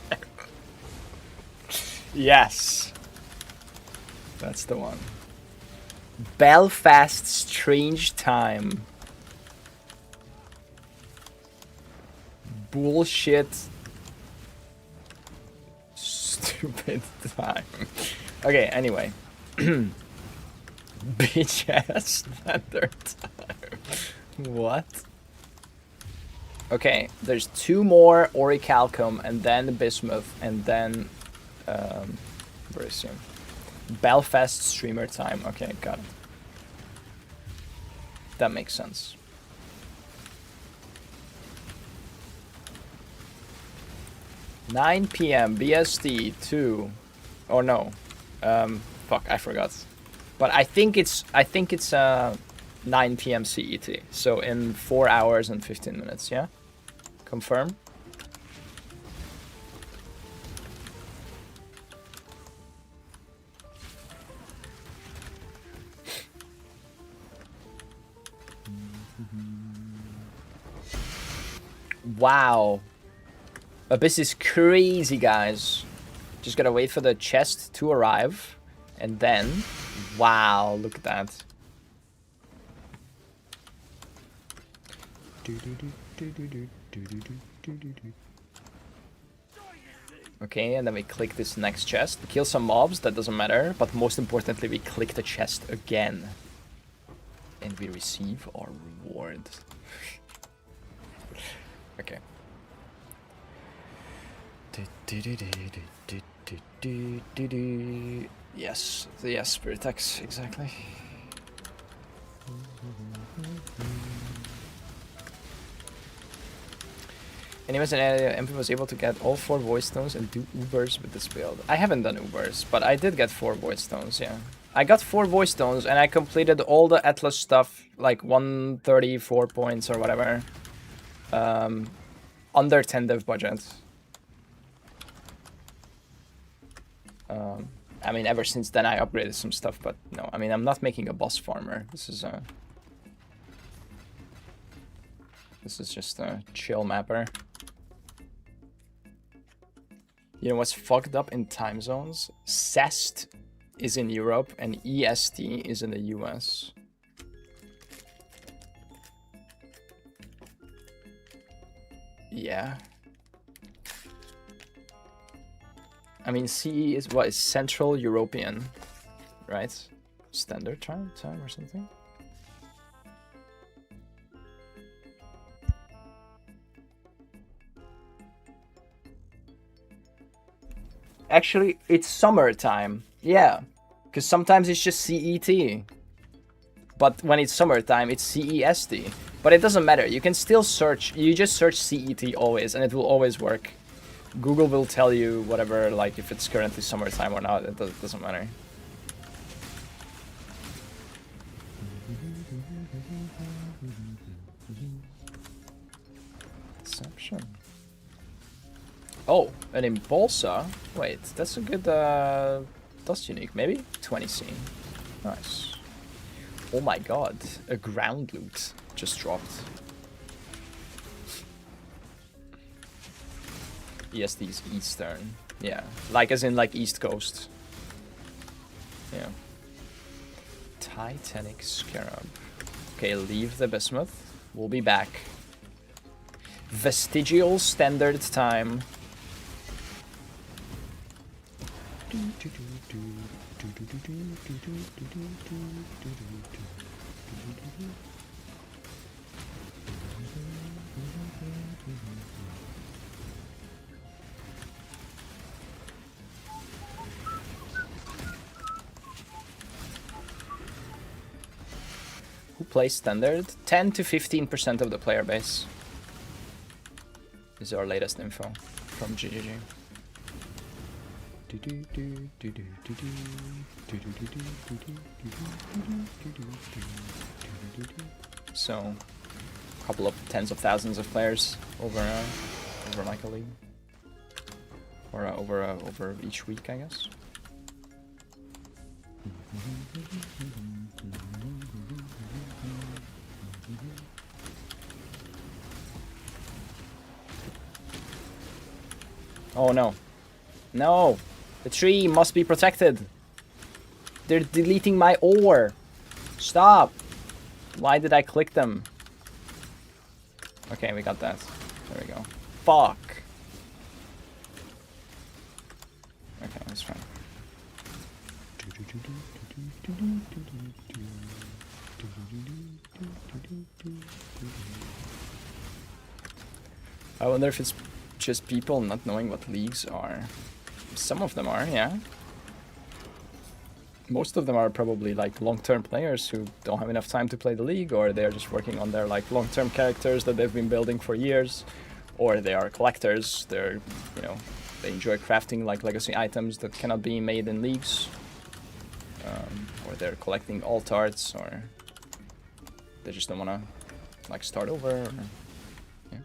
Yes. That's the one. Belfast strange time. Bullshit. Stupid time. Okay, anyway. Bitch ass thunder time. What? Okay, there's 2 more Orichalcum and then Bismuth and then Berisium. Belfast streamer time. Okay, got it. That makes sense. $9 PM BST 2. Or no. Fuck, I forgot. But I think it's 9 PM CET. So in 4 hours and 15 minutes, yeah? Confirm? Wow. Abyss is crazy, guys. Just gotta wait for the chest to arrive. And then... Wow, look at that. Okay, and then we click this next chest. Kill some mobs, that doesn't matter. But most importantly, we click the chest again. And we receive our reward. Okay. Yes, yes, Spirit X, exactly. Anyways, MP was able to get all 4 voice stones and do Ubers with this build. I haven't done Ubers, but I did get 4 voice stones, yeah. I got 4 voice stones and I completed all the Atlas stuff, like 134 points or whatever. Under 10 dev budget. I mean, ever since then I upgraded some stuff, but no, I mean, I'm not making a boss farmer. This is just a chill mapper. You know what's fucked up in time zones? CEST is in Europe and EST is in the US. Yeah. I mean, CE is what is Central European, right? Standard time or something? Actually, it's summertime. Yeah, because sometimes it's just CET. But when it's summertime, it's CEST. But it doesn't matter. You can still search. You just search CET always, and it will always work. Google will tell you whatever, like if it's currently summertime or not. It doesn't matter. Deception. Oh, an Impulsa. Wait, that's a good dust unique. Maybe 20C. Nice. Oh my god, a ground loot just dropped. ESD's Eastern. Yeah, like as in like East Coast. Yeah. Titanic Scarab. Okay, leave the bismuth. We'll be back. Vestigial standard time. Who plays standard? 10 to 15% of the player base. This is our latest info from GGG. So, a couple of tens of thousands of players over Michael League, or over each week, I guess. Oh no. No! The tree must be protected! They're deleting my ore! Stop! Why did I click them? Okay, we got that. There we go. Fuck! Okay, that's fine. I wonder if it's just people not knowing what leagues are. Some of them are, yeah. Most of them are probably like long-term players who don't have enough time to play the league, or they're just working on their like long-term characters that they've been building for years, or they are collectors. They're, you know, they enjoy crafting like legacy items that cannot be made in leagues, or they're collecting alt arts, or they just don't want to like start over. Or, yeah.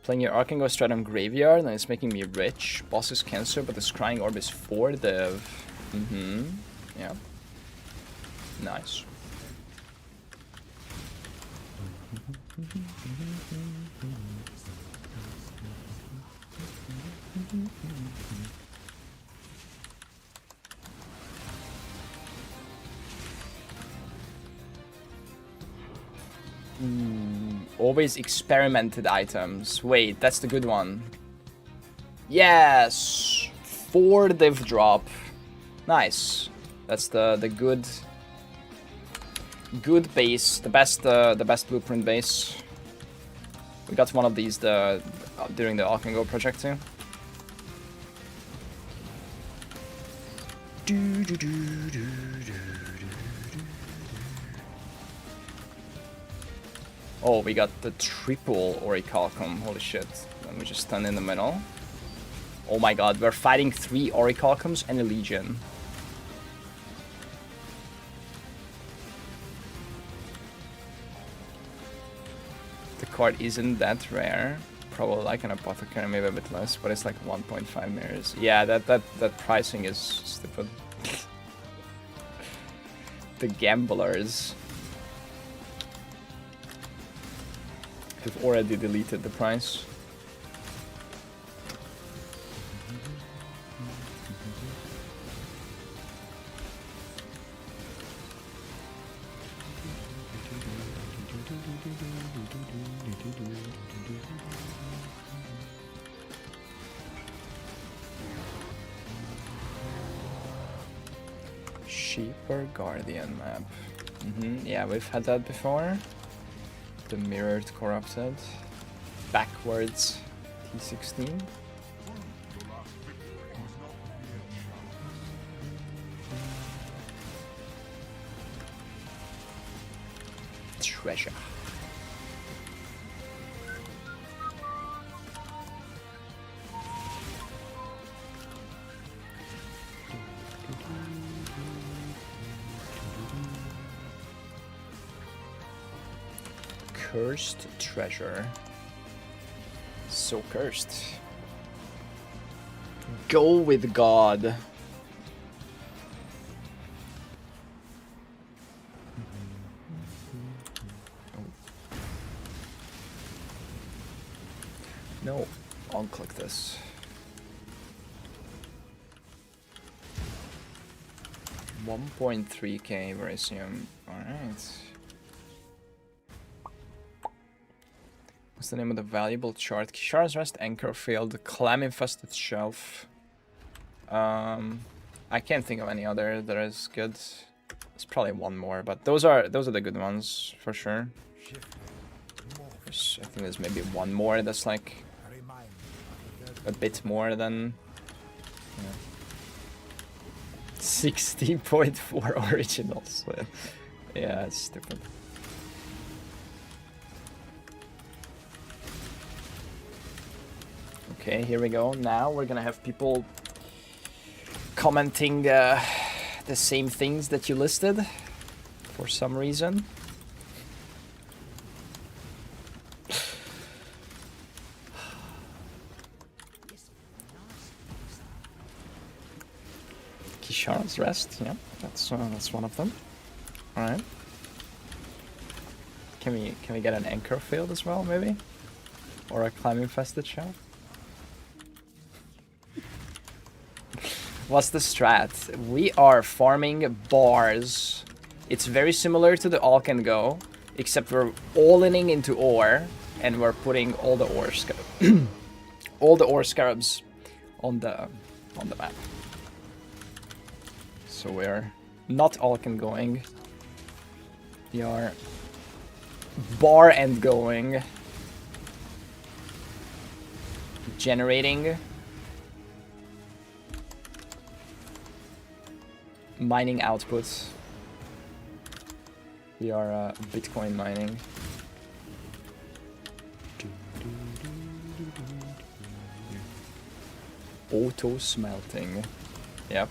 Playing your Arcango strat on Graveyard, and it's making me rich. Boss is Cancer, but the Scrying Orb is 4 div. Yeah. Nice. Always experimented items. Wait, that's the good one. Yes! 4 div drop. Nice. That's the good base, the best blueprint base. We got one of these during the Arcango project too. Oh, we got the triple Orichalcum. Holy shit. Let me just stand in the middle. Oh my god, we're fighting 3 Orichalcums and a Legion. The card isn't that rare. Probably like an Apothecary, maybe a bit less, but it's like 1.5 mirrors. Yeah, that pricing is stupid. The gamblers have already deleted the price. Sheeper Guardian map. Yeah, we've had that before. The mirrored corrupted. Backwards T16. Treasure. Cursed treasure. So cursed. Go with God. No, unclick this. $1.3k Verisium. Alright. What's the name of the valuable chart? Kishar's Rest, Anchor Field, Clam Infested Shelf. I can't think of any other that is good. There's probably one more, but those are the good ones for sure. I think there's maybe one more that's like a bit more than 60.4 originals. Yeah, it's stupid. Okay, here we go. Now we're gonna have people commenting the same things that you listed for some reason. Kishar's Rest, yeah, that's one of them. All right. Can we get an Anchor Field as well, maybe, or a Clam Infested Shelf? What's the strat? We are farming bars. It's very similar to the All Can Go, except we're all-inning into ore, and we're putting all the ore all the ore scarabs on the map. So we're not All Can Going. We are bar and going, generating. Mining outputs. We are Bitcoin mining. Auto smelting. Yep.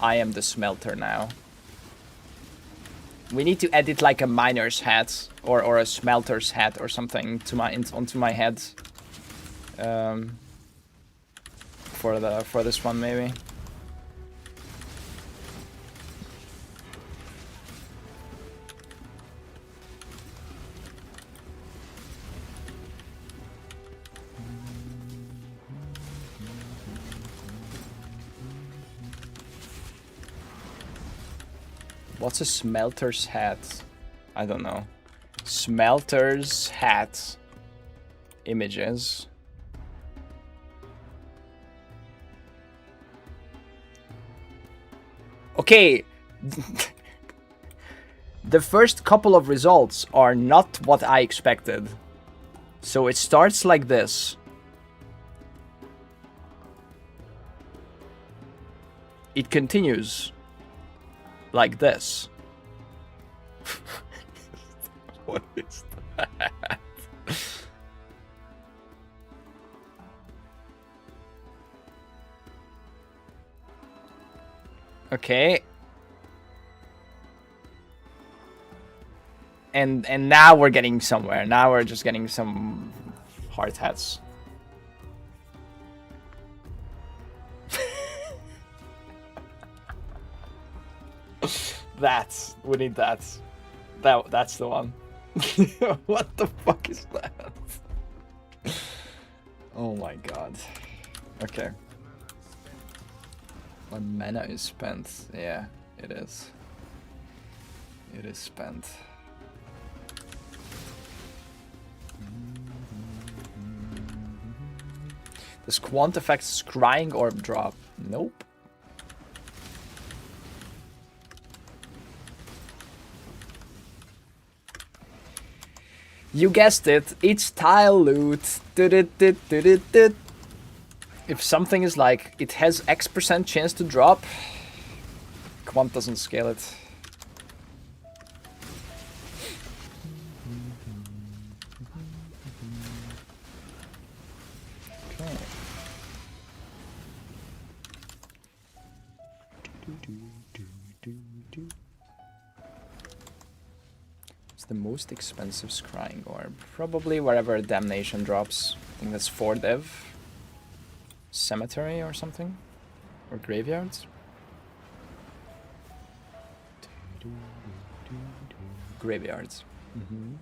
I am the smelter now. We need to edit like a miner's hat or a smelter's hat or something to onto my head. For this one maybe. What's a smelter's hat? I don't know. Smelter's hat. Images. Okay. The first couple of results are not what I expected. So it starts like this. It continues like this. What is that? Okay. And now we're getting somewhere. Now we're just getting some hard hats. We need that. That's the one. What the fuck is that? Oh my god. Okay. My mana is spent. Yeah, it is. It is spent. Does Quant affect Scrying Orb drop? Nope. You guessed it, it's tile loot. If something is like, it has X% chance to drop, Quant doesn't scale it. Okay. It's the most expensive Scrying Orb. Probably wherever Damnation drops. I think that's 4 div. Cemetery or something? Or graveyards? Graveyards. Mm-hmm.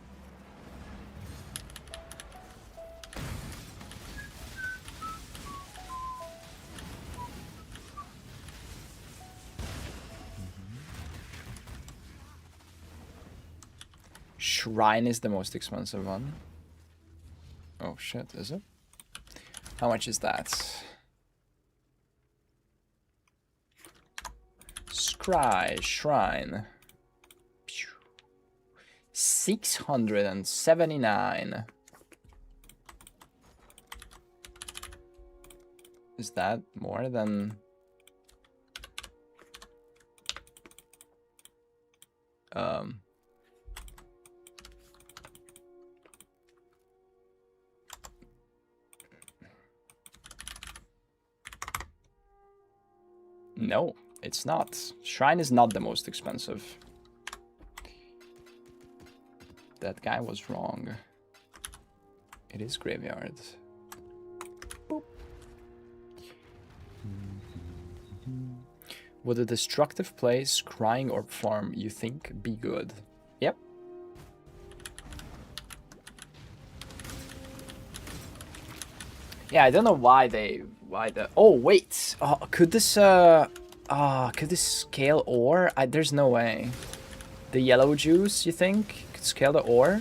Shrine is the most expensive one. Oh shit, is it? How much is that? Shrine. 679. Is that more than... No, it's not. Shrine is not the most expensive. That guy was wrong. It is graveyard. Boop. Would a destructive play, Scrying Orb farm, you think, be good? Yep. Yeah, I don't know why the... Oh wait, could this scale ore? There's no way. The yellow juice, you think, could scale the ore?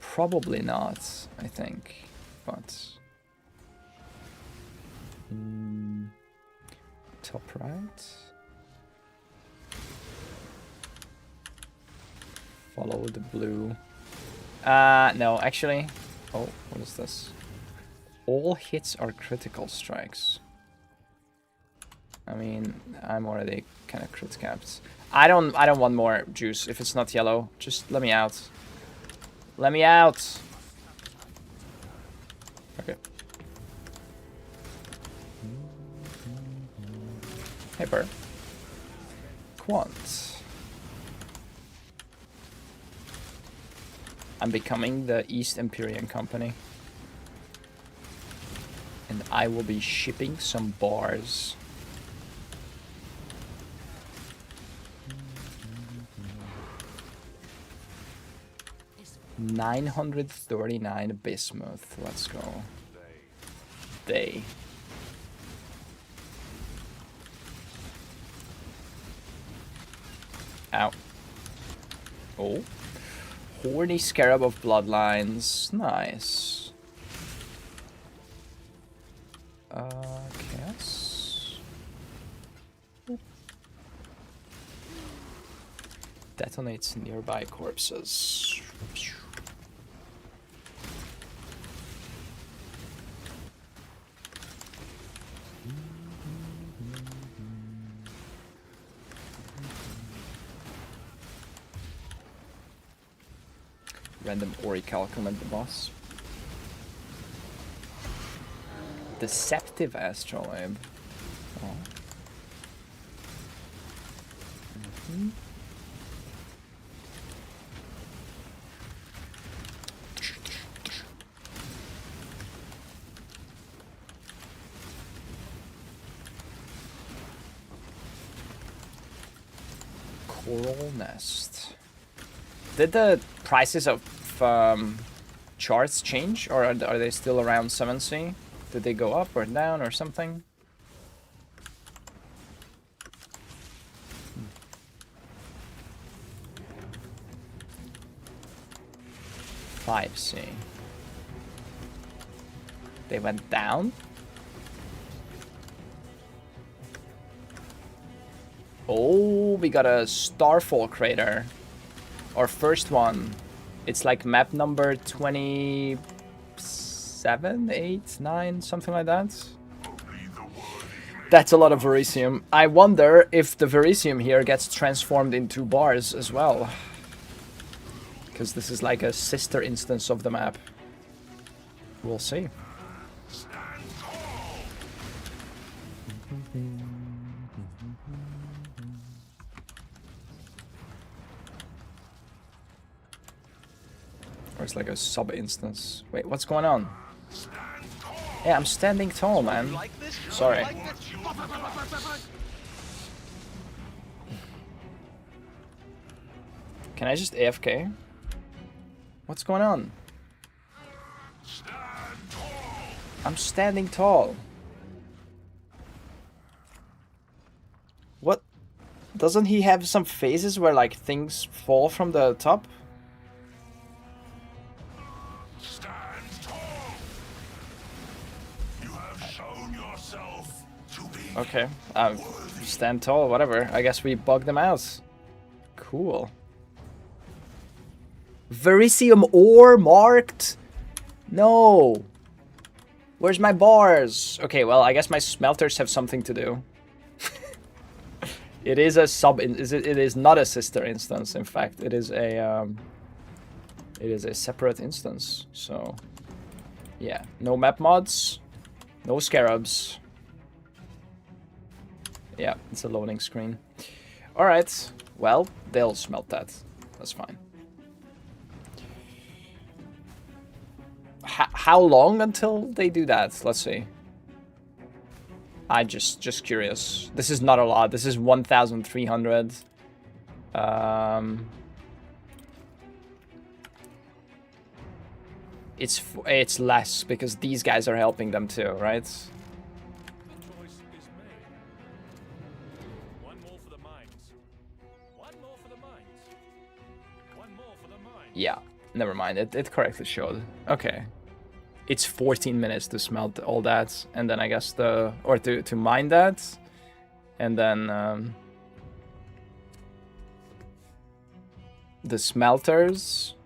Probably not, I think, but top right. Follow the blue. No, actually. Oh, what is this? All hits are critical strikes. I mean, I'm already kind of crit capped. I don't want more juice if it's not yellow. Just let me out. Let me out. Okay. Hyper. Quant. I'm becoming the East Empyrean Company. I will be shipping some bars. $939 bismuth. Let's go. Day. Ow. Oh. Horny Scarab of Bloodlines. Nice. Chaos. Detonates nearby corpses. Random orichalcum at the boss. Deceptive astrolabe. Oh. Coral nest. Did the prices of charts change, or are they still around 7C? Did they go up or down or something? Hmm. 5C. They went down? Oh, we got a Starfall crater. Our first one. It's like map number 27, 8, 9, something like that. That's a lot of Verisium. I wonder if the Verisium here gets transformed into bars as well. Because this is like a sister instance of the map. We'll see. Or it's like a sub-instance. Wait, what's going on? Yeah, I'm standing tall, man. Sorry. Can I just AFK? What's going on? I'm standing tall. What? Doesn't he have some phases where like things fall from the top? Okay, stand tall, whatever. I guess we bugged them out. Cool. Verisium ore marked? No. Where's my bars? Okay, well, I guess my smelters have something to do. It is a it is not a sister instance, in fact. It is a separate instance. So, yeah, no map mods, no scarabs. Yeah, it's a loading screen. Alright, well, they'll smelt that. That's fine. How long until they do that? Let's see. I just curious. This is not a lot. This is 1,300. It's less because these guys are helping them too, right? Yeah, never mind. It correctly showed. Okay. It's 14 minutes to smelt all that, and then I guess to mine that, and then the smelters,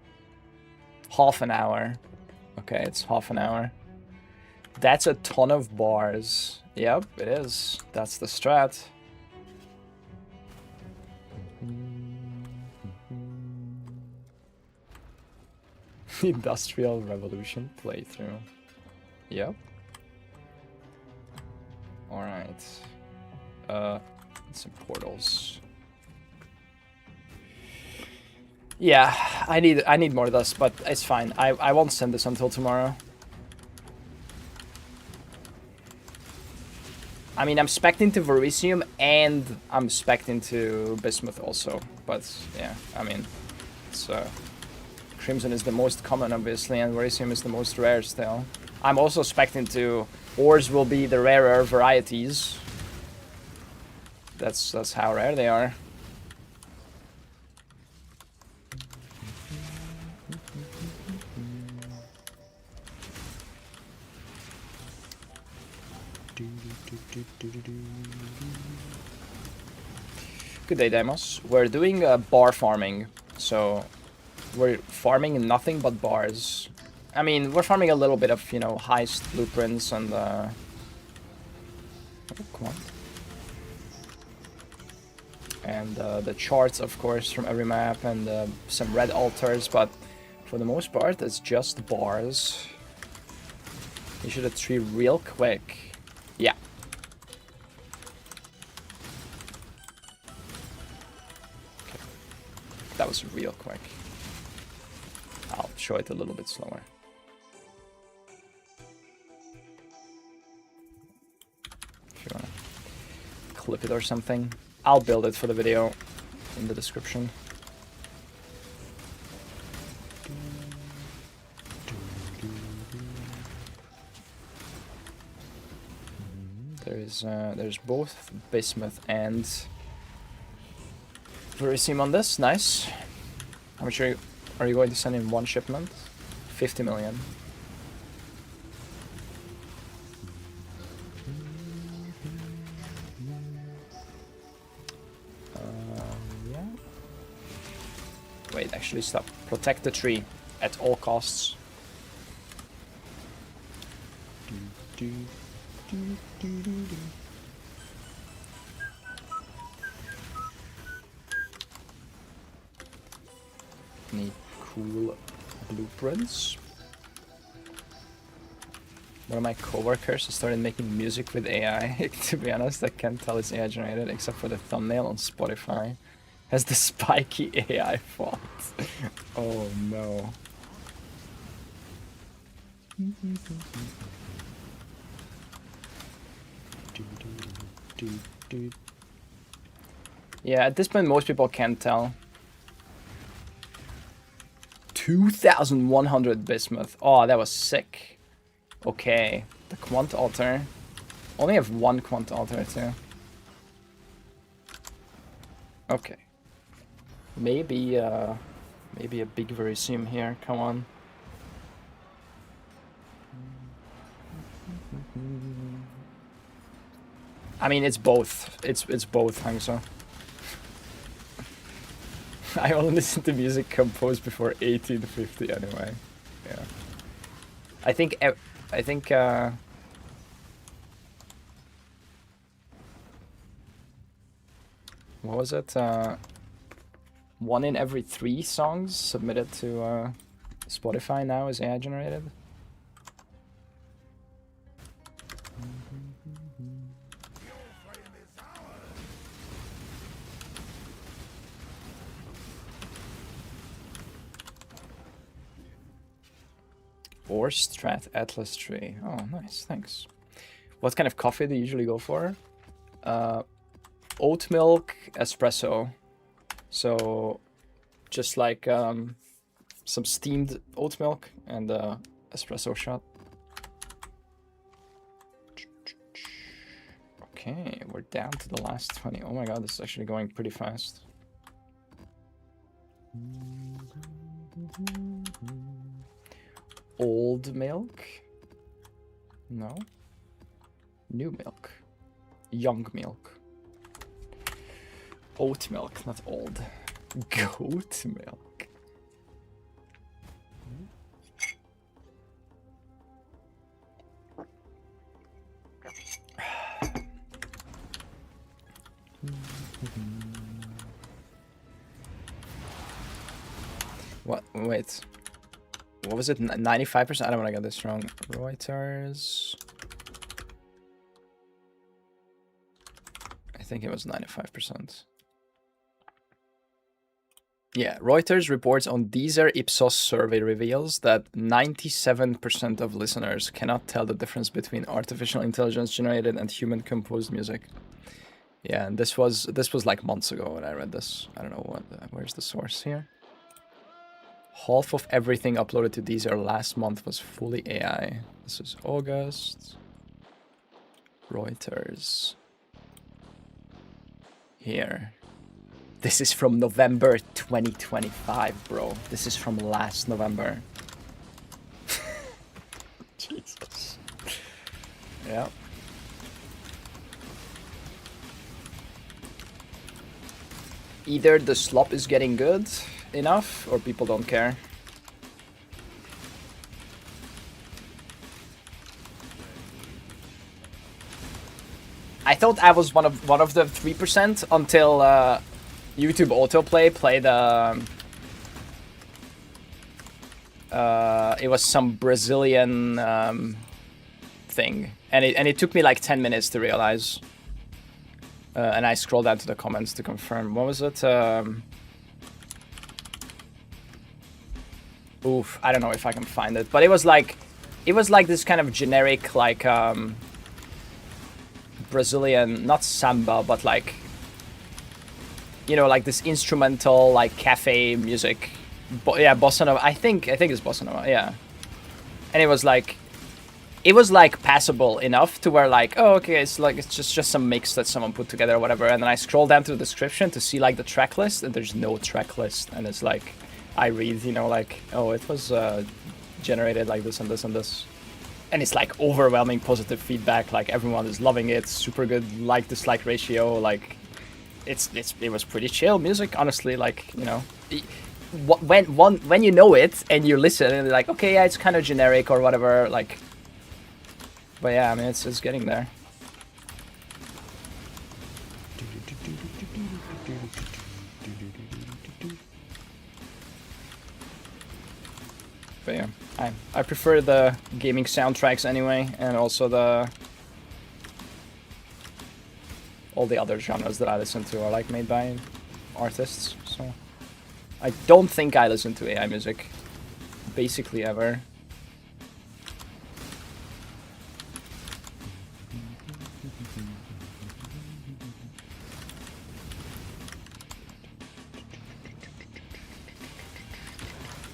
half an hour. Okay, it's half an hour. That's a ton of bars. Yep, it is. That's the strat. Industrial Revolution playthrough. Yep. Alright. Some portals. Yeah, I need more dust, but it's fine. I won't send this until tomorrow. I mean, I'm spec'd into Verisium and I'm spec'd into Bismuth also. But yeah, I mean, it's Crimson is the most common, obviously, and Verisium is the most rare still. I'm also spec'd into ores will be the rarer varieties. That's how rare they are. Good day, Demos. We're doing bar farming, so we're farming nothing but bars. I mean, we're farming a little bit of, you know, heist blueprints and oh, come on. And the charts, of course, from every map, and some red altars, but for the most part, it's just bars. You should have tree real quick. Yeah. Okay. That was real quick. I'll show it a little bit slower. If you wanna clip it or something. I'll build it for the video in the description. There's both Bismuth and Verisium on this. Nice. How much are you going to send in one shipment? 50 million. Yeah. Wait, actually stop. Protect the tree at all costs. Need cool blueprints. One of my coworkers started making music with AI. To be honest, I can't tell it's AI generated except for the thumbnail on Spotify. Has the spiky AI font. Oh no. Yeah, at this point most people can't tell. 2,100 Bismuth. Oh, that was sick. Okay, the Quant Altar. Only have one Quant Altar too. Okay. Maybe a big Verisium here. Come on. I mean, it's both. It's both, Hangso. I only listen to music composed before 1850 anyway. Yeah. I think what was it? 1 in every 3 songs submitted to Spotify now is AI generated. Or Strat Atlas Tree. Oh, nice, thanks. What kind of coffee do you usually go for? Oat milk espresso. So, just like some steamed oat milk and espresso shot. Okay, we're down to the last 20. Oh my god, this is actually going pretty fast. Old milk? No. New milk. Young milk. Oat milk, not old. Goat milk. What? Wait. What was it? 95%? I don't want to get this wrong. Reuters. I think it was 95%. Yeah, Reuters reports on Deezer Ipsos survey reveals that 97% of listeners cannot tell the difference between artificial intelligence generated and human composed music. Yeah, and this was like months ago when I read this. I don't know what. Where's the source here? Half of everything uploaded to Deezer last month was fully AI. This is August. Reuters. Here. This is from November 2025, bro. This is from last November. Jesus. Yeah. Either the slop is getting good enough or people don't care. I thought I was one of the 3% until YouTube autoplay played it was some Brazilian thing, and it took me like 10 minutes to realize. And I scrolled down to the comments to confirm. What was it? Oof, I don't know if I can find it, but it was like this kind of generic like Brazilian, not samba, but like, you know, like this instrumental like cafe music. Yeah, bossa nova. I think it's bossa nova. Yeah, and it was like passable enough to where like, oh, okay, it's just some mix that someone put together or whatever. And then I scroll down to the description to see like the track list, and there's no track list. And it's like, I read, you know, like, oh, it was generated like this and this and this. And it's like overwhelming positive feedback. Like everyone is loving it, super good like dislike ratio. Like it was pretty chill music, honestly. Like, you know, when you know it and you listen and you're like, okay, yeah, it's kind of generic or whatever. Like, but yeah, I mean, it's getting there. But yeah, I prefer the gaming soundtracks anyway, and also all the other genres that I listen to are like made by artists. So I don't think I listen to AI music basically ever.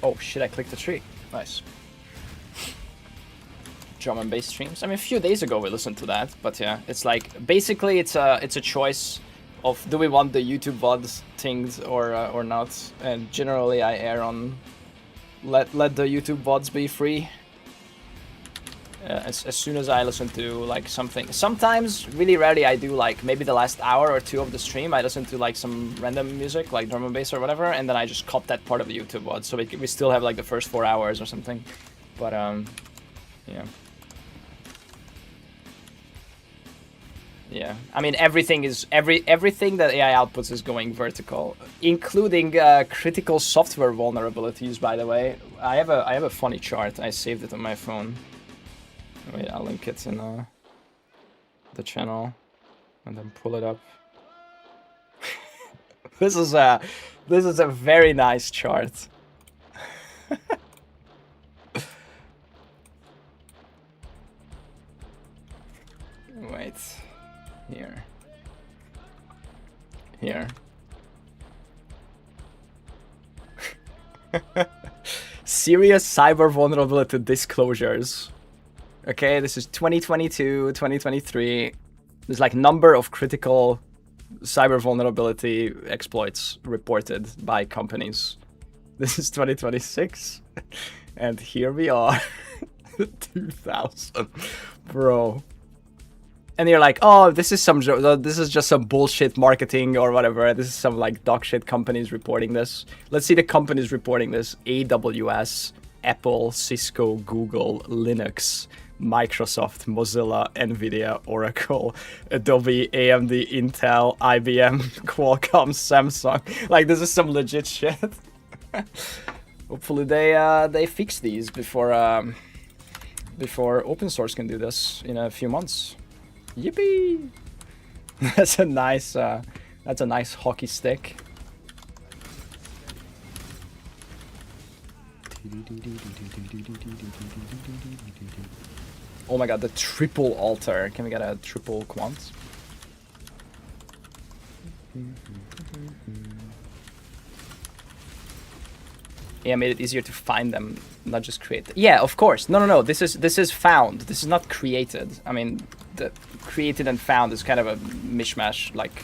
Oh shit, I clicked the tree. Nice. Drum and bass streams. I mean, a few days ago we listened to that, but yeah, it's like basically it's a choice of do we want the YouTube VODs things or not. And generally I err on let the YouTube VODs be free. As soon as I listen to like something, sometimes really rarely I do like maybe the last hour or two of the stream I listen to like some random music like drum and bass or whatever, and then I just cut that part of the YouTube VOD, so we still have like the first 4 hours or something. But yeah. Yeah, I mean everything that AI outputs is going vertical, including critical software vulnerabilities. By the way, I have a funny chart. I saved it on my phone. Wait, I'll link it in the channel, and then pull it up. This is a very nice chart. Wait, here. Serious cyber vulnerability disclosures. Okay, this is 2022, 2023. There's like number of critical cyber vulnerability exploits reported by companies. This is 2026, and here we are, 2000, bro. And you're like, oh, this is just some bullshit marketing or whatever. This is some like dog shit companies reporting this. Let's see the companies reporting this: AWS, Apple, Cisco, Google, Linux, Microsoft, Mozilla, Nvidia, Oracle, Adobe, AMD, Intel, IBM, Qualcomm, Samsung. Like, this is some legit shit. Hopefully they fix these before open source can do this in a few months. Yippee! That's a nice hockey stick. Oh my god, the triple altar. Can we get a triple quant? Yeah, made it easier to find them, not just create. Yeah, of course. No. This is found. This is not created. I mean, the created and found is kind of a mishmash. Like,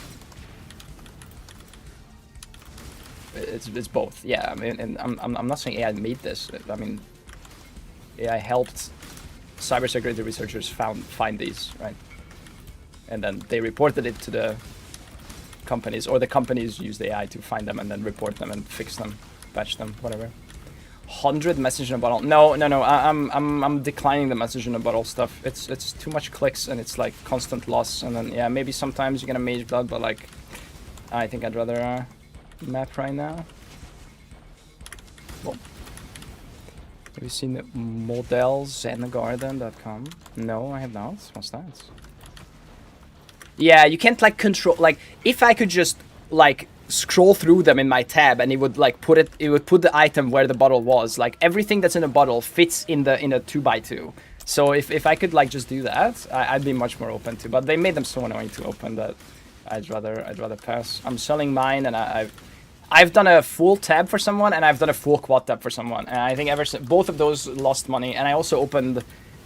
it's both. Yeah, I mean, and I'm not saying AI made this. I mean, AI helped cybersecurity researchers find these, right? And then they reported it to the companies, or the companies used AI to find them and then report them and fix them, patch them, whatever. 100 message in a bottle. No. I'm declining the message in a bottle stuff. It's too much clicks and it's like constant loss. And then yeah, maybe sometimes you get a mage blood, but like I think I'd rather map right now. Well, have you seen the modelzengarden.com? No, I have not. What's that? Yeah, you can't like control. Like if I could just like scroll through them in my tab and it would like put the item where the bottle was. Like everything that's in a bottle fits in a 2x2. So if I could like just do that, I'd be much more open to. But they made them so annoying to open that I'd rather pass. I'm selling mine, and I've done a full tab for someone and I've done a full quad tab for someone, and I think both of those lost money. And I also opened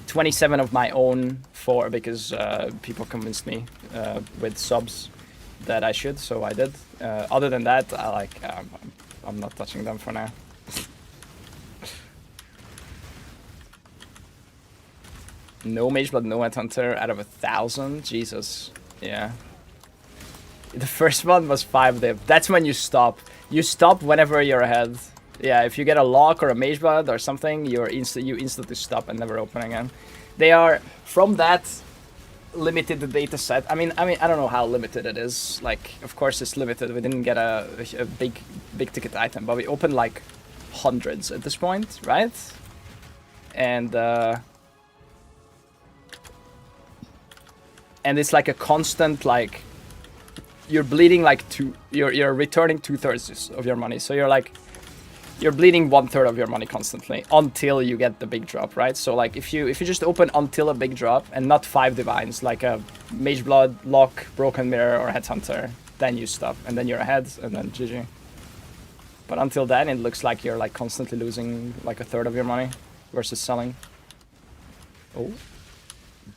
27 of my own because people convinced me with subs that I should, so I did. Other than that, I'm not touching them for now. No mage blood, no headhunter out of 1,000. Jesus, yeah. The first one was 5 div. That's when you stop. You stop whenever you're ahead. Yeah, if you get a lock or a mage blood or something, you instantly stop and never open again. They are from that limited the data set. I mean, I don't know how limited it is. Like, of course it's limited. We didn't get a big ticket item, but we opened like hundreds at this point, right? And it's like a constant, like, you're bleeding like you're returning 2/3 of your money. So you're bleeding 1/3 of your money constantly until you get the big drop, right? So like if you just open until a big drop and not 5 divines, like a mage blood, lock, broken mirror, or headhunter, then you stop and then you're ahead and then GG. But until then, it looks like you're like constantly losing like 1/3 of your money versus selling. Oh,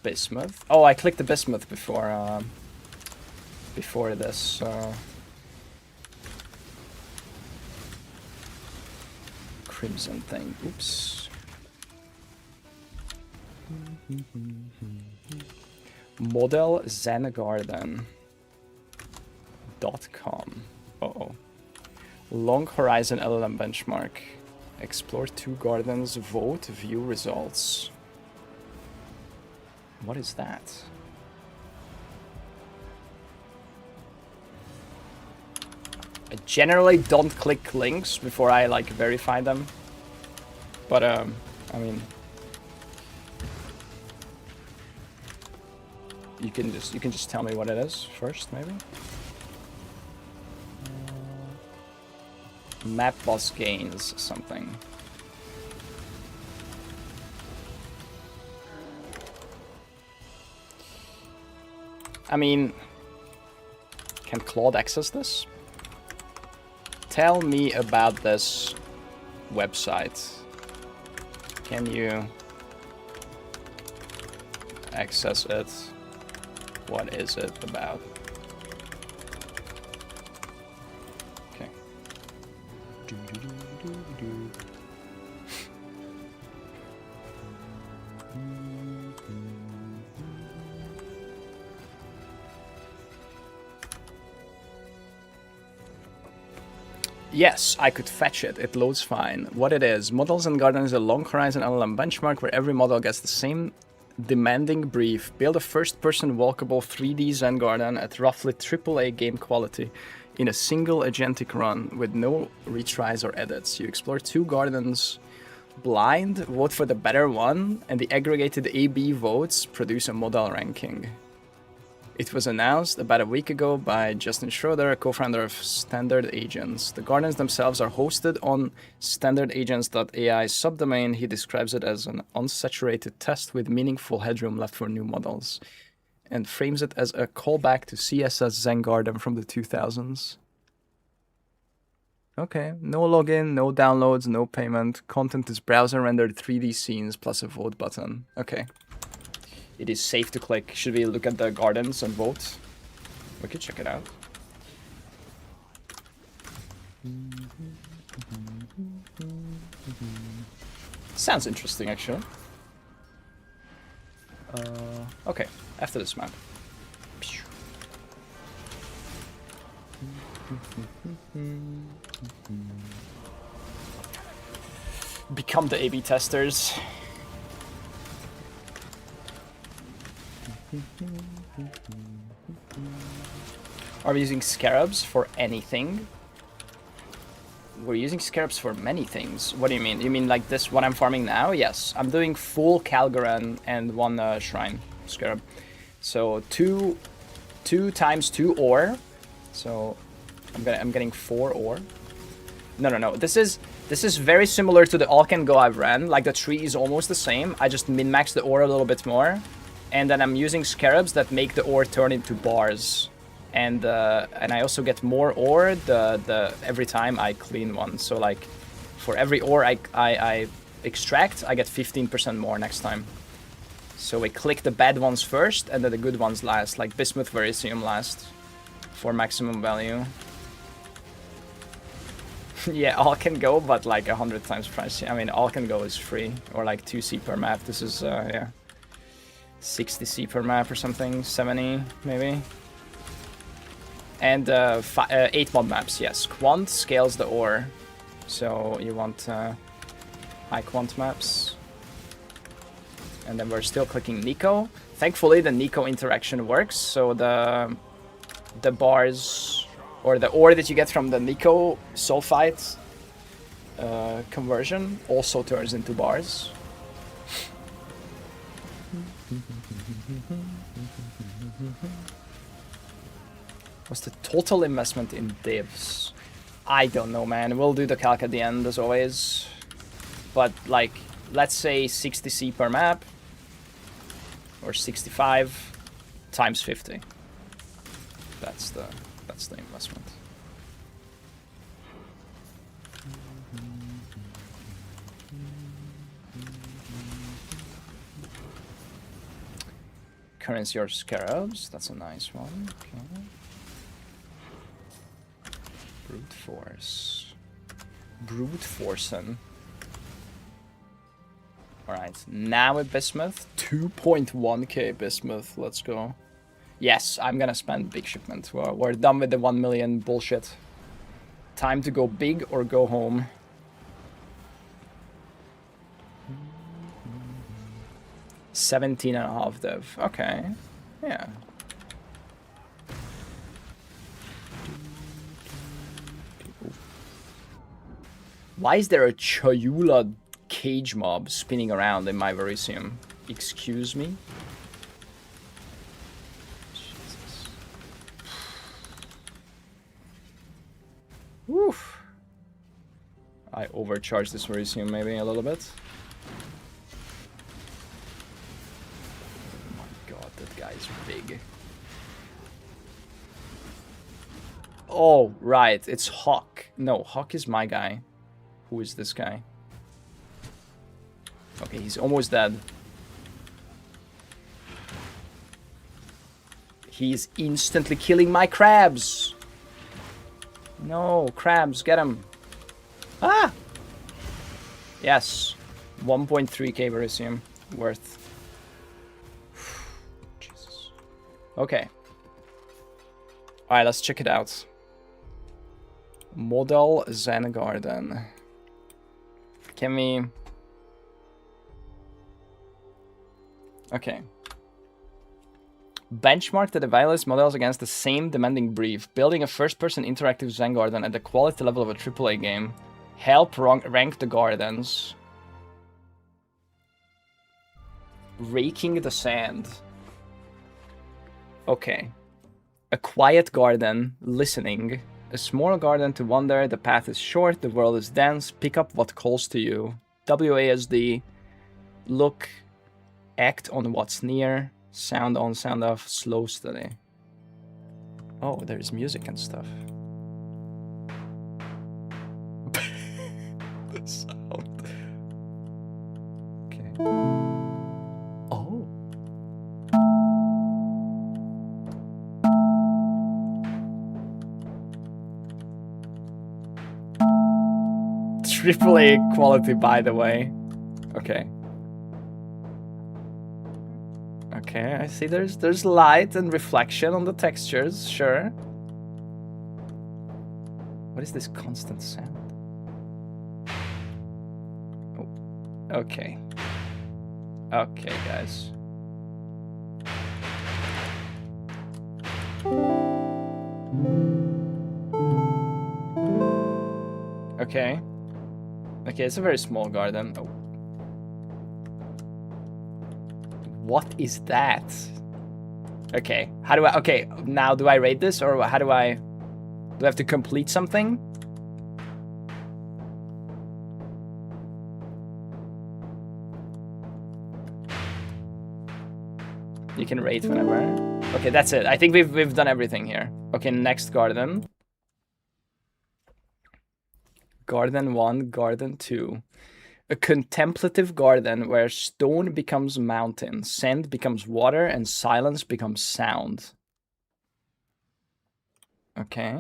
bismuth. Oh, I clicked the bismuth before this. Crimson thing. Oops. modelzengarden.com. Uh-oh. Long Horizon LLM benchmark. Explore 2 gardens. Vote. View results. What is that? I generally don't click links before I like verify them, but I mean, you can just tell me what it is first, maybe. Map boss gains something. I mean, can Claude access this? Tell me about this website. Can you access it? What is it about? Okay. Yes, I could fetch it. It loads fine. What it is, Models and Garden is a long horizon LLM benchmark where every model gets the same demanding brief. Build a first-person walkable 3D Zen garden at roughly AAA game quality in a single agentic run with no retries or edits. You explore 2 gardens blind, vote for the better one, and the aggregated AB votes produce a model ranking. It was announced about a week ago by Justin Schroeder, co-founder of Standard Agents. The gardens themselves are hosted on standardagents.ai subdomain. He describes it as an unsaturated test with meaningful headroom left for new models, and frames it as a callback to CSS Zen Garden from the 2000s. Okay, no login, no downloads, no payment. Content is browser-rendered 3D scenes plus a vote button. Okay. It is safe to click. Should we look at the gardens and vote? We could check it out. Sounds interesting, actually. Okay, after this map. Become the A/B testers. Are we using scarabs for anything? We're using scarabs for many things. What do you mean? You mean like this, what I'm farming now? Yes, I'm doing full Calgaran and one shrine scarab. So two times 2 ore. So I'm getting 4 ore. No. This is very similar to the all can go I've ran. Like the tree is almost the same. I just min-max the ore a little bit more. And then I'm using scarabs that make the ore turn into bars, and I also get more ore every time I clean one. So like, for every ore I extract, I get 15% more next time. So we click the bad ones first, and then the good ones last, like bismuth verisium last, for maximum value. Yeah, all can go, but like 100 times price. I mean, all can go is free, or like 2C per map. This is yeah. 60C per map or something, 70 maybe. And 8 mod maps, yes. Quant scales the ore, so you want high quant maps. And then we're still clicking Nico. Thankfully the Nico interaction works, so the bars, or the ore that you get from the Nico sulfite conversion also turns into bars. What's the total investment in divs? I don't know, man. We'll do the calc at the end, as always. But, like, let's say 60C per map. Or 65 times 50. That's the investment. Currency or scarabs, that's a nice one. Okay. Brute force. Brute forcing. Alright, now with bismuth. 2.1k bismuth, let's go. Yes, I'm gonna spend big shipment. We're done with the 1 million bullshit. Time to go big or go home. $17.5 div. Okay. Yeah. Why is there a Chayula cage mob spinning around in my Verisium? Excuse me? Jesus. Oof. I overcharged this Verisium maybe a little bit. Guy's big. Oh, right. It's Hawk. No, Hawk is my guy. Who is this guy? Okay, he's almost dead. He's instantly killing my crabs. No, crabs, get him. Ah! Yes. 1.3k Verisium worth. Okay. Alright, let's check it out. Model Zen Garden. Can we... Okay. Benchmark the device models against the same demanding brief. Building a first-person interactive Zen Garden at the quality level of a AAA game. Help rank the gardens. Raking the sand. Okay. A quiet garden, listening. A small garden to wander. The path is short. The world is dense. Pick up what calls to you. WASD. Look. Act on what's near. Sound on, sound off. Slow study. Oh, there's music and stuff. The sound. Okay. Oh. AAA quality, by the way. Okay. Okay, I see there's light and reflection on the textures, sure. What is this constant sound? Oh, okay. Okay, guys. Okay. Okay, it's a very small garden. Oh. What is that? Okay, how do I... Okay, now do I rate this, or how do I... Do I have to complete something? You can rate whenever. Okay, that's it. I think we've done everything here. Okay, next garden. Garden 1, Garden 2. A contemplative garden where stone becomes mountain, sand becomes water, and silence becomes sound. Okay.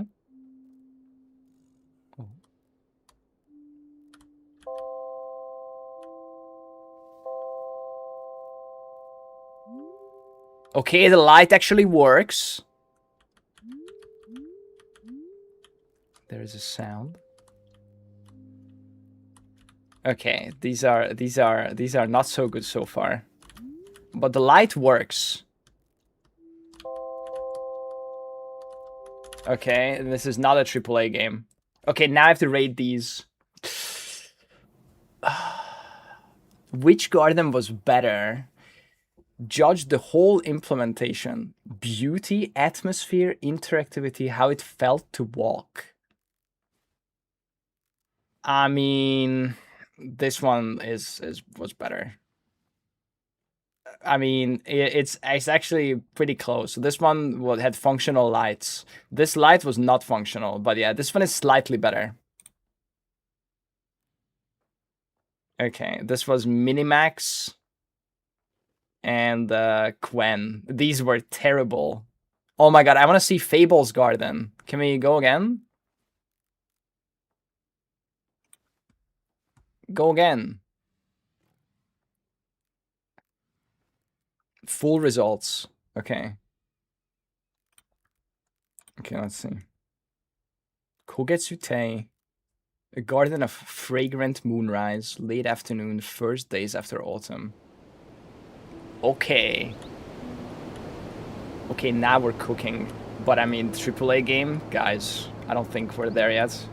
Okay, the light actually works. There is a sound. Okay, these are not so good so far. But the light works. Okay, this is not a AAA game. Okay, now I have to rate these. Which garden was better? Judge the whole implementation. Beauty, atmosphere, interactivity, how it felt to walk. I mean, this one was better. I mean, it's actually pretty close. So this one had functional lights. This light was not functional, but yeah, this one is slightly better. Okay, this was Minimax and Quen. These were terrible. Oh my god, I want to see Fable's Garden. Can we go again? Go again. Full results. Okay. Okay, let's see. Kogetsute. A garden of fragrant moonrise, late afternoon, first days after autumn. Okay. Okay, now we're cooking. But I mean, AAA game? Guys, I don't think we're there yet.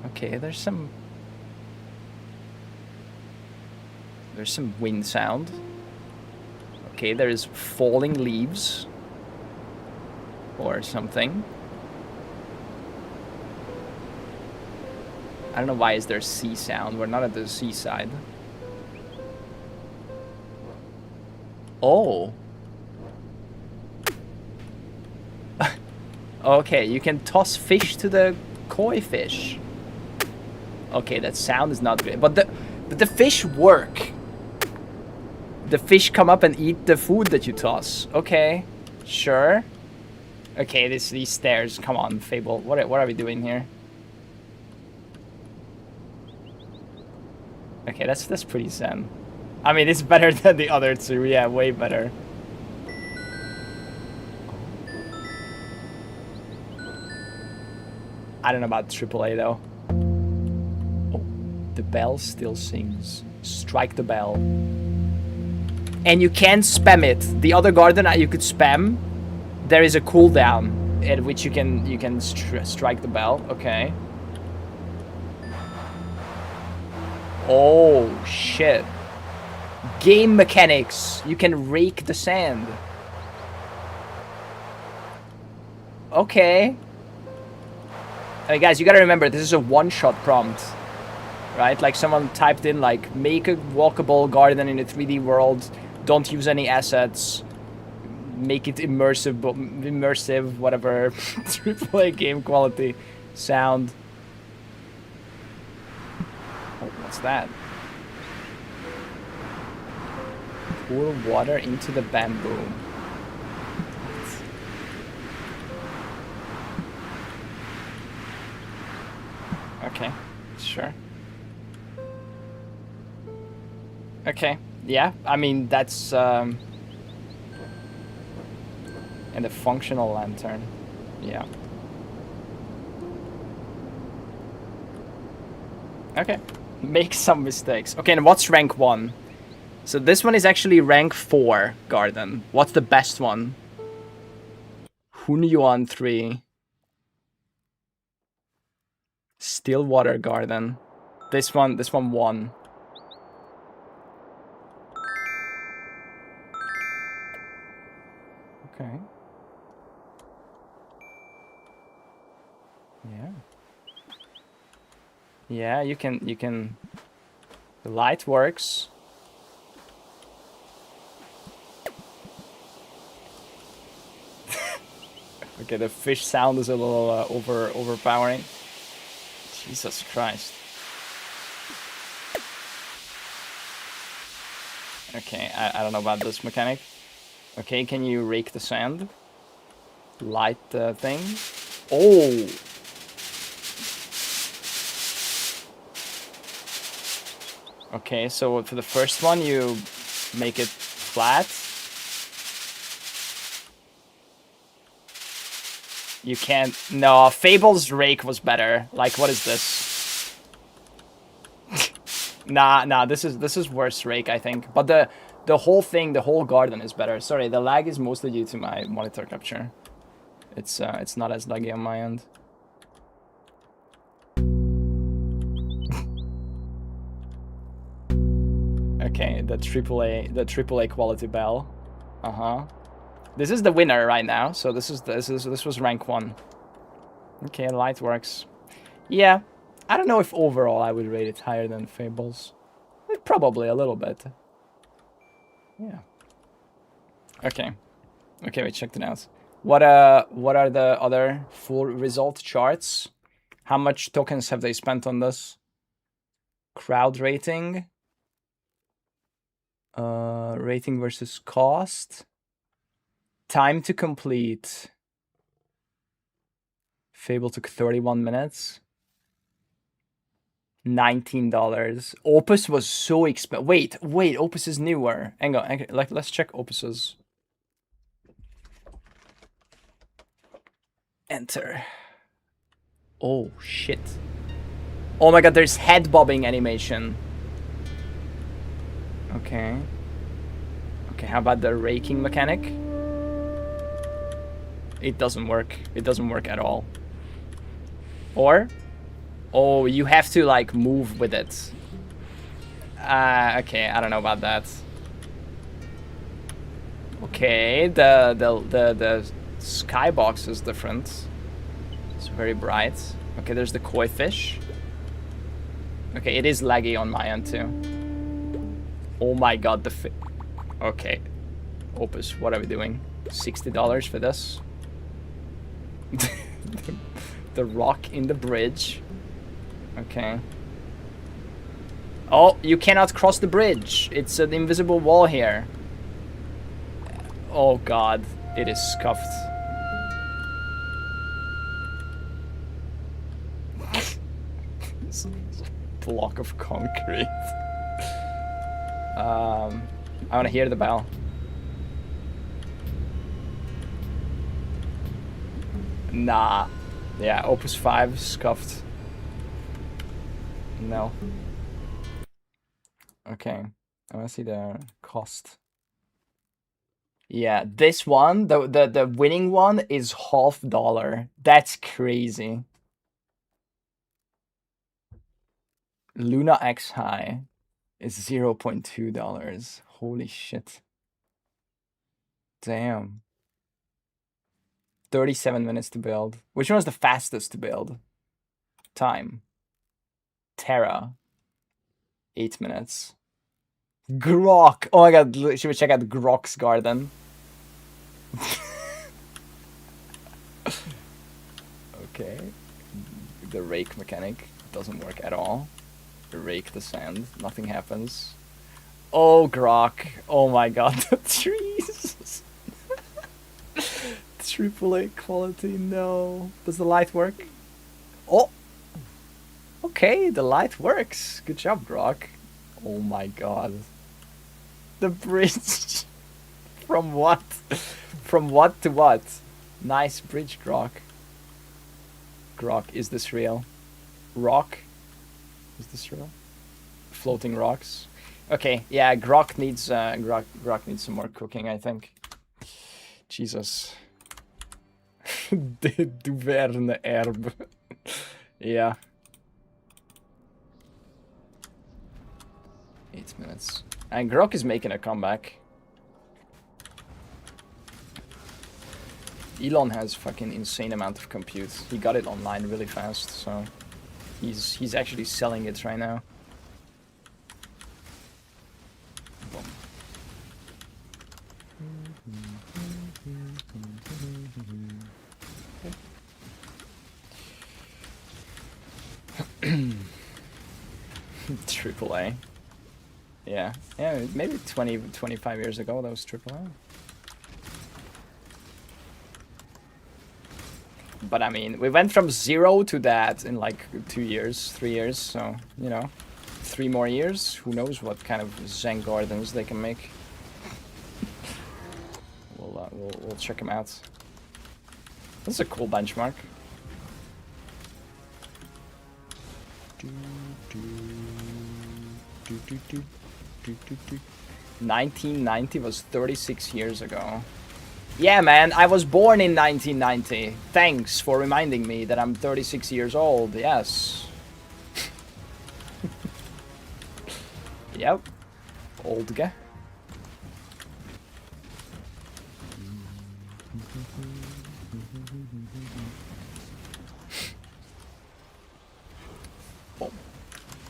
Okay, there's some wind sound. Okay, there's falling leaves. Or something. I don't know why is there sea sound. We're not at the seaside. Oh. Okay, you can toss fish to the koi fish. Okay, that sound is not great. But the fish work. The fish come up and eat the food that you toss. Okay, sure. Okay, these stairs. Come on, Fable. What are we doing here? Okay, that's pretty zen. I mean, it's better than the other two. Yeah, way better. I don't know about AAA though. Oh, the bell still sings. Strike the bell. And you can spam it. The other garden you could spam. There is a cooldown at which you can strike the bell. Okay. Oh shit. Game mechanics. You can rake the sand. Okay. I mean, guys, you gotta remember, this is a one-shot prompt, right? Like, someone typed in, like, make a walkable garden in a 3D world, don't use any assets, make it immersive, whatever, AAA game quality, sound. Oh, what's that? Pour water into the bamboo. Okay, sure. Okay, yeah, I mean, that's, and a functional lantern, yeah. Okay, make some mistakes. Okay, and what's rank 1? So this one is actually rank 4 garden. What's the best one? Hunyuan 3. Stillwater garden. This one 1. Okay. Yeah. Yeah, you can the light works. Okay, the fish sound is a little overpowering. Jesus Christ. Okay, I don't know about this mechanic. Okay, can you rake the sand? Light the thing. Oh! Okay, so for the first one, you make it flat. You can't... No, Fable's rake was better. Like, what is this? Nah, this is worse rake, I think. But the whole thing, the whole garden is better. Sorry, the lag is mostly due to my monitor capture. It's not as laggy on my end. Okay, the AAA quality bell. This is the winner right now. So this was rank 1. Okay, light works. Yeah, I don't know if overall I would rate it higher than Fables. Probably a little bit. Yeah. Okay. Okay, we checked it out. What are the other full result charts? How much tokens have they spent on this? Crowd rating. Rating versus cost. Time to complete. Fable took 31 minutes. $19. Opus was so expensive. Wait, Opus is newer. Hang on, let's check Opus's. Enter. Oh, shit. Oh my god, there's head bobbing animation. Okay. Okay, how about the raking mechanic? It doesn't work. It doesn't work at all. Or? Oh, you have to, like, move with it. Okay, I don't know about that. Okay, the skybox is different. It's very bright. Okay, there's the koi fish. Okay, it is laggy on my end too. Oh my god, okay. Opus, what are we doing? $60 for this? The rock in the bridge. Okay. Oh, you cannot cross the bridge. It's an invisible wall here. Oh god, it is scuffed. Block of concrete. I want to hear the bell. Nah. Yeah, Opus 5 scuffed. No. Okay. I want to see the cost. Yeah, this one, the winning one is $50. That's crazy. Luna X High is $0.2. Holy shit. Damn. 37 minutes to build. Which one was the fastest to build? Time. Terra. 8 minutes. Grok. Oh my god, should we check out Grok's garden? Okay. The rake mechanic doesn't work at all. Rake the sand. Nothing happens. Oh, Grok. Oh my god, the trees. AAA quality, no. Does the light work? Oh! Okay, the light works. Good job, Grok. Oh my god. The bridge. From what? From what to what? Nice bridge, Grok. Grok, is this real? Rock? Is this real? Floating rocks? Okay, yeah, Grok needs Grok needs some more cooking, I think. Jesus. De Duverne herb. Yeah. 8 minutes. And Grok is making a comeback. Elon has fucking insane amount of compute. He got it online really fast, so he's actually selling it right now. AAA. Yeah, maybe 20, 25 years ago that was AAA. But I mean, we went from 0 to that in like 2 years, 3 years, so, you know, 3 more years, who knows what kind of Zen gardens they can make. We'll check them out. This is a cool benchmark. 1990 was 36 years ago. Yeah, man, I was born in 1990. Thanks for reminding me that I'm 36 years old. Yes. Yep. Old guy. Oh.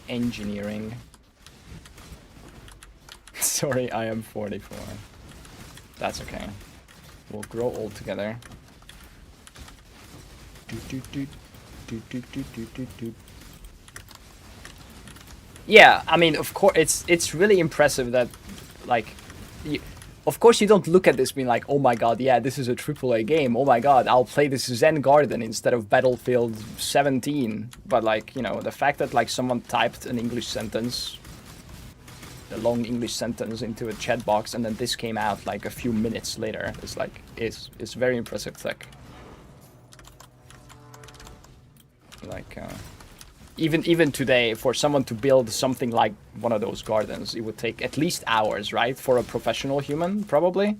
Engineering. Sorry, I am 44. That's okay. We'll grow old together. Yeah, I mean, of course, it's really impressive that, like, of course you don't look at this being like, oh my god, yeah, this is a AAA game. Oh my god, I'll play this Zen Garden instead of Battlefield 17. But like, you know, the fact that like someone typed an English sentence, a long English sentence into a chat box, and then this came out like a few minutes later. It's like it's very impressive tech. Like even today, for someone to build something like one of those gardens, it would take at least hours, right? For a professional human, probably,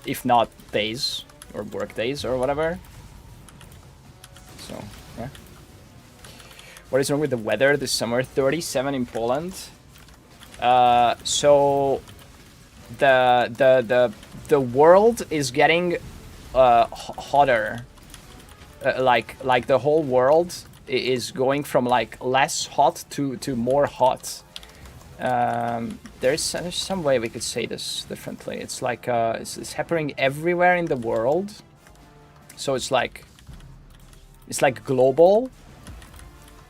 if not days or work days or whatever. So yeah. What is wrong with the weather this summer? 37 in Poland. So the world is getting hotter. Like the whole world is going from like less hot to more hot. There's some way we could say this differently. It's like it's happening everywhere in the world. So it's like global,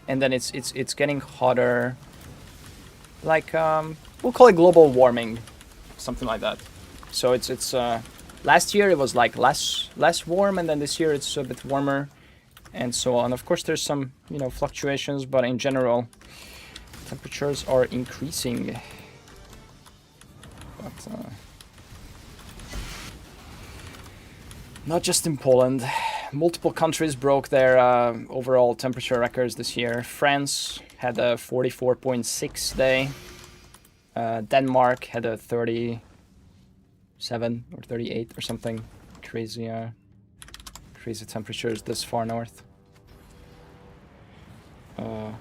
and then it's getting hotter. Like we'll call it global warming, something like that. So it's last year it was like less warm, and then this year it's a bit warmer, and so on. Of course, there's some, you know, fluctuations, but in general, temperatures are increasing. But not just in Poland. Multiple countries broke their overall temperature records this year. France had a 44.6 day. Denmark had a 37 or 38 or something. Crazy temperatures this far north. Yeah.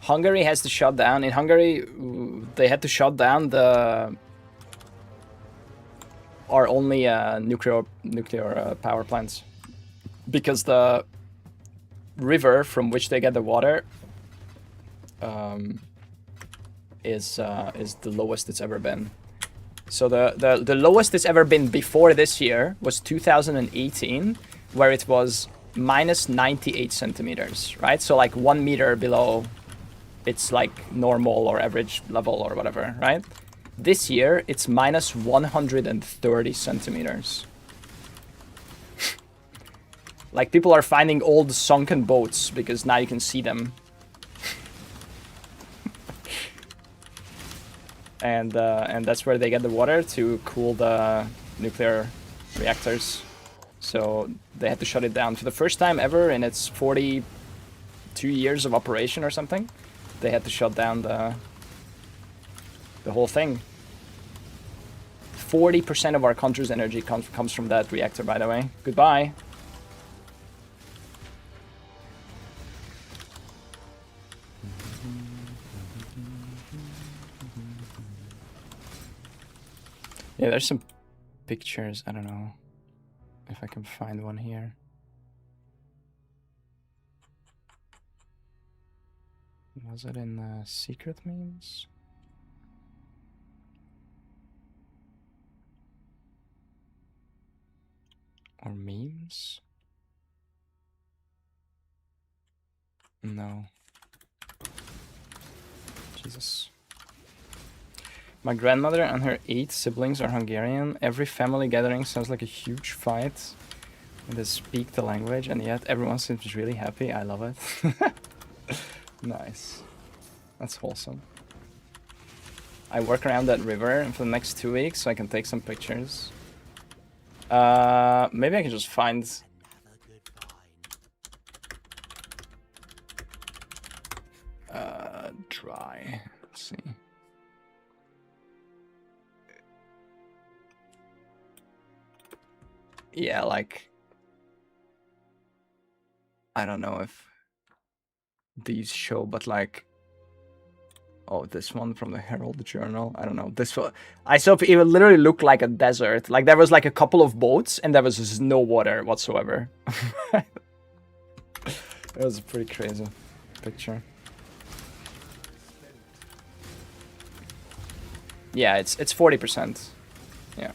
Hungary has to shut down. In Hungary, they had to shut down our only nuclear power plants because the river from which they get the water is the lowest it's ever been. So the lowest it's ever been before this year was 2018, where it was minus 98 centimeters, right? So like 1 meter below its like normal or average level or whatever, right? This year it's minus 130 centimeters. Like people are finding old sunken boats because now you can see them. And that's where they get the water to cool the nuclear reactors. So they had to shut it down for the first time ever in its 42 years of operation or something. They had to shut down the whole thing. 40% of our country's energy comes from that reactor, by the way. Goodbye. Yeah, there's some pictures. I don't know if I can find one here. Was it in secret memes? Or memes? No. Jesus. My grandmother and her 8 siblings are Hungarian. Every family gathering sounds like a huge fight. They speak the language, and yet everyone seems really happy. I love it. Nice. That's wholesome. I work around that river for the next 2 weeks, so I can take some pictures. Maybe I can just find... dry. Let's see. Yeah, like... I don't know if these show, but like... Oh, this one from the Herald Journal. I don't know. This one... I saw it literally looked like a desert. Like there was like a couple of boats and there was just no water whatsoever. It was a pretty crazy picture. Yeah, it's 40%. Yeah.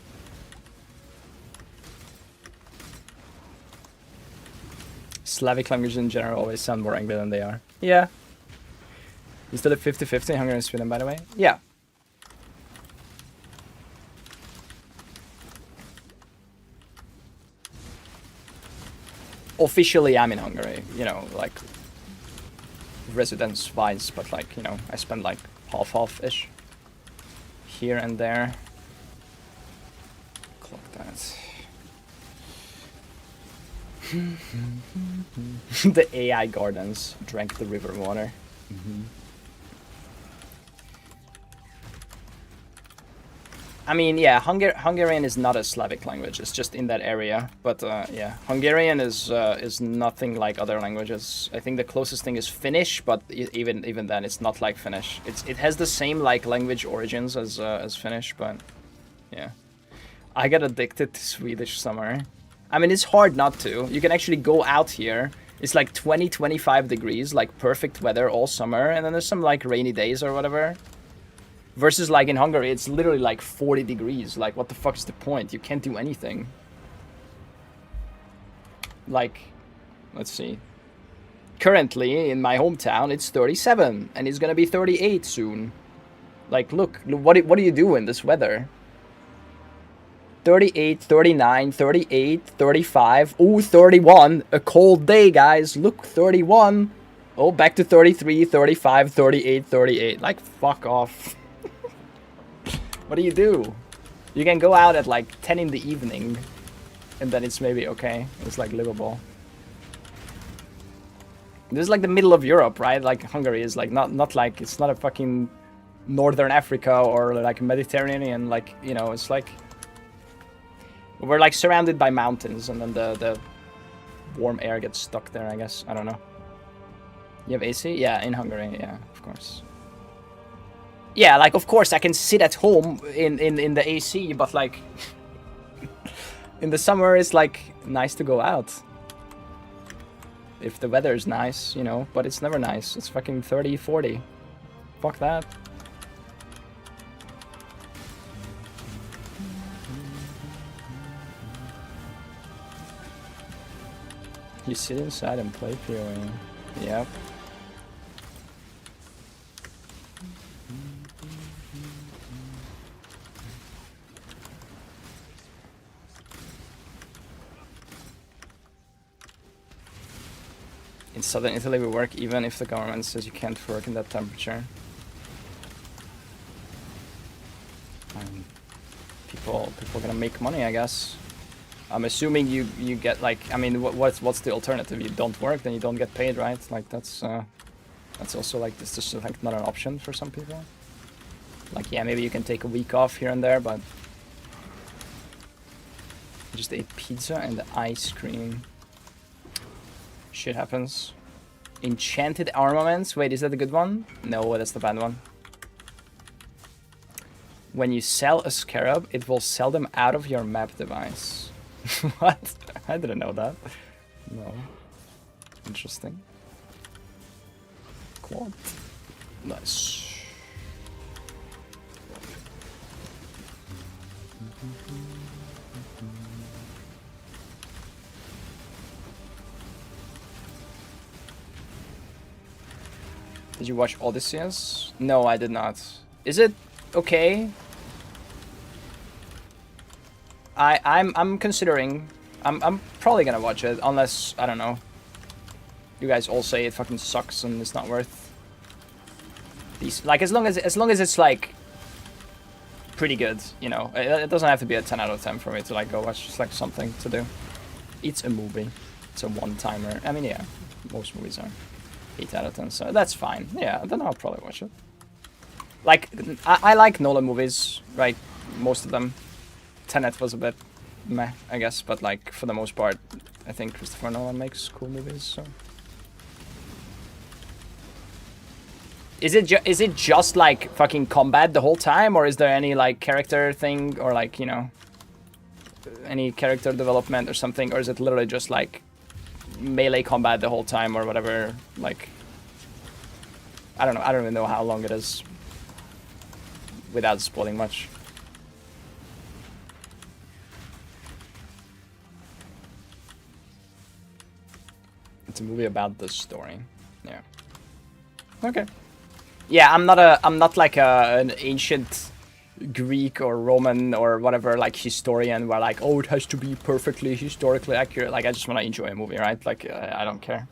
Slavic languages in general always sound more angry than they are. Yeah. You still have 50-50 Hungary and Sweden, by the way? Yeah. Officially, I'm in Hungary, you know, like residence-wise, but like, you know, I spend like half-ish here and there. Clock that. The AI gardens drank the river water. I mean, yeah, Hungarian is not a Slavic language. It's just in that area. But yeah, Hungarian is nothing like other languages. I think the closest thing is Finnish, but even then, it's not like Finnish. It has the same like language origins as Finnish, but yeah. I got addicted to Swedish summer. I mean, it's hard not to. You can actually go out here. It's like 20-25 degrees, like perfect weather all summer, and then there's some like rainy days or whatever. Versus like in Hungary, it's literally like 40 degrees. Like, what the fuck is the point? You can't do anything. Like, let's see. Currently, in my hometown, it's 37, and it's gonna be 38 soon. Like, look, what do you do in this weather? 38, 39, 38, 35, ooh, 31. A cold day, guys. Look, 31. Oh, back to 33, 35, 38, 38. Like, fuck off. What do you do? You can go out at like 10 in the evening, and then it's maybe okay. It's like livable. This is like the middle of Europe, right? Like Hungary is like not like, it's not a fucking Northern Africa or like Mediterranean, like, you know, it's like we're like surrounded by mountains, and then the warm air gets stuck there, I guess. I don't know. You have AC? Yeah, in Hungary, yeah, of course. Yeah, like, of course, I can sit at home in the AC, but, like, in the summer, it's, like, nice to go out. If the weather is nice, you know, but it's never nice. It's fucking 30, 40. Fuck that. You sit inside and play PoE. Yep. In southern Italy we work even if the government says you can't work in that temperature. People gonna make money, I guess. I'm assuming you get like, I mean, what's the alternative? You don't work, then you don't get paid, right? Like that's also like, this is just like not an option for some people. Like, yeah, maybe you can take a week off here and there, but I just ate pizza and ice cream. Shit happens. Enchanted armaments. Wait, is that the good one? No, that's the bad one. When you sell a scarab, it will sell them out of your map device. What? I didn't know that. No. Interesting. Quad. Nice. Did you watch Odysseus? No, I did not. Is it okay? I'm considering. I'm probably gonna watch it unless, I don't know, you guys all say it fucking sucks and it's not worth these. Like, as long as it's like pretty good, you know. It doesn't have to be a 10 out of 10 for me to like go watch. Just like something to do. It's a movie. It's a one-timer. I mean, yeah, most movies are 8 out of 10, so that's fine. Yeah, then I'll probably watch it. Like, I like Nolan movies, right? Most of them. Tenet was a bit meh, I guess, but like, for the most part, I think Christopher Nolan makes cool movies, so. Is it just like fucking combat the whole time, or is there any like character thing, or like, you know, any character development or something, or is it literally just like melee combat the whole time or whatever? Like, I don't know. I don't even know how long it is without spoiling much. It's a movie about the story. Yeah. Okay. Yeah, I'm not like an ancient Greek or Roman or whatever like historian where like, oh, it has to be perfectly historically accurate. Like, I just want to enjoy a movie, right? Like, I don't care.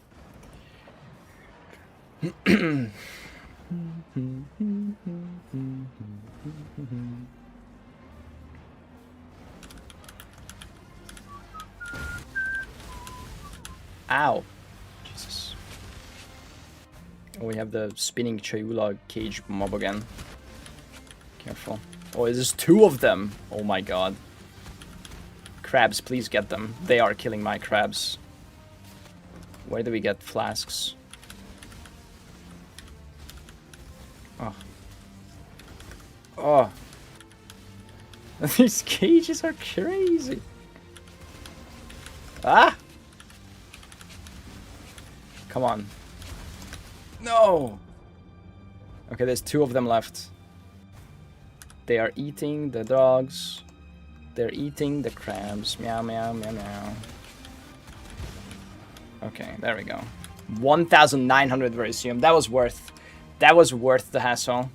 Ow. Jesus. Oh, we have the spinning Chayula cage mob again. Careful. Oh, there's 2 of them. Oh my god. Crabs, please get them. They are killing my crabs. Where do we get flasks? Oh. Oh. These cages are crazy. Ah! Come on. No! Okay, there's 2 of them left. They are eating the dogs. They're eating the crabs. Meow, meow, meow, meow. Okay, there we go. 1,900 Verisium. That was worth the hassle.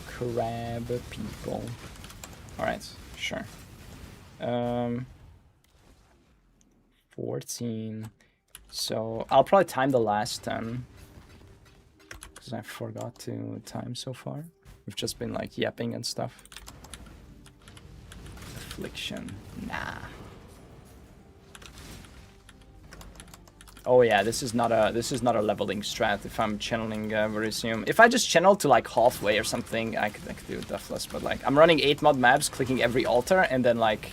Crab people. Alright, sure. 14. So I'll probably time the last 10. Because I forgot to time so far. We've just been like yapping and stuff. Affliction. Nah. Oh yeah, this is not a leveling strat if I'm channeling Verisium. If I just channel to like halfway or something, I could do Deathless, but like I'm running 8 mod maps, clicking every altar, and then like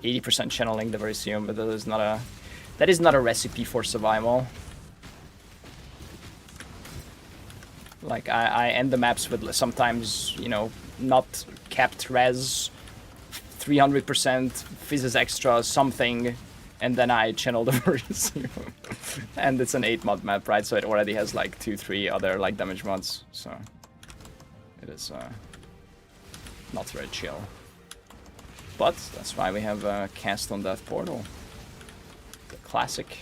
80% channeling the Verisium, but that is not That is not a recipe for survival. Like, I end the maps with sometimes, you know, not capped res, 300%, physis extra, something, and then I channel the receiver. And it's an 8-mod map, right? So it already has like 2-3 other like damage mods, so it is not very chill. But that's why we have Cast on Death Portal. The classic.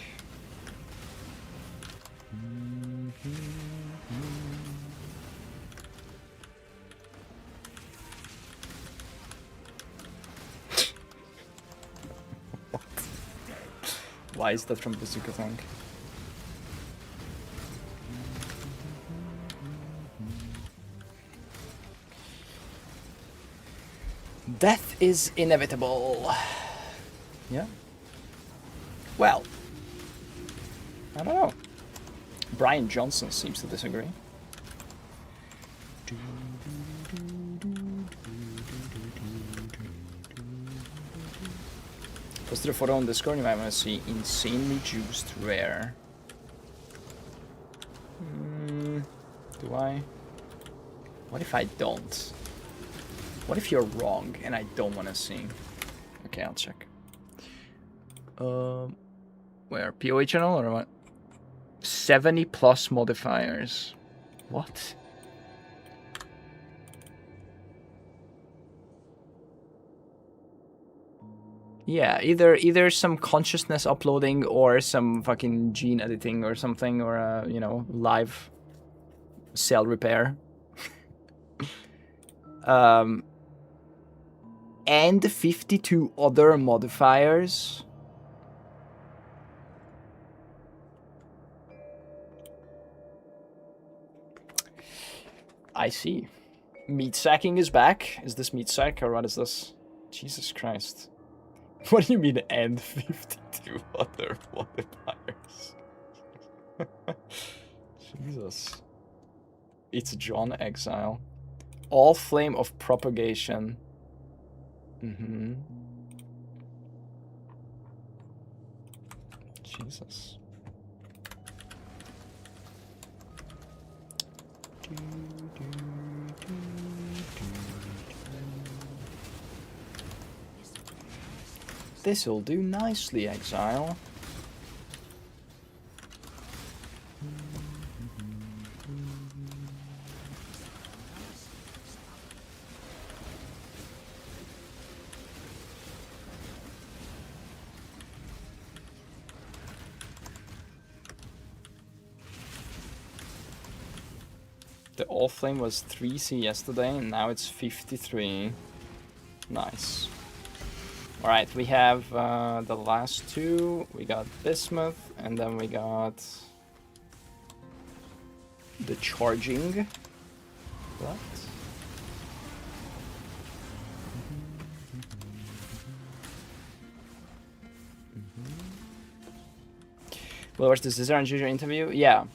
Why is that from Bazooka Tank? Death is inevitable. Yeah. Well, I don't know. Brian Johnson seems to disagree. Posted a photo on Discord, you might want to see insanely juiced rare. Do I? What if I don't? What if you're wrong and I don't want to see? Okay, I'll check. Where? PoE channel or what? 70 plus modifiers. What? Yeah, either some consciousness uploading or some fucking gene editing or something, or you know, live cell repair. And 52 other modifiers. I see. Meat sacking is back. Is this meat sack or what is this? Jesus Christ. What do you mean and 52 other modifiers? Jesus. It's John Exile. All flame of propagation. Jesus. This'll do nicely, Exile. The All Flame was 3C yesterday, and now it's 53. Nice. Alright, we have the last two. We got Bismuth, and then we got the Charging. What? Well, where's the Scissor and Juju interview? Yeah.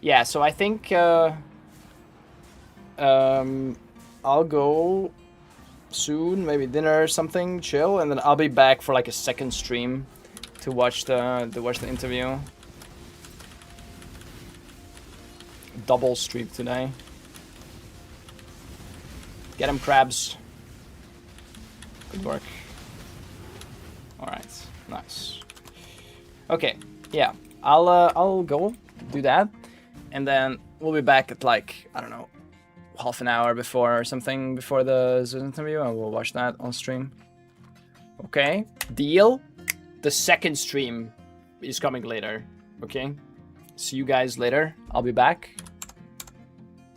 Yeah, so I think I'll go soon, maybe dinner or something, chill, and then I'll be back for like a second stream to watch the interview. Double stream today. Get him, crabs. Good work. Alright, nice. Okay, yeah. I'll go do that, and then we'll be back at like, I don't know, half an hour before or something before the Zoom interview, and we'll watch that on stream. Okay, deal. The second stream is coming later. Okay, see you guys later. I'll be back.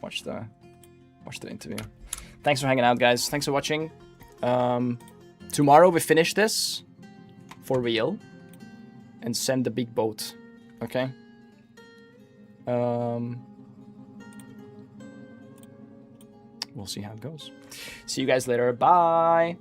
Watch the interview. Thanks for hanging out, guys. Thanks for watching. Tomorrow we finish this for real and send the big boat. Okay. We'll see how it goes. See you guys later. Bye.